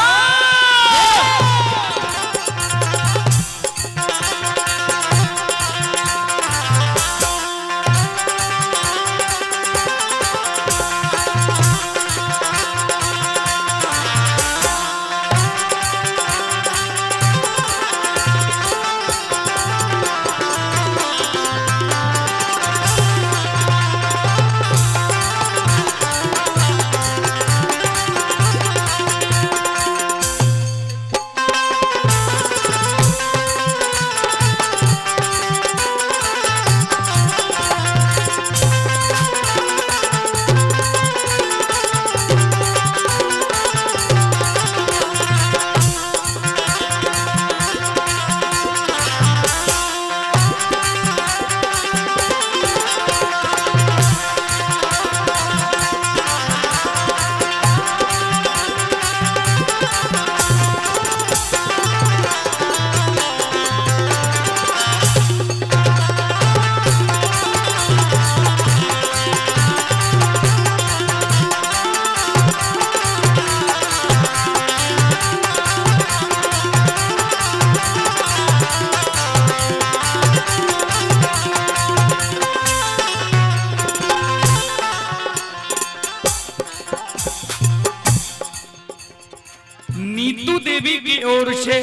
नीतू देवी की ओर से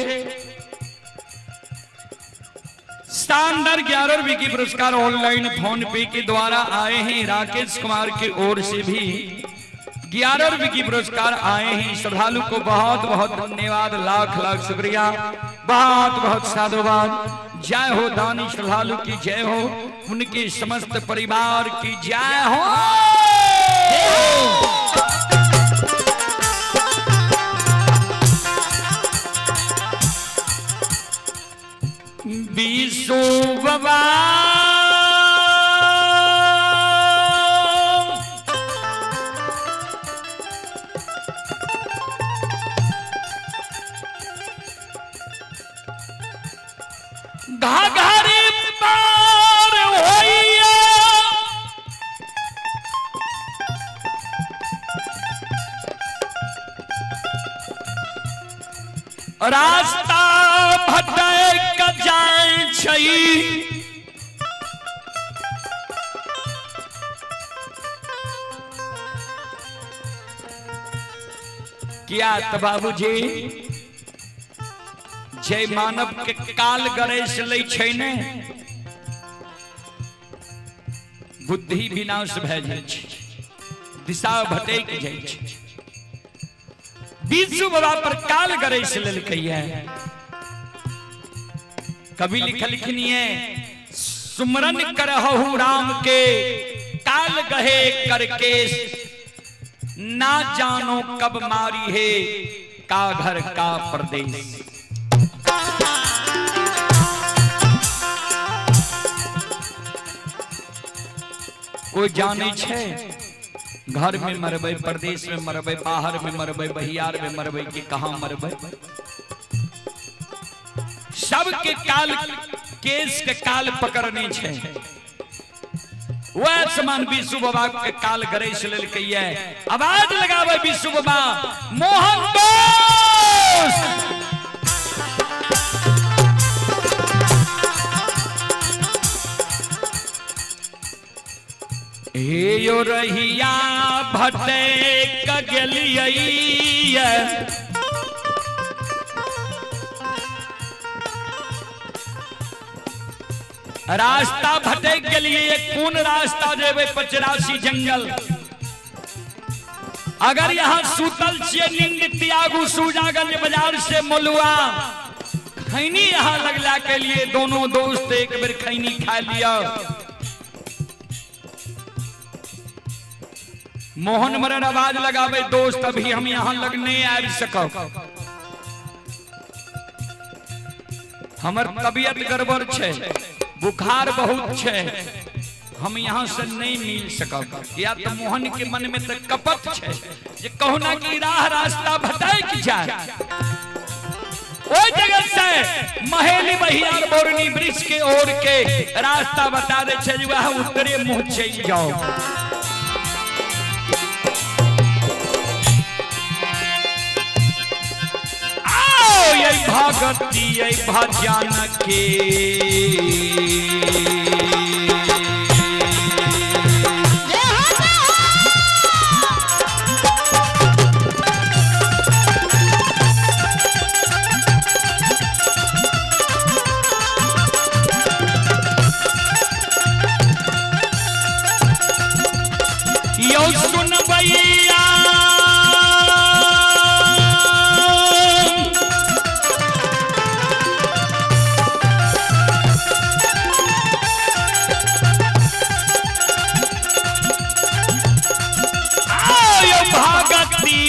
शानदार 11 रुपये की पुरस्कार ऑनलाइन फोन पे के द्वारा आए हैं। राकेश कुमार की ओर से भी 11 रुपये की पुरस्कार आए हैं। श्रद्धालु को बहुत बहुत धन्यवाद, लाख लाख शुक्रिया, बहुत बहुत साधुवाद। जय हो दानी श्रद्धालु की जय हो, उनके समस्त परिवार की जय हो। बीसो बाबा घाघरे पार होइया, रास्ता भटक जाए छई, क्या त बाबूजी जय मानव के काल गणेश ले छै ने, बुद्धि विनाश भए जाइ छै, दिशा भटक जाइ छै। बीसू बाबा पर काल गणेश लेलकैया। कवि लिखलखिन सुमरन करहु राम के, काल गहे करके ना जानो कब मारी है, का घर का परदेश। कोई जाने छे घर में मरबे, प्रदेश में मरबे, बाहर में मरबे, बहियार में मरबे कि कहां मरबे। सबके काल केस के काल पकड़ने छे। वह समान विशु बाबा के काल गणेश लेलकैया। आवाज लगावे विशु बाबा, मोहन बोस। हे यो रहिया भटक गेलियै, रास्ता भटक गेलियै। कौन रास्ता जेबे? 85 जंगल। अगर यहाँ सुतल छियै नींद त्यागू, सूजागंज बाजार से मलुआ खैनी यहाँ लगला के लिए दोनों दोस्त एक बेर खैनी खा लिया। मोहन मरन आवाज लगावे, दोस्त अभी हम यहाँ लगने आ सकब, हमर तबियत गड़बड़ छे, बुखार बहुत छे, हम यहाँ से नहीं मिल सकब। या तो मोहन के मन में तो कपट है जे कहना कि राह रास्ता बताए कि जाए ओ जगत से महेली बहियार बोरनी वृक्ष के ओर के रास्ता बता दे छे वह उत्तरे मुंह चल जाओ। आओ ये भगती ये भजन के सुन भैया आयो भगती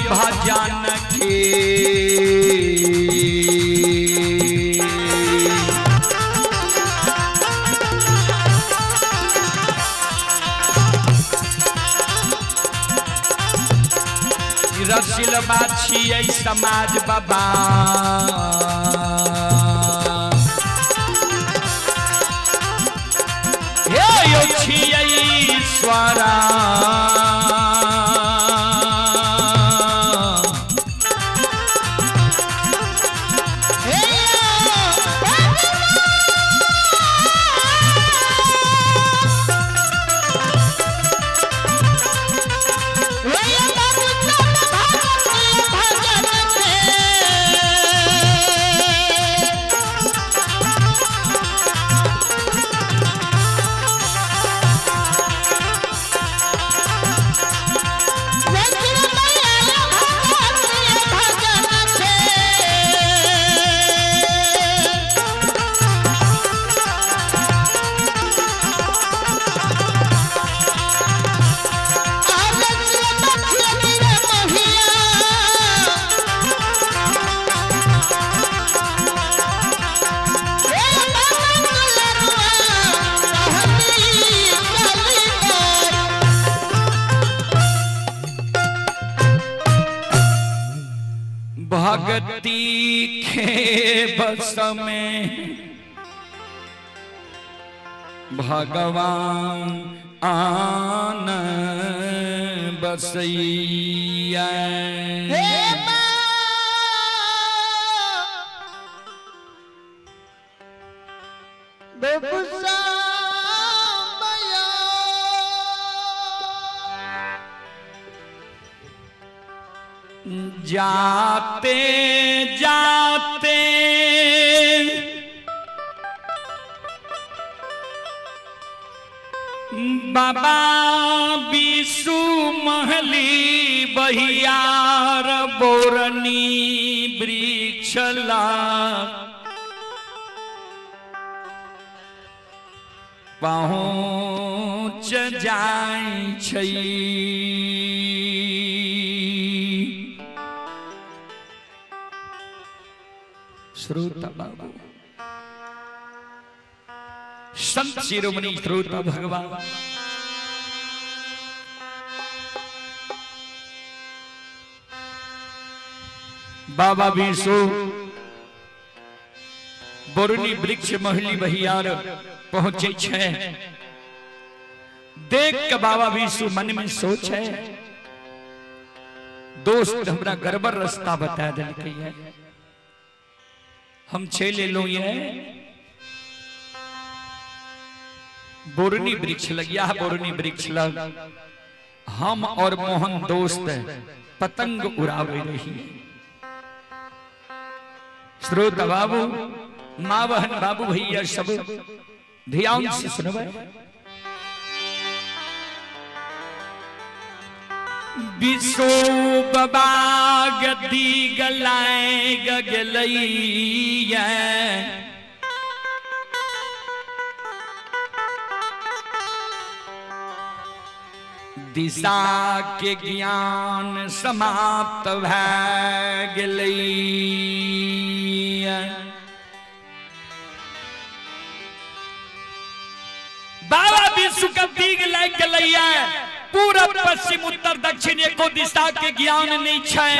भजन के रसिल बाछी समाज बाबा हे यो छियै स्वरा भक्ति के बस में भगवान आन बसैया जाते जाते बाबा बिसु महली बहियार बोरनी वृक्षला पहुँच जाय छै श्रोता बाबू संत शिरोमणि श्रोता भगवान बाबा बिसु बोरनी वृक्ष महली बहियार पहुंचे छे। देख के बाबा बिसु मन में सोच है दोस्त हमरा गड़बड़ रास्ता बता देलकै है हम चले लो ये बोरनी वृक्ष लग या बोरनी वृक्ष लग हम और मोहन दोस्त पतंग उड़ावे रही। श्रोता बाबू माँ बहन बाबू भैया सब ध्यान से सुनवे। बिसो बाबा गद्दी गलाए गगलैया दिशा के ज्ञान समाप्त भै गेलै। बाबा विश्व के दिग लग गेलैया, पूरब पश्चिम उत्तर दक्षिण एको दिशा के ज्ञान नहीं छै।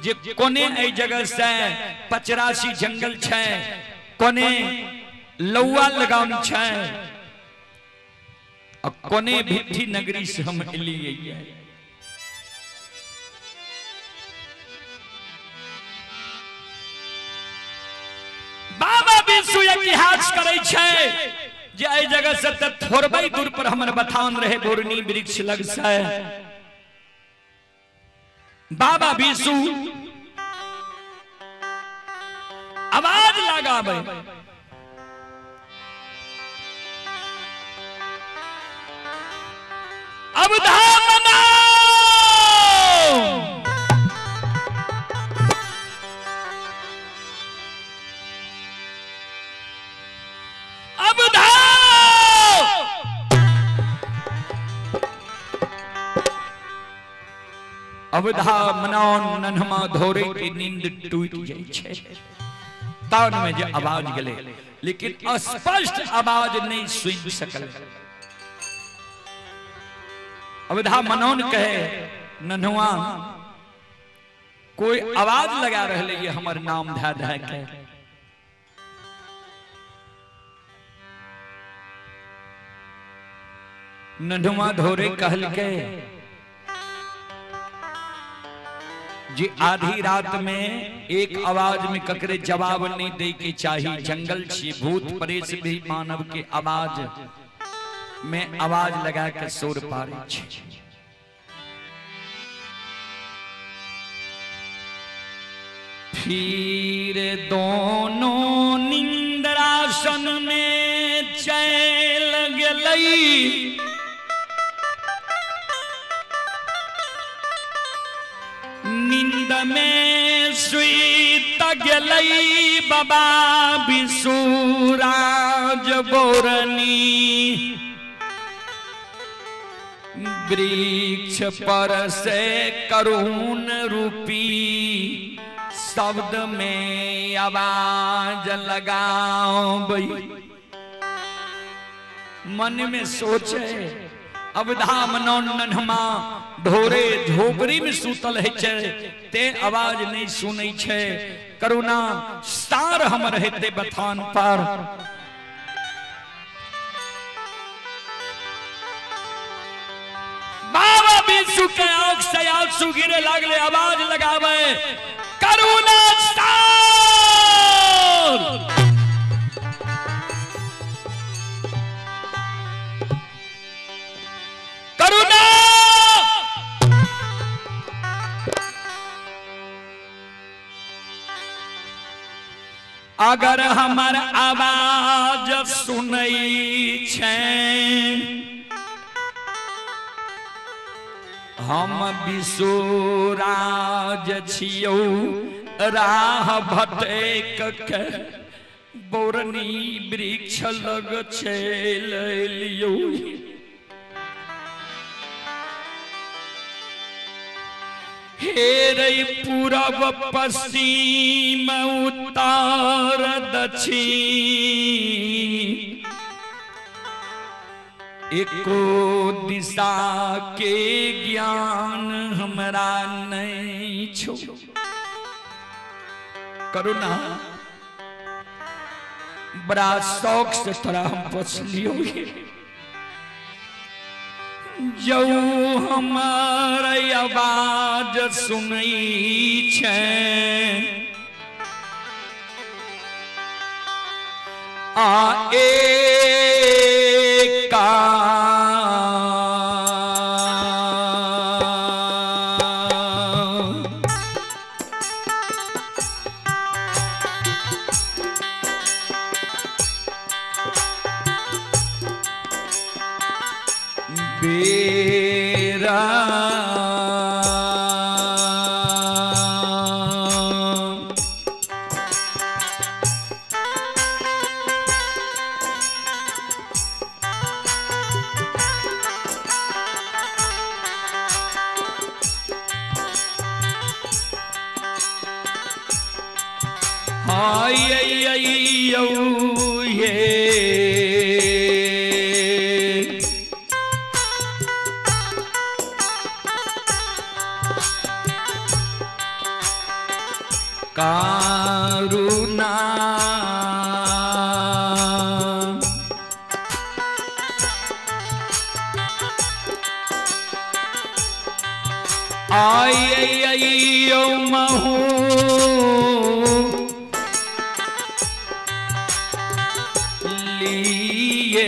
जे कोने एहि जगह से 85 जंगल छै, कोने लौआ लगाम छै, और कोने भिट्ठी नगरी से हम एलियै। बाबा विश्व इतिहास करे छै जे एहि जगह से थोड़बे दूर पर हमर बथान रहे बोरनी वृक्ष लग से। बाबा विश्व आवाज लगावे, अवधान अवधा मनान नन्हमा धोरे की नींद टूट जाई छै। तान में जे आवाज गेले, लेकिन स्पष्ट आवाज नहीं सुन सकल। अवधा मनोन कहे, नन्हवा कोई आवाज लगा रहे ये हमर नाम धा धा के। नन्हवा धोरे कहल के जी आधी रात में एक आवाज में ककरे जवाब नहीं दे के चाहिए। जंगल छी, भूत प्रेत भी मानव के आवाज में आवाज लगा के शोर पारे छी। फिर दोनों निंद्रासन में चल गई। नींद में सुइत गई बाबा विशुराज बोरनी। वृक्ष पर से करुण रूपी शब्द में आवाज लगाओ। मन में सोचे, अवधा मनोन नन्हमा धोरे झोपड़ी में सुतल है छे, ते आवाज नहीं सुनै छे। करुणा सार हम रहते बथान पर। बाबा विश्व के आंख से आंसू गिरे लगले, आवाज लगावे, करुणा सार। करुणा अगर हमर आवाज सुनै छै, हम विशुराज छियौ राह भटक के बोरनी वृक्ष लग चल लियौ। हेरै पूरब पश्चिम उत्तर दक्षिण, एको दिशा के ज्ञान हमरा नहीं छो। करुणा बड़ा शौक से तोरा हम पूछलियो, जो हमार आवाज सुनै छै, आ एका बेरा आई आई आई औ ये कारुणा आई आई आई ओ महू लिए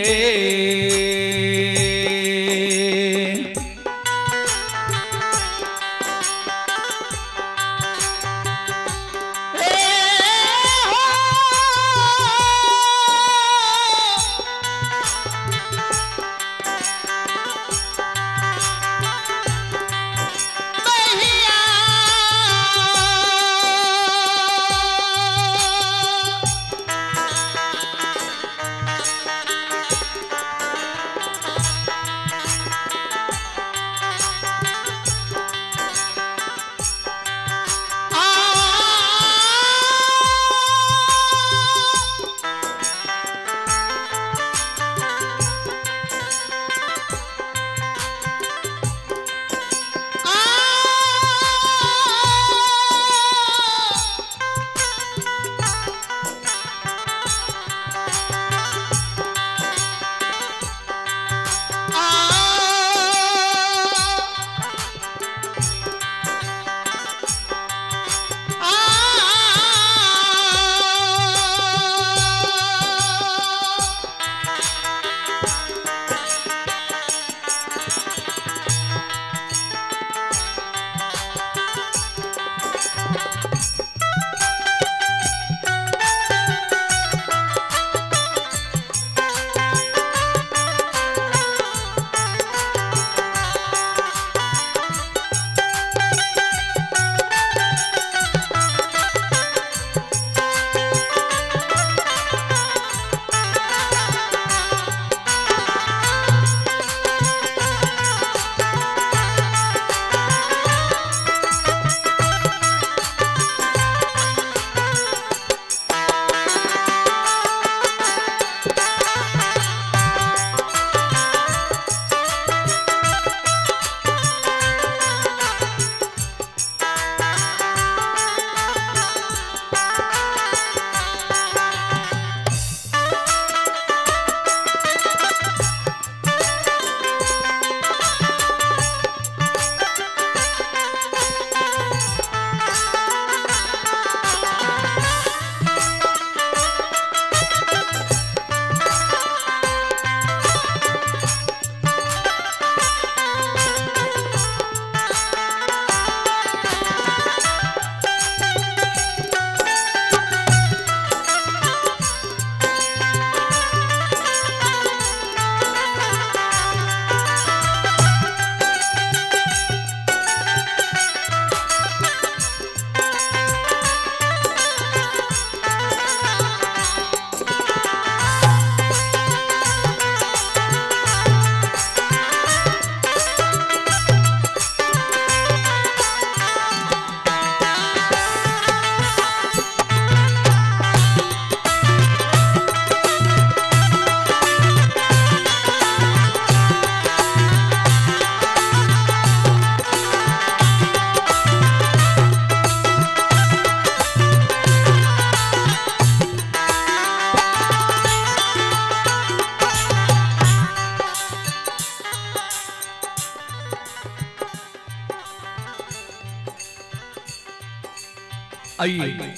आइए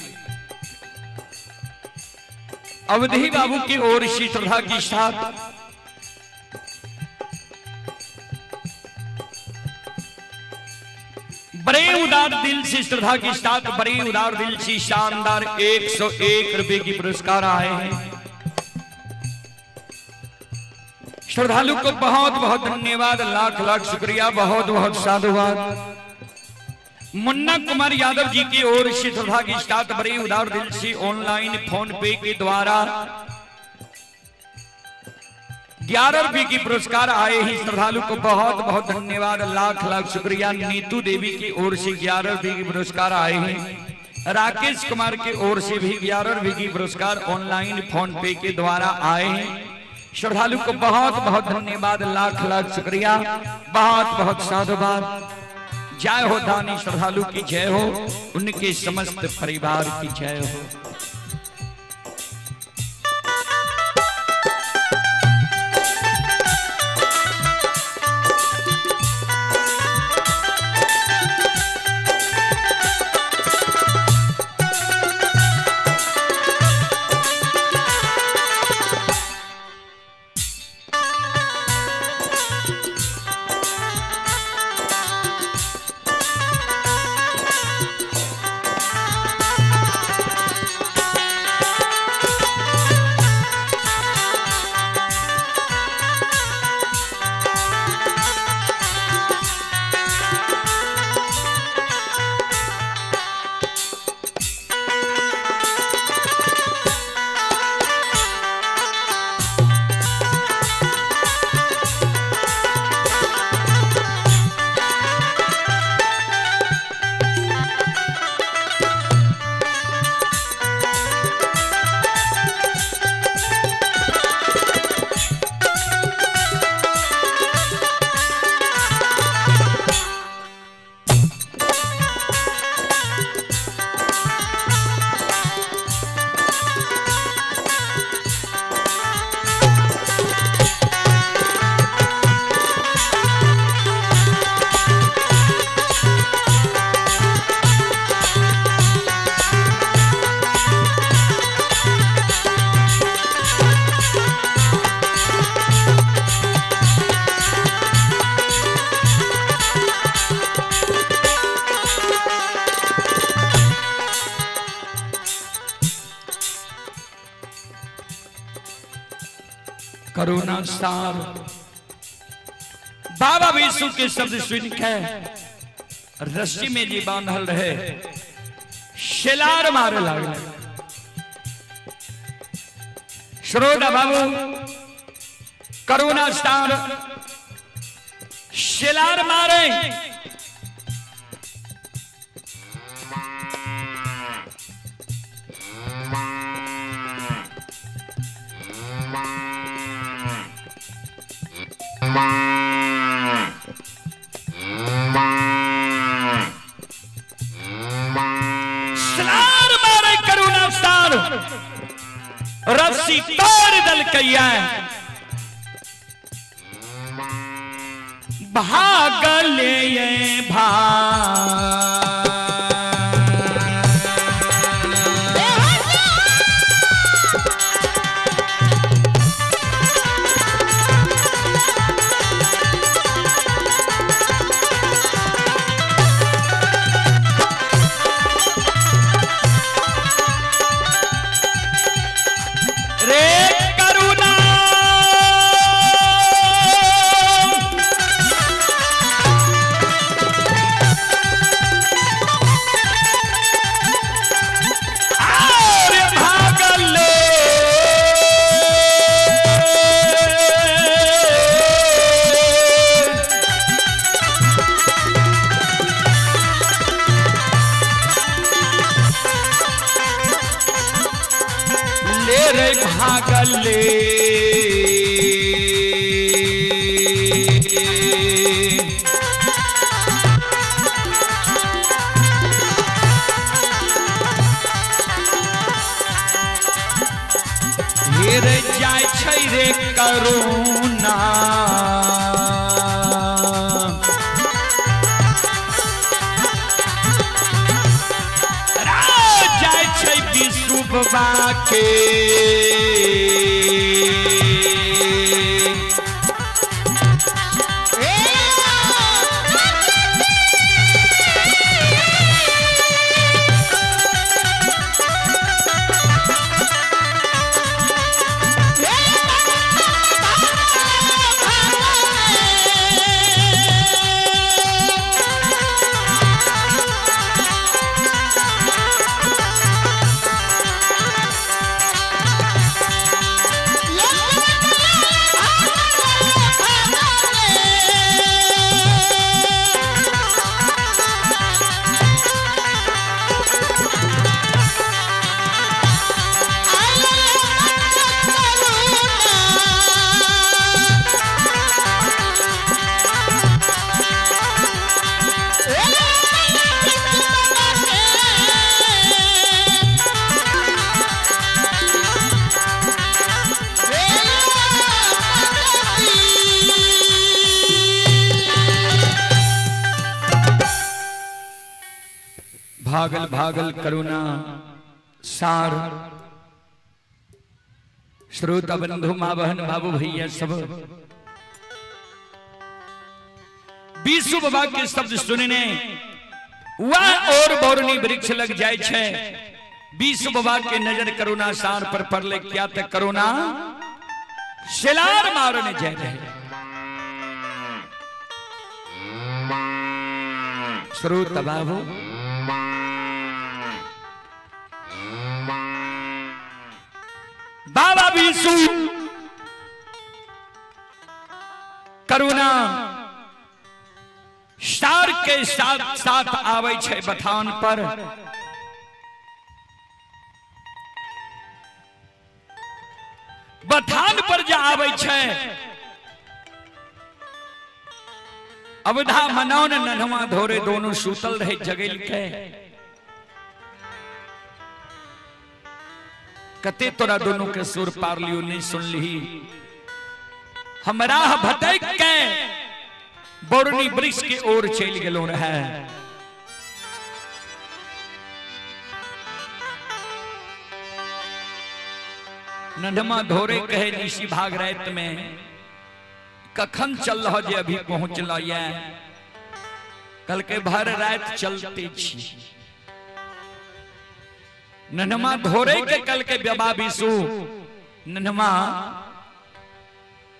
अवधि बाबू की ओर से श्रद्धा की साथ बड़े उदार दिल से श्रद्धा के साथ बड़े उदार दिल से शानदार 101 रुपए की पुरस्कार आए हैं। श्रद्धालु को बहुत बहुत धन्यवाद, लाख लाख शुक्रिया, बहुत बहुत साधुवाद। मुन्ना कुमार यादव जी की ओर से श्रद्धा की साथ बड़े उदार दिल से ऑनलाइन फोन पे के द्वारा 11 रुपए की पुरस्कार आए हैं। श्रद्धालु को बहुत बहुत धन्यवाद, लाख लाख शुक्रिया। नीतू देवी की ओर से 11 रुपए की पुरस्कार आए हैं। राकेश कुमार की ओर से भी 11 विकी पुरस्कार ऑनलाइन फोन पे के द्वारा आए हैं। श्रद्धालु को बहुत बहुत धन्यवाद, लाख लाख शुक्रिया, बहुत बहुत साधुवाद। जय हो दानी श्रद्धालु की जय हो, उनके समस्त परिवार की जय हो। करुणा सार बाबा विष्णु के शब्द सुन के रस्सी में जी बांधल रहे, शिलार मारे लगे। श्रोता बाबू करुणा सार शिलार मारे, रस्सी तोड़ दल कैया भागले भागले हेर जाय छै रे करुणा जाय छै विष्णु बाबा के भागल भागल करुणा सार श्रोता बंधु माँ बहन बाबू भैया सब बीसु बाबा के शब्द सुनने वह और बोरनी वृक्ष लग जाए छे। बीसु बाबा के नजर करुणा सार पर पड़ले क्या ते करुणा शिलार मारने जाए रहे। श्रोता बाबू बाबा बीसु करुणा सार के साथ साथ आवे छे बथान पर। बथान पर जा आवे छे अवधा मनौन नन्हवा धोरे दोनों सूतल रहे जगेल के। कते तोरा दोनों के सुर पार लियो नहीं सुन ली। हमरा भटक के बोरनी वृक्ष की ओर चल गेलो रहे। नन्हमा धोरे कहे निशी भाग रात में कखन चल रहा जे अभी पहुंचल ये कल के भर रात चलते छी। नन्हमा धोरे के कल के बाबा बीसु नन्हमा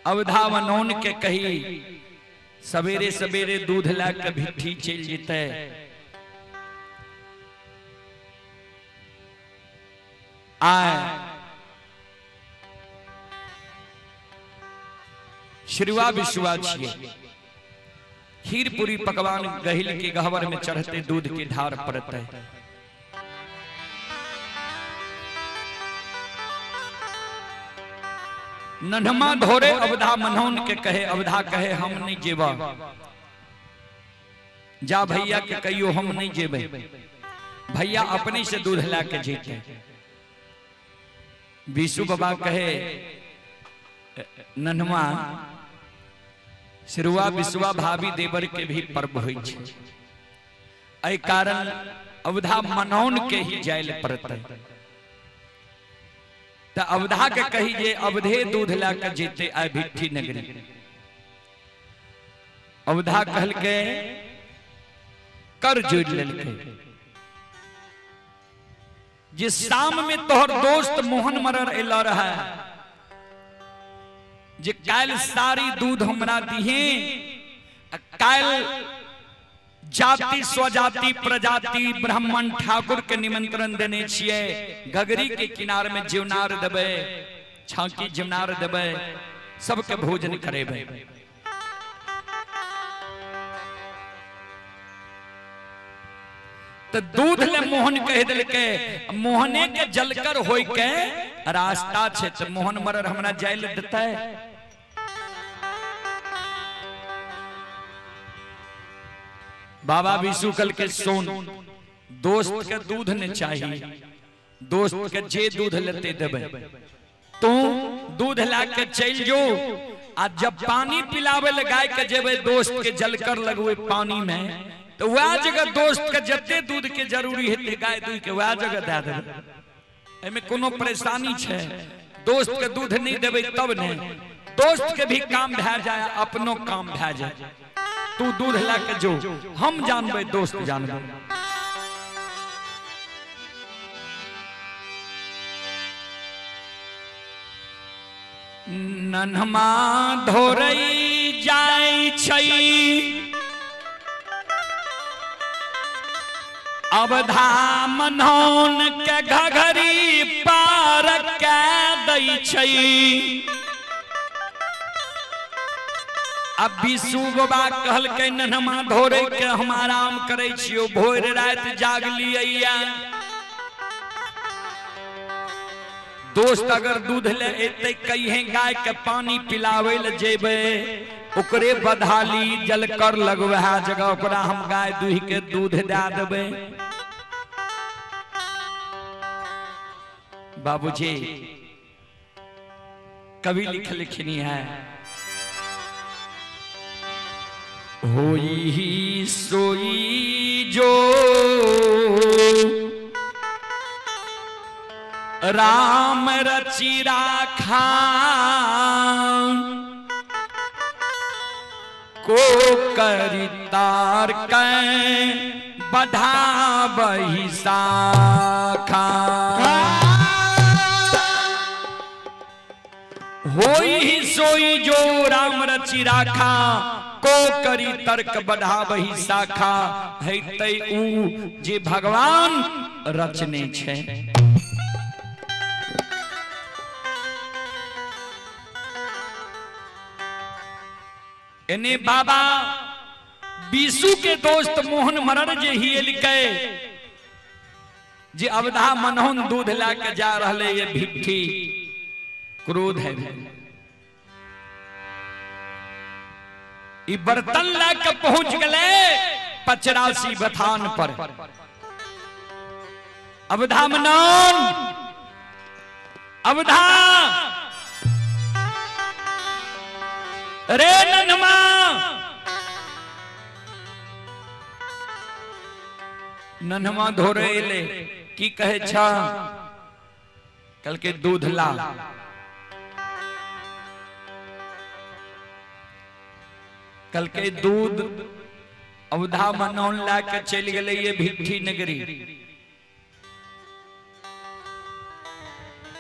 अवधा मनोन के कही सवेरे सवेरे दूध ला के भिट्ठी चल जेते। आए श्रीवा विश्वा छिए खीर पूरी पकवान गहिल के गहवर में चढ़ते दूध की धार पड़ते। नन्हमा धोरे अवधा मनोन के कहे अवधा कहे हम नहीं जेबा। जा भैया के कहियो हम नहीं जेबे। भैया अपने से दूध ला के जेते। बीसु बाबा कहे नन्हमा सिरुआ विश्वा भाभी देवर के भी पर्व होई छे। एहि कारण अवधा मनौन के ही जायल पड़ते। तो अवधा के कही जे अवधे दूध ला के जेते आ भिट्ठी नगरी। अवधा कहल के कर जोड़ लेलके जे शाम में तोहर दोस्त मोहन मरर एला रहा जे काल सारी दूध हमरा दिहे। काल जाति स्वजाति प्रजाति ब्राह्मण ठाकुर के निमंत्रण देने छिए। गगरी के किनार में जीवनार देबे छाकी जीवनार देबे सबके भोजन करेबे। तो दूध ले मोहन कह दिल के मोहने के जलकर होई के रास्ता छे। तो मोहन मरर हमरा जाइल देता है। बाबा विशु कल के सोन दोस्त के दूध ने चाहिए। दोस्त के जे दूध लेते देबे तू दूध ला के चल जो। आ जब पानी पिलावे ले गाय के जेबे दोस्त के जलकर लगवे पानी में तो वह जगह दोस्त के जते दूध के जरूरी है गाय दूध के वह जगह दे देबे। एमे कोनो परेशानी छे। दोस्त के दूध नहीं देबे तब नहीं दोस्त के भी काम भे जाए अपनो काम भे जाए। तू दूध ला के जो हम जानबे दोस्त जानबे। नन्हमा धोरई जाय छई अवधा मनौन के घघरी पार के दै छई। अब विशु बाबा कहल के नन्हमा धोरे के हम आराम करे छियो। भोर रात जाग लिया। दोस्त अगर दूध ले एते कहीं गाय के पानी पिलावे ले जेबे ओकरे बधाली जलकर लगवे जगह ओकरा हम गाय दूह के दूध दे देबे। बाबूजी कवि लिखनी है होई ही सोई जो राम रचि राखा को करी तार कै बढ़ावहि शाखा होई ही सोई जो राम रचि राखा को करी तर्क बढ़ावहि शाखा है तै ऊ जे भगवान रचने छे। इन्हें बाबा बीसू के दोस्त मोहन मरर जे ही लिखे जे अवधा मनोहन दूध लाके जा रहले ये भिट्ठी क्रोध है बर्तन लाके पहुंच गए 85 बथान पर। अवधा मनोहन अवधा रे नन्हमा नन्हमा धोरे ले की कहे छा कल के दूध ला। कल के दूध अवधा मनोहन ला के चल गए ये भिट्ठी नगरी।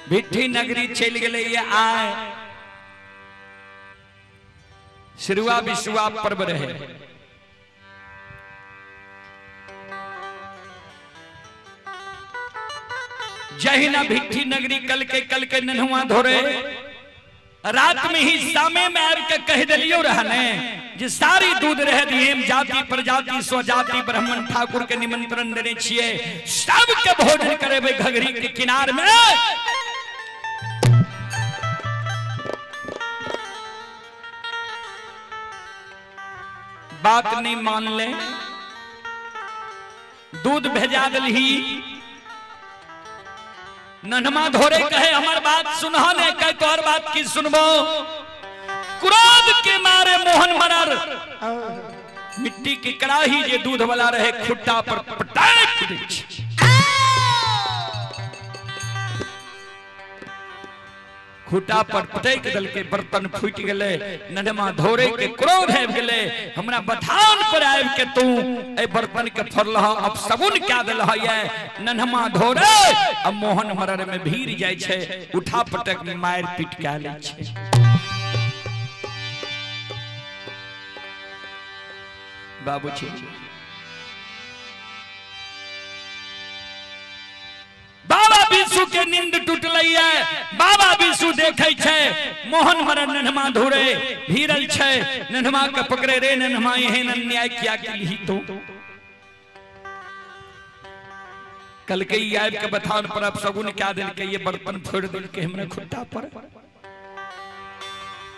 भिट्ठी नगरी चल गए ये आए सिरुआ विशुआ पर्व रहे। जहिना भिट्ठी नगरी कल के नन्हुआ धोरे रात में ही सामे में आब के कह दिलियो रहने जे सारी दूध रह दिए जाति प्रजाति स्वजाति ब्राह्मण ठाकुर के निमंत्रण देने छिए सबके भोजन करेबे घघरी के किनार में। बात नहीं मान ले दूध भेजा दलही। नन्हमा धोरे कहे हमार बात सुनहा ने कह तोहर बात की सुनबो। क्रोध के मारे मोहन मरर मिट्टी की कड़ाही जे दूध वाला रहे खुट्टा पर पटाक दै छै। खुटा पर पटक दल के बर्तन फूट गए। नन्हमा धोरे के क्रोध है गए हमरा बथान पर आब के तू ए बर्तन के फरलह अब सगुन क्या दलह ये। नन्हमा धोरे अब मोहन मरर में भीड़ जाय छे उठा पटक में मार पीट के ले छे। बाबूजी बाबा विशु के नींद टूटलई है। बाबा विशु देखे छे मोहन मरर नन्हमा धोरे भीरल छे। नन्हमा के पकड़े रे नन्हमा एहन अन्याय किया केलही तो। कल के आब के बथान पर अब सगुन क्या दिल के ये बर्तन फोड़ दिल के हमरा खुट्टा पर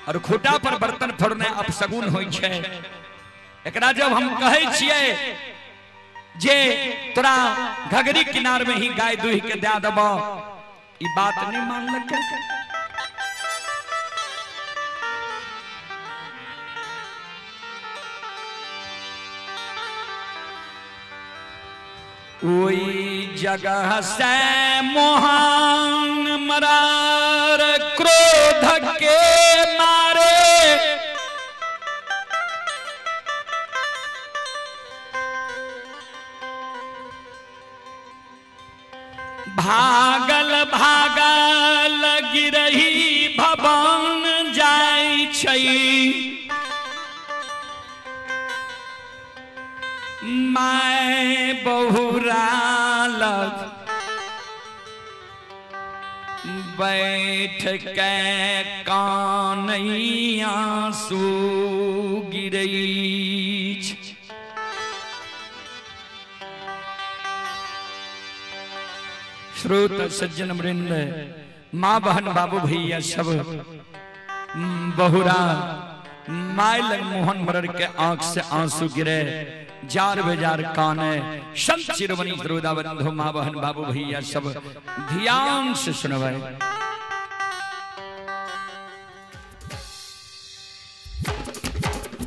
और खुट्टा पर बर्तन फोड़ने अब सगुन होई छे। एकरा जब हम कहे छिए जे तोरा घघरी किनार में ही गाय दूह के दे दबो ई बात नहीं मानलक। ओई जगह से मोहन मरर क्रोध के मारे भागल भागल गिरही भवन जाय छै। माय बहुरा लग बैठ के कानैया आंसू गिरई छै। श्रोत सज्जन वृंद माँ बहन बाबू भैया सब बहुरा माइल मोहन मरर के आंख से आंसू गिरे जार बेजार काने संत चिरवनी द्रोदा बंधु माँ बहन बाबू भैया सब ध्यान से सुनवाए।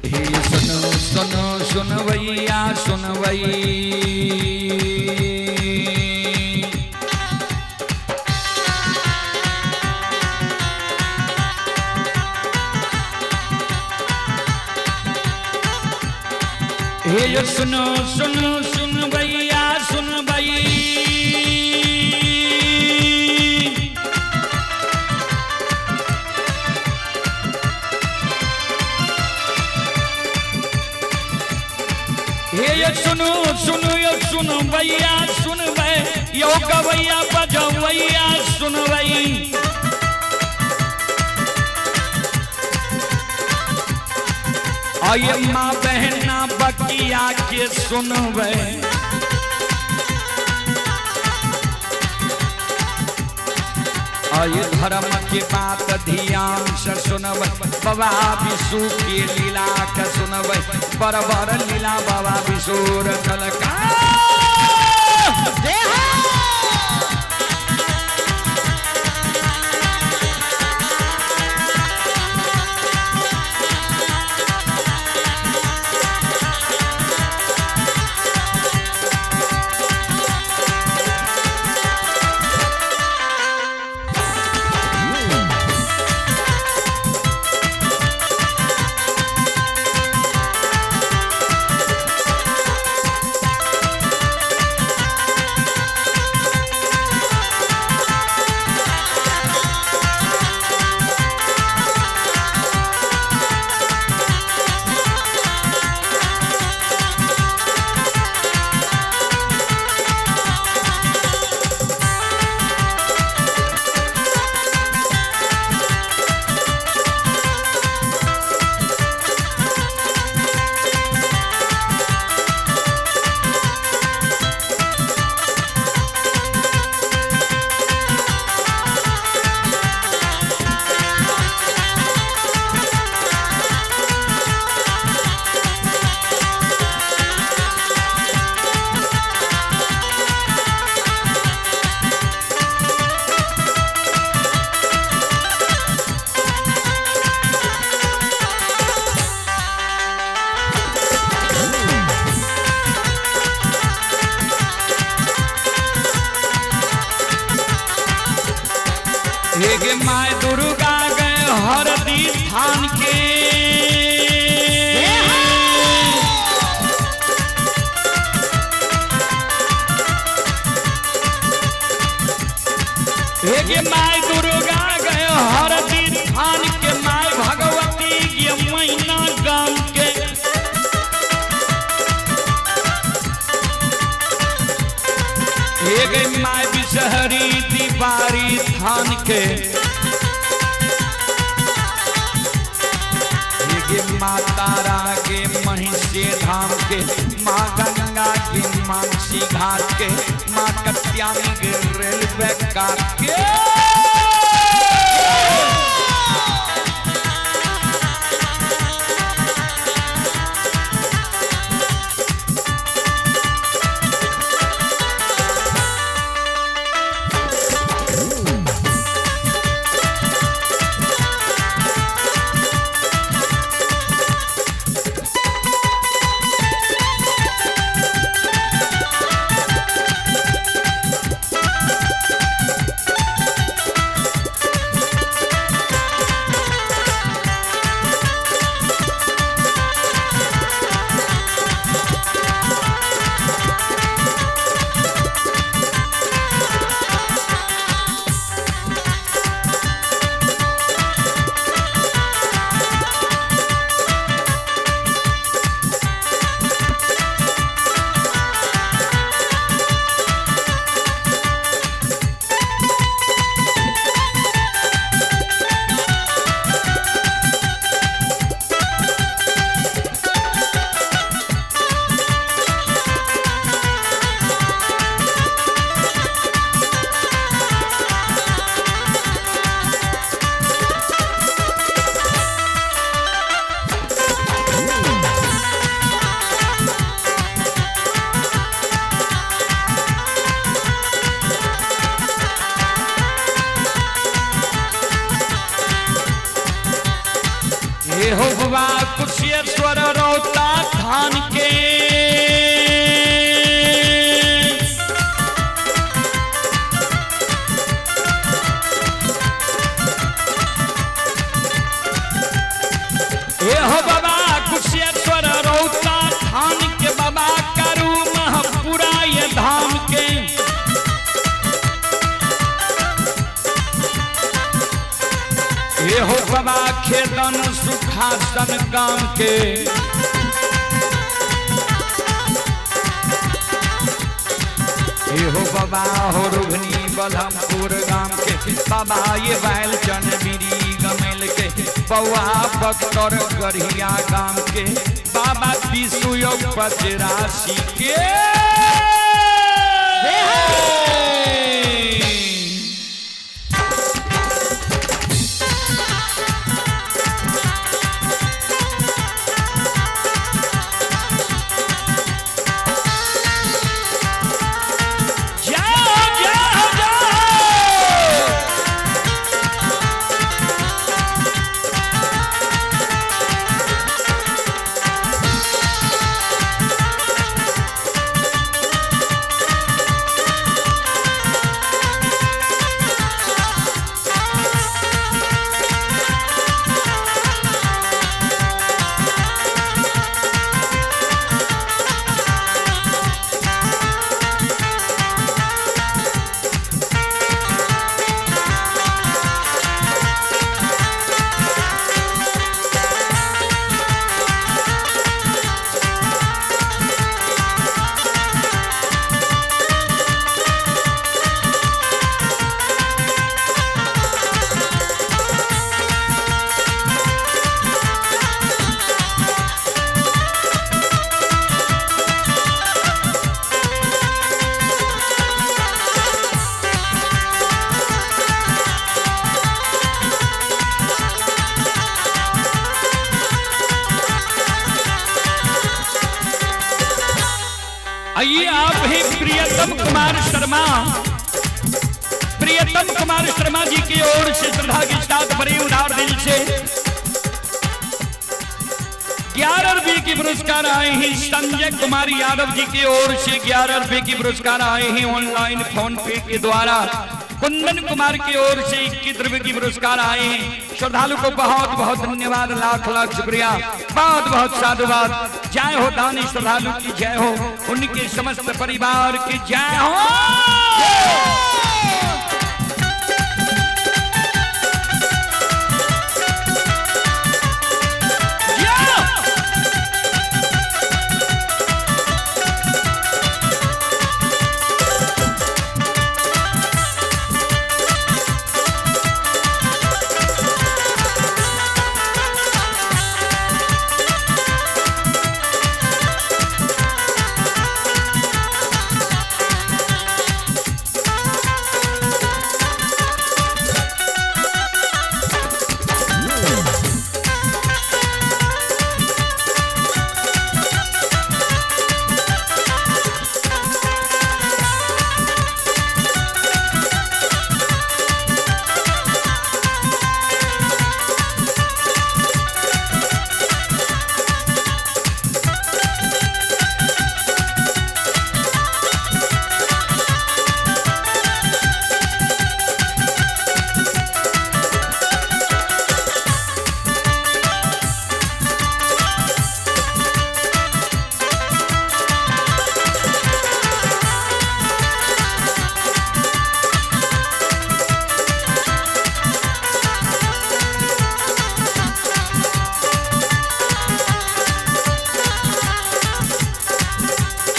हे सुनो सुनो सुनवैया सुनवई हे यो सुनो सुनो सुन भैया सुन भाई, हे यो सुनो सुनो यो सुन भैया सुन भाई, यो गवैया बजवैया सुन भाई। आये माँ बहना बकिया के सुनवे, आये धर्म की बात ध्यान से सुनवे, बाबा विशु की लीला के सुनवे, बरबर लीला बाबा विशुर कलका। हे माय दुर्गा गए हरदी थान के, हे माय दुर्गा गए हरदी थान के, माय भगवती ये मैना गाम के। हे माय बिसहरी दीवारी थान के, माँ तारा के महिषी धाम के, माँ गंगा के मानसी घाट के, माँ कत्यानी के रेलवे काट के। हो बाबा कुशेश्वर रौता धान के, हो बाबा कुशेश्वर रौता धान के, सन काम के। हो बाबा हो रुघनी बलमपुर गाम के बाबा ये बैल चन बिरी गमेल के बउआ बक्सर गढ़िया गाम के बाबा विष्णु योग पचराशि के। आइए आप हैं प्रियतम कुमार शर्मा। प्रियतम कुमार शर्मा जी की ओर से श्रद्धा के साथ बड़े उदार दिल से 11 रुपए की पुरस्कार आए हैं। संजय कुमार यादव जी की ओर से 11 रुपए की पुरस्कार आए हैं ऑनलाइन फोन पे के द्वारा। कुंदन कुमार की ओर से 21 रुपए की पुरस्कार आए हैं। श्रद्धालु को बहुत बहुत धन्यवाद, लाख लाख शुक्रिया, बहुत बहुत साधुवाद। जय हो दानी श्रद्धालु की जय हो, उनके समस्त परिवार की जय हो।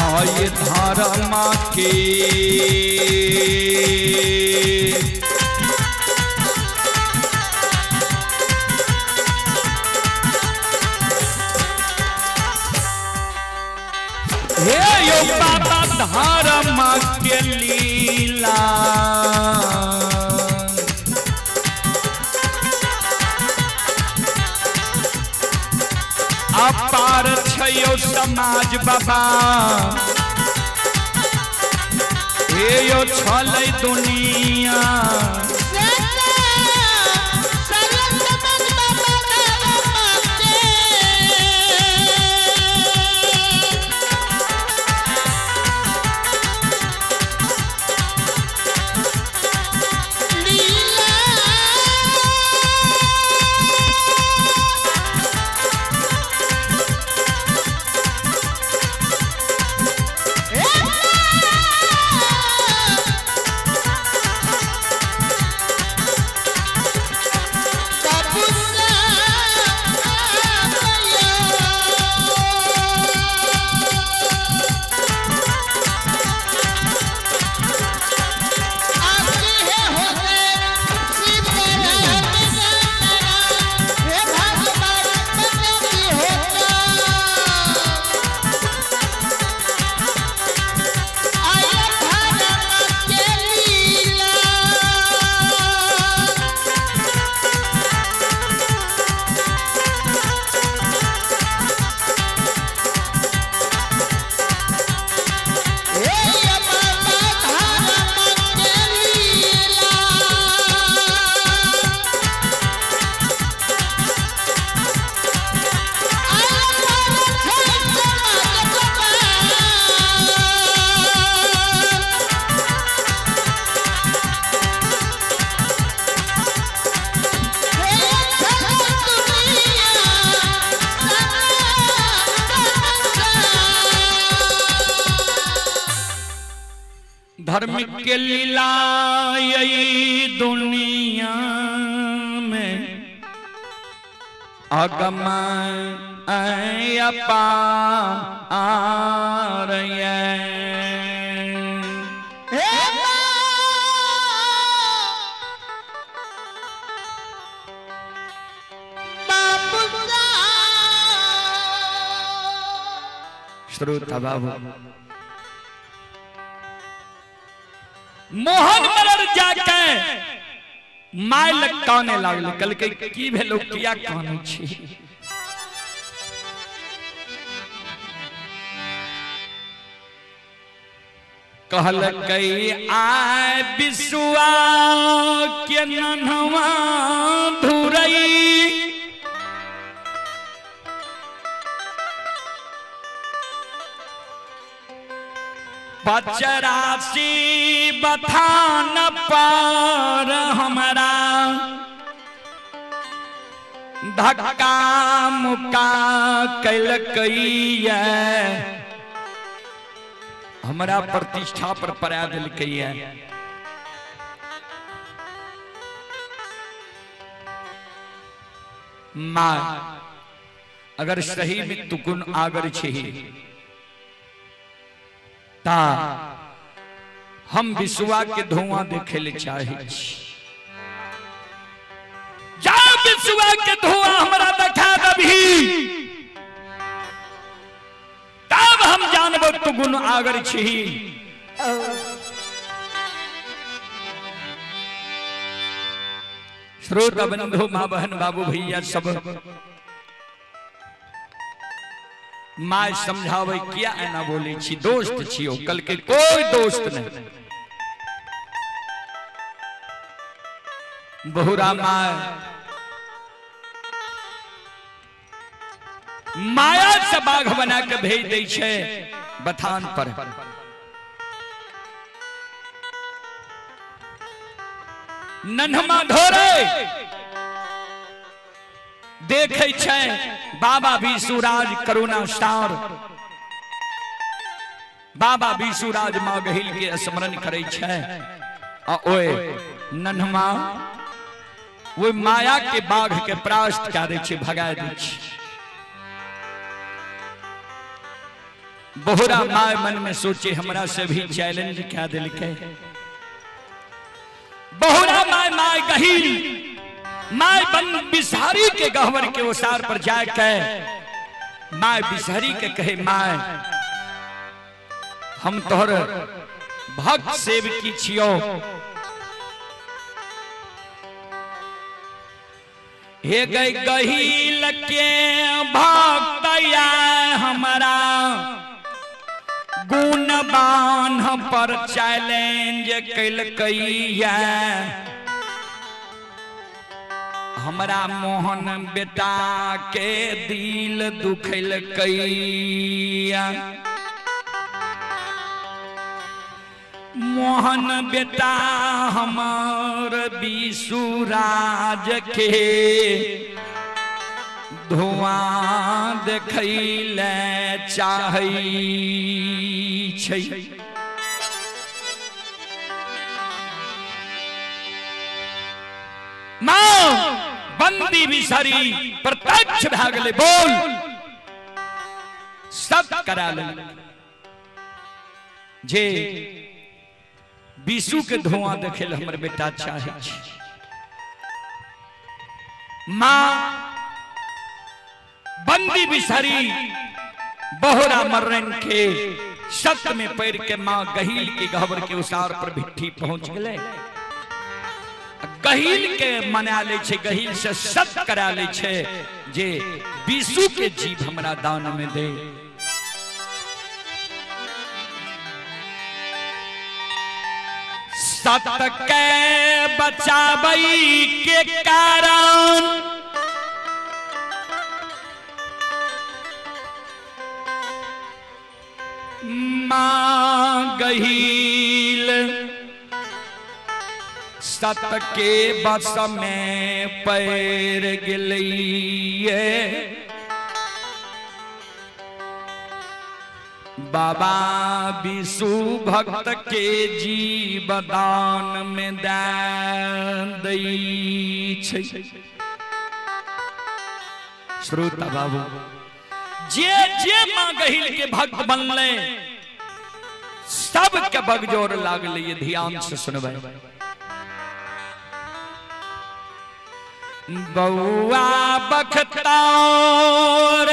आये धारमा के हे यो बाबा धारमा के लीला अपार छयो समाज बाबा हे यो छलै दुनिया धर्म के लीला यही दुनिया में अगम अपार श्रोता बाबू मोहन मरर जाके माय लग काने लागल कल के की भेलो किया काने छी कहल कई आय बिसुआ के नन्हवा धुरई बचरासी बथान पर हमरा धक्का मुक्का कैल कईया हमरा प्रतिष्ठा पर परा दिल कईया मां अगर सही में तुकुन आगर छी ता हम विश्वा के धुआं देखे ले चाहे जा विश्वा के धुआं हमरा देखा दभी तब हम जानबो तू गुण आगर छी श्रोता बंधु मां बहन बाबू भैया सब माय समझावे किया एना बोले छी दोस्त छियो कल के कोई दोस्त नहीं बहुरा माय माया से बाघ बना के भेज दे छे बथान पर नन्हमा धोरे देखे छे बाबा विशुराज करुणा सार बाबा विशुराज मां गहिल के स्मरण करे छे आ ओए नन्हमा वो माया के बाघ के परास्त कर दे छे भगा दे छे बहुरा माय मन में सोचे हमरा से भी चैलेंज क्या दिल के बहुरा माय माय गहिल माय बन बिसहरी के गहवर के ओसार पर जाके माय बिसहरी के कहे माय हम तोहर भक्त सेवकी छियो हे गई गहिल के भक्तया हमरा गुणबान पर चैलेंज कैल कईया हमरा मोहन बेटा के दिल दुखल कईया मोहन बेटा हमार विशुराज के धुआं देखैले चाहै छै मां बंदी बिसहरी प्रत्यक्ष भा गेलै बोल सब करा ले जे विशु के धुआं देखेल हमर बेटा चाहे छै मां बंदी बिसहरी बहुरा मर्रन के सत में पैर के मां गहील के गहवर के उसार पर भिट्ठी पहुंच गए गहील के मना ले छे गहील से सत करा ले छे जे विशु के जीव हमरा दान में दे सत के बचाबई के कारण मां गहील सत के बस में पैर गिलिए बाबा विशु भक्त के जीवदान में दै छै। श्रोता बाबू जे जे मां गहिल के भक्त बनले सब के बगजोर लागले, ये ध्यान से सुनबे। बउआ बख्तौर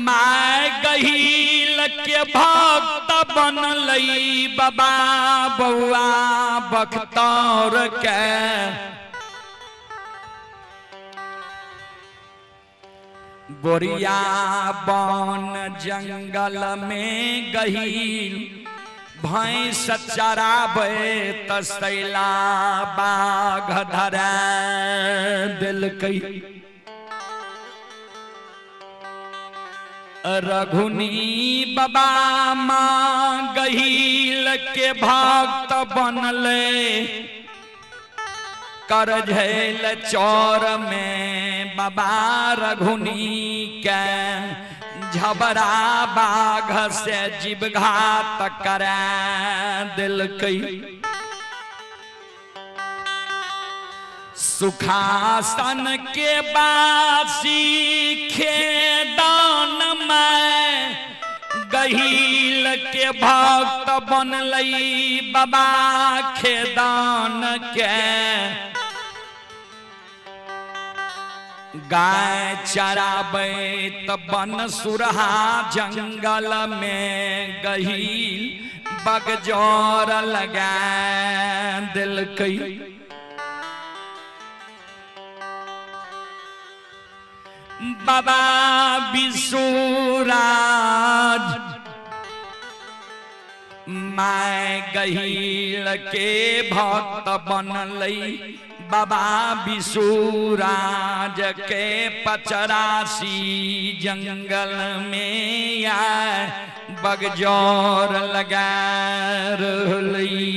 माय गहिल के भक्त बनलई बाबा बउआ बख्तौर के। बोरिया बन जंगल में गहिल भैंस चराबे तसैला बाघ धरा दिलकै। रघुनी बाबा मां गहिल के भक्त बनले कर झेल चौर में बाबा रघुनी के। झबरा बाघ से जीव घात करा दिलकै। सुखासन के बासी खेदान में गहिल के भक्त बनलई बाबा खेदान के। गाय चराबे त बन सुरहा जंगल में गहिल बगजोर लगा दिलकै। बाबा विशुराज माय गहिल के भक्त बनलई बाबा विशुराज के। 85 जंगल में आए बगजोर लगा रहलई।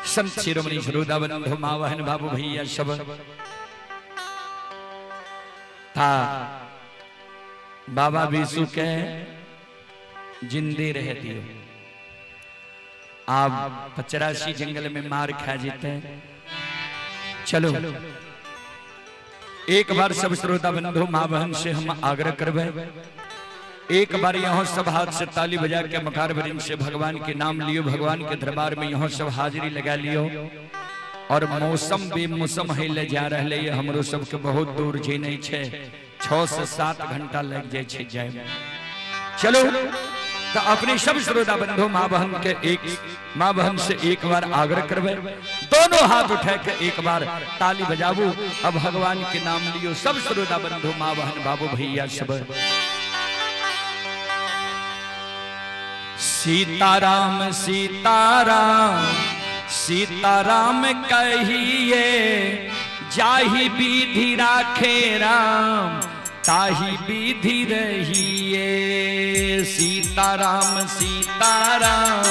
संत शिरोमणि श्रोताबंधु मावहन बाबू भैया सब था बाबा विशु के जिंदे रहती हो। आप 85 जंगल में मार खा जीते। चलो एक बार सब श्रोता बंधु मां बहन से हम आग्रह करबे, एक बार यहाँ सब हाथ से ताली बजा के मकार भरिन से भगवान के नाम लियो, भगवान के दरबार में यहाँ सब हाजिरी लगा लियो। और मौसम बेमौसम है ले जा रहे है, हमरो सबके बहुत दूर जेने छे, 6 से 7 घंटा लग जाए छे जाए। चलो तो अपने सब श्रोता बंधु माँ बहन के माँ बहन से एक बार आग्रह करबे, दोनों हाथ उठा के एक बार ताली बजाबू। अब भगवान के नाम लियो सब श्रोता बंधु माँ बहन बाबू भैया सब। सीताराम सीताराम सीताराम कहिए, जाहि विधि राखे राम ताहि विधि रहिए। सीताराम सीताराम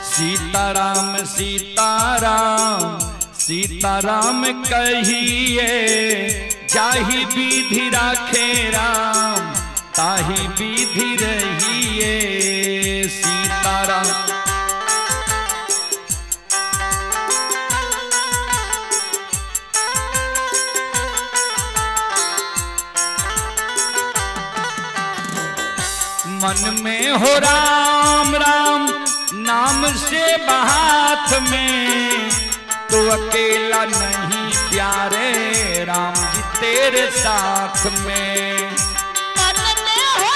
सीताराम सीताराम सीताराम कहिए, जाहि विधि राखे राम ताहि विधि रहिए। सीताराम मन में हो राम राम नाम से बहात में, तो अकेला नहीं प्यारे राम जी तेरे साथ में। मन में हो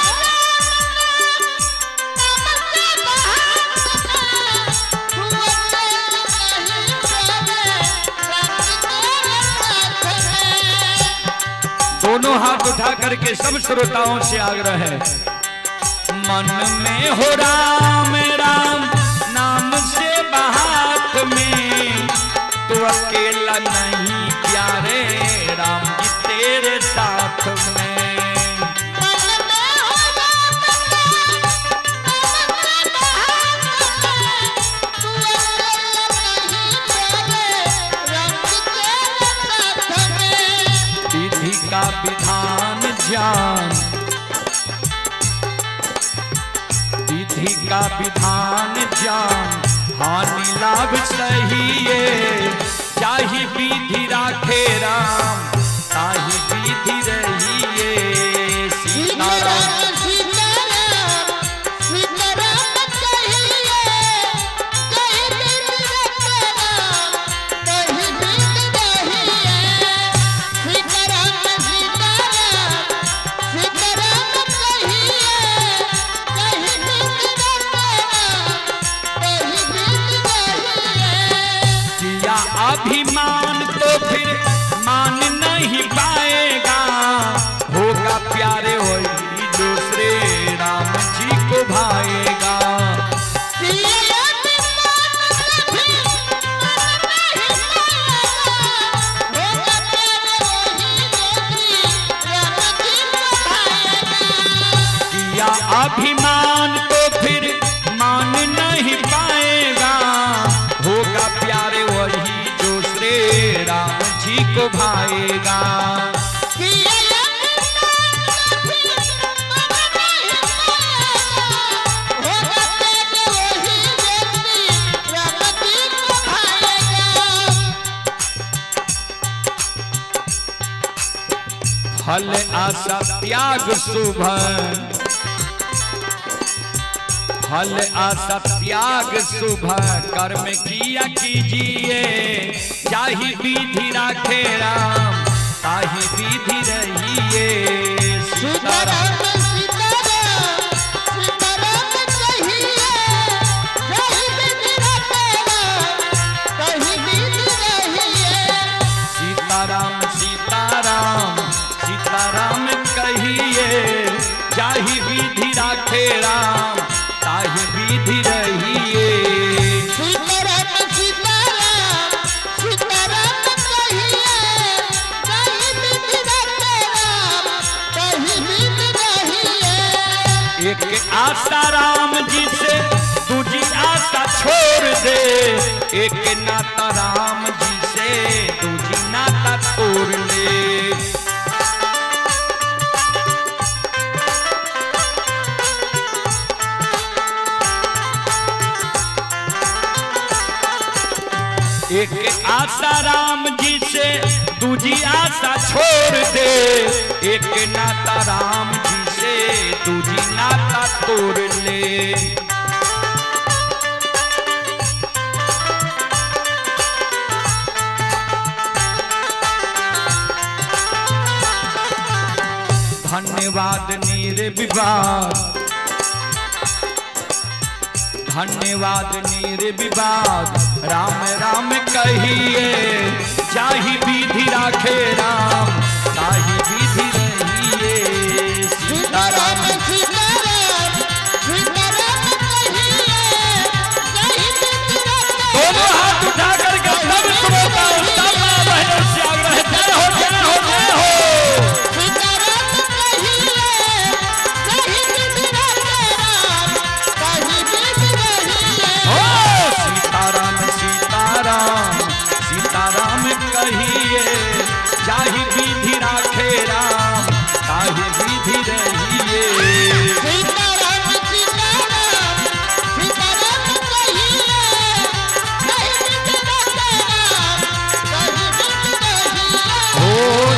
दोनों हाथ उठा करके सब श्रोताओं से आग्रह है, मन में हो राम राम नाम से बहात में, तो अकेला नहीं प्यारे राम जी का विधान जान, विधि का विधान जान, हानि लाभ सहिए, चाहे विधि राखे राम, ताहि विधि रहिए। सीताराम अभिमान तो फिर मान नहीं पाएगा, होगा प्यारे वही जो श्री राम जी को भाएगा। किया अभिमान तो फिर मान नहीं पाएगा, होगा प्यारे वही राम जी को भाएगा। फल आशा त्याग शुभ, फल आशा त्याग शुभ, कर्म किया कीजिए, चाहे विधि राखे राम, ताहि विधि रहिए। सीताराम सीताराम सीताराम सीताराम कहिए, चाहे विधि राखे राम, ताहि विधि रहिए। एक आशा राम जी से दूजी आशा छोड़ दे, एक नाता राम जी से दूजी नाता तोड़ ले। एक आशा राम जी से दूजी आशा छोड़ दे, एक नाता राम जी से दूजी नाता तोड़ ले। धन्यवाद निर्विवाद, धन्यवाद निर्विवाद, राम राम कहिए, चाहे विधि राखे राम, ताहि विधि रहिए। सीताराम दोनों हाथ उठा करके सब श्रोता सब मां बहनों से आग्रह, जय हो जय हो जय हो। सीताराम कहिए, चाहे विधि राखे राम, ताहि विधि रहिए। हो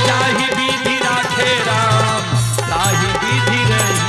चाहे विधि राखे राम, ताहि विधि रहिए।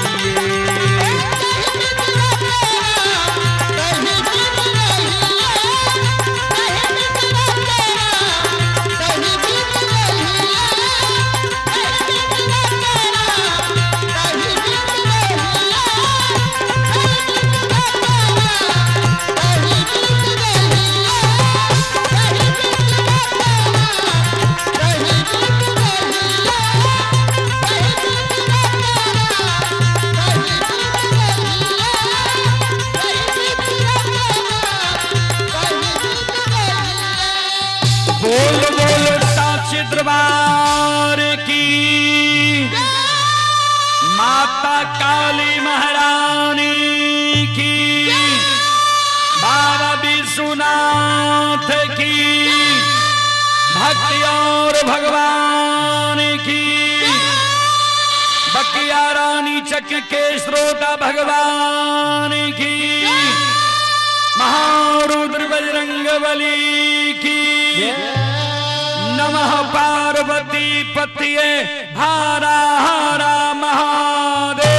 बोल बोल साचे दरबार की, माता काली महारानी की, बाबा विश्वनाथ की, भक्ति और भगवान की। पंचक के श्रोता भगवान की, महारुद्र बजरंग बली की, नमः पार्वती पतिये हारा हारा महादेव।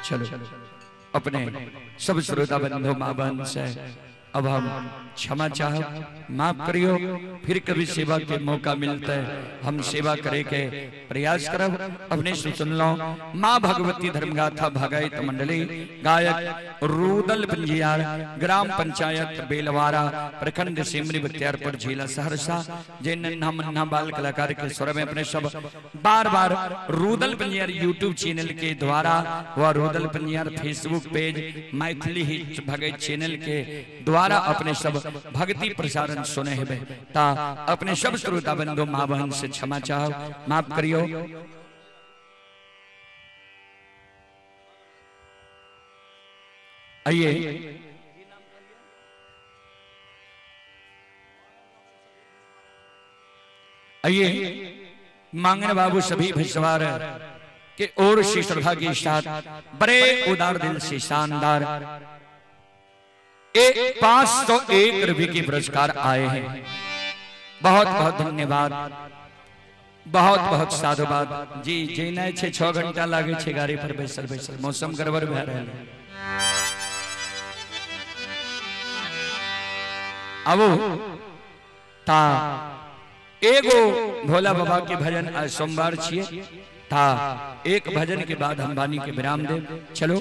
चलो अपने सब श्रोता बंधु मां बहन से अब हम क्षमा चाह, माफ करियो। फिर कभी सेवा के मौका मिलता है हम सेवा करे के प्रयास करब। अपने सुन लो मां भगवती धर्मगाथा भगायत मंडली, गायक रुदल पंजियार, ग्राम पंचायत बेलवारा, प्रखंड सिमरी बख्तियारपुर जिला सहरसा। जिन नन्हा मन्हा बाल कलाकार के स्वर में अपने सब बार बार रुदल पंजियार यूट्यूब चैनल के द्वारा व Rudal Panjiyar Facebook page Maithili hit Bhagat channel के द्वारा अपने सब भक्ति प्रसारण सुने है ता अपने सब श्रोता बंधु मां बहन से क्षमा चाहो, माफ करियो। आइए आइए मांगन बाबू सभी भैसवार के और से श्रद्धा के साथ बड़े उदार दिल से शानदार 501 रुपये के पुरस्कार आए हैं। बहुत बहुत धन्यवाद, बहुत बहुत साधुवाद जी। जेना 6 घंटा लागे छे गाड़ी पर बैसल बैसल, मौसम गड़बड़ भए रहल। अब ता एगो भोला बाबा के भजन आज सोमवार छिए ता एक भजन के बाद हम वाणी के विराम देव। चलो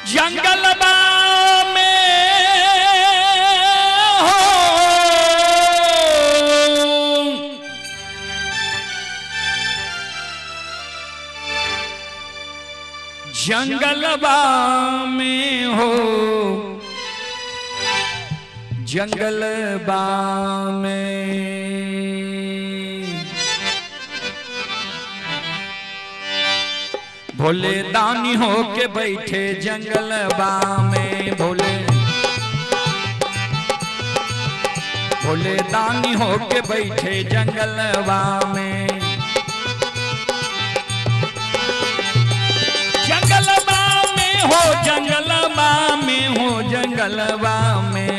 जंगल में हो जंगल में हो, जंगल में भोले दानी हो के बैठे जंगल में, भोले दानी हो के बैठे जंगल में, जंगल में हो, जंगल में हो, जंगल में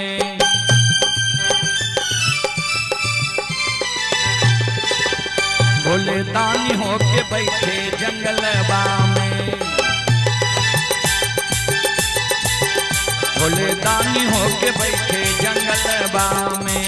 भोले दानी हो के बैठे जंगलवा में, भोले दानी हो के बैठे जंगलवा में।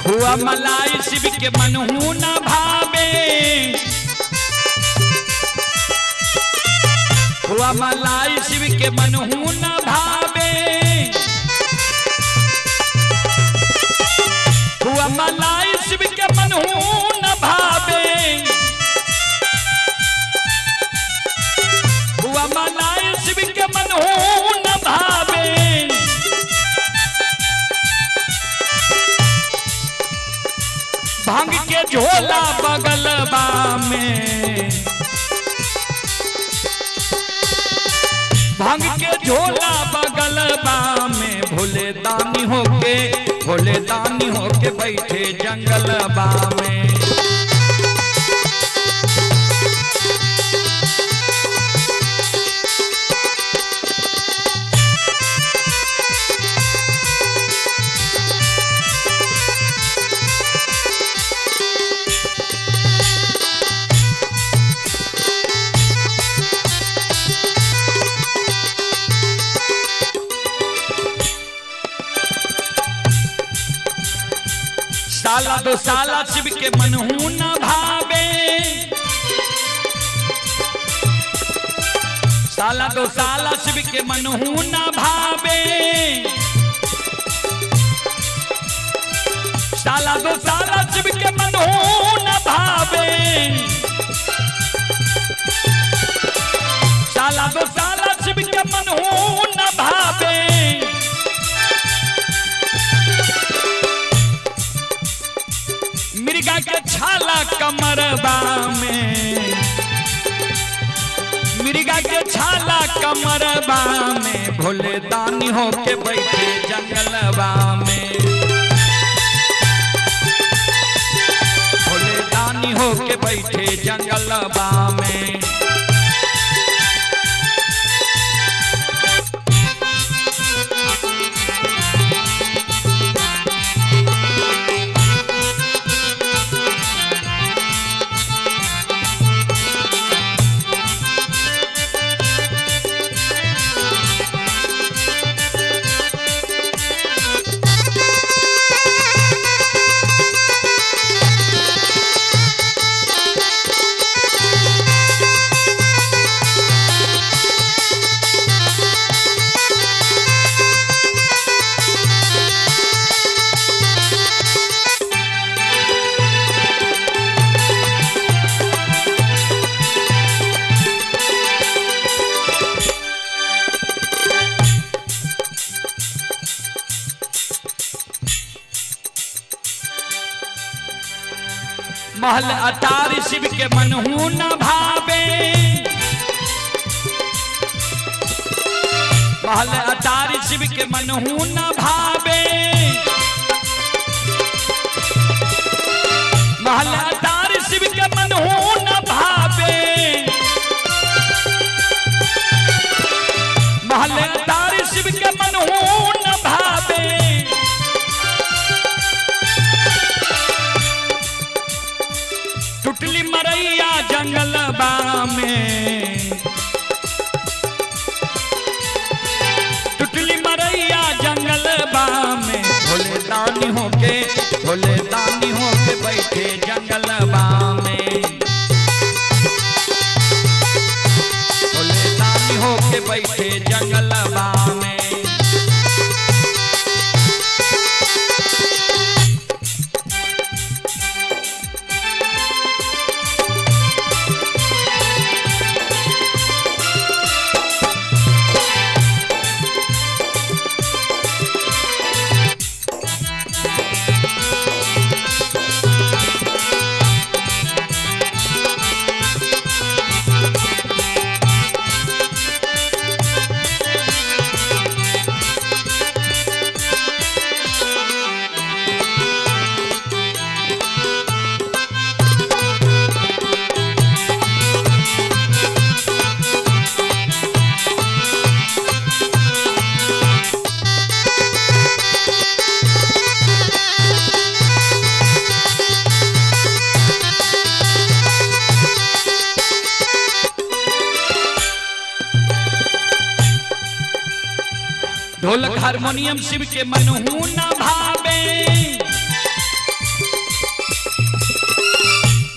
हुआ मलाई शिव के मनहू न भावे, हुआ मलाई शिव के मनहू न भावे, हुआ मलाई शिव के मनहू न भावे, हुआ मलाई शिव के मनहू न भावे। भांग के झोला बगलबा में, भांग के झोला बगलबा में भोले दानी होके, भोले दानी होके बैठे जंगलबा में। साला दो साला शिव के मनहू न भावे, साला दो साला शिव के मनहू न भावे, साला दो साला शिव के मनहू न भावे, साला दो साला शिव के मनहू न भावे। मिर्गा के छाला कमरबा में, मिर्गा के छाला कमरबा में, भोले दानी होके बैठे जंगलबा में, भोले दानी होके बैठे जंगलबा में। महल अटार शिव के मनहू न भावे, महल अटार शिव के मनहू न भावे, महल अटार शिव के मनहू न भावे, महल अटार शिव के मनहू न भावे। टुटली मरैया जंगलबा में, टुटली मरैया जंगलबा में, भोले दानी होके, भोले दानी होके बैठे जंगलबा में, भोले दानी होके बैठे जंगलबा में। ढोलक हारमोनियम शिव के मनहू न भावे,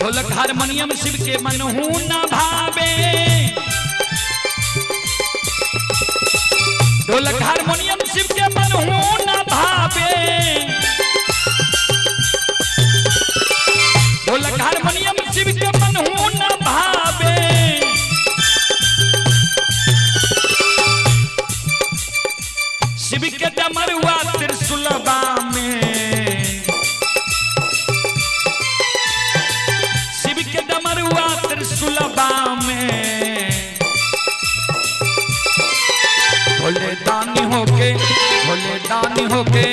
ढोलक हारमोनियम शिव के मनहू न भावे, ढोलक हारमोनियम शिव के मनहू न भावे, ढोलक हारमोनियम शिव के मनहू न भावे। शिव के डमरुआ त्रिशूलबा में, शिव के डमरुआ त्रिशूलबा में, भोले दानी होके, भोले दानी होके,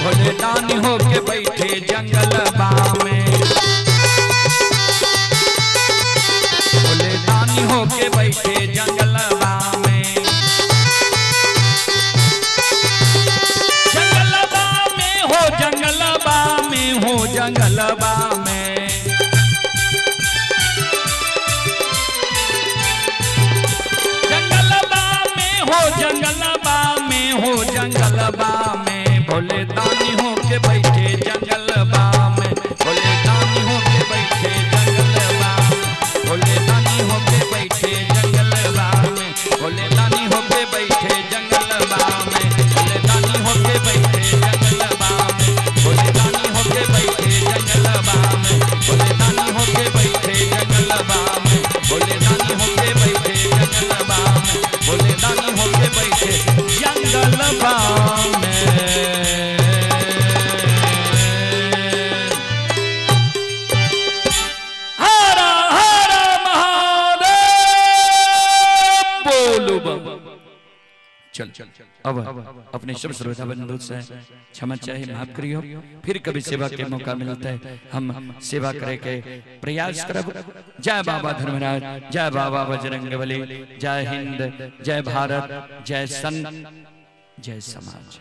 भोले दानी होके बैठे जंगलबा में, भोले दानी होके बैठे जंगलबा में। जंगलबा में हो, जंगलबा में, जंगलबा में हो, जंगलबा में हो, जंगलबा में, भोले दानी होके बैठे जंगलबा में, भोले दानी होके बैठे जंगलबा में, भोले दानी होके बैठे जंगलबा में, भोले चल अब अपने सब श्रोता बंधु से क्षमा चाहे, माफ करियो। फिर कभी सेवा के मौका मिलता है हम सेवा करे के प्रयास करब। जय बाबा धर्मराज, जय बाबा बजरंगबली, जय हिंद, जय भारत, जय संत, जय समाज।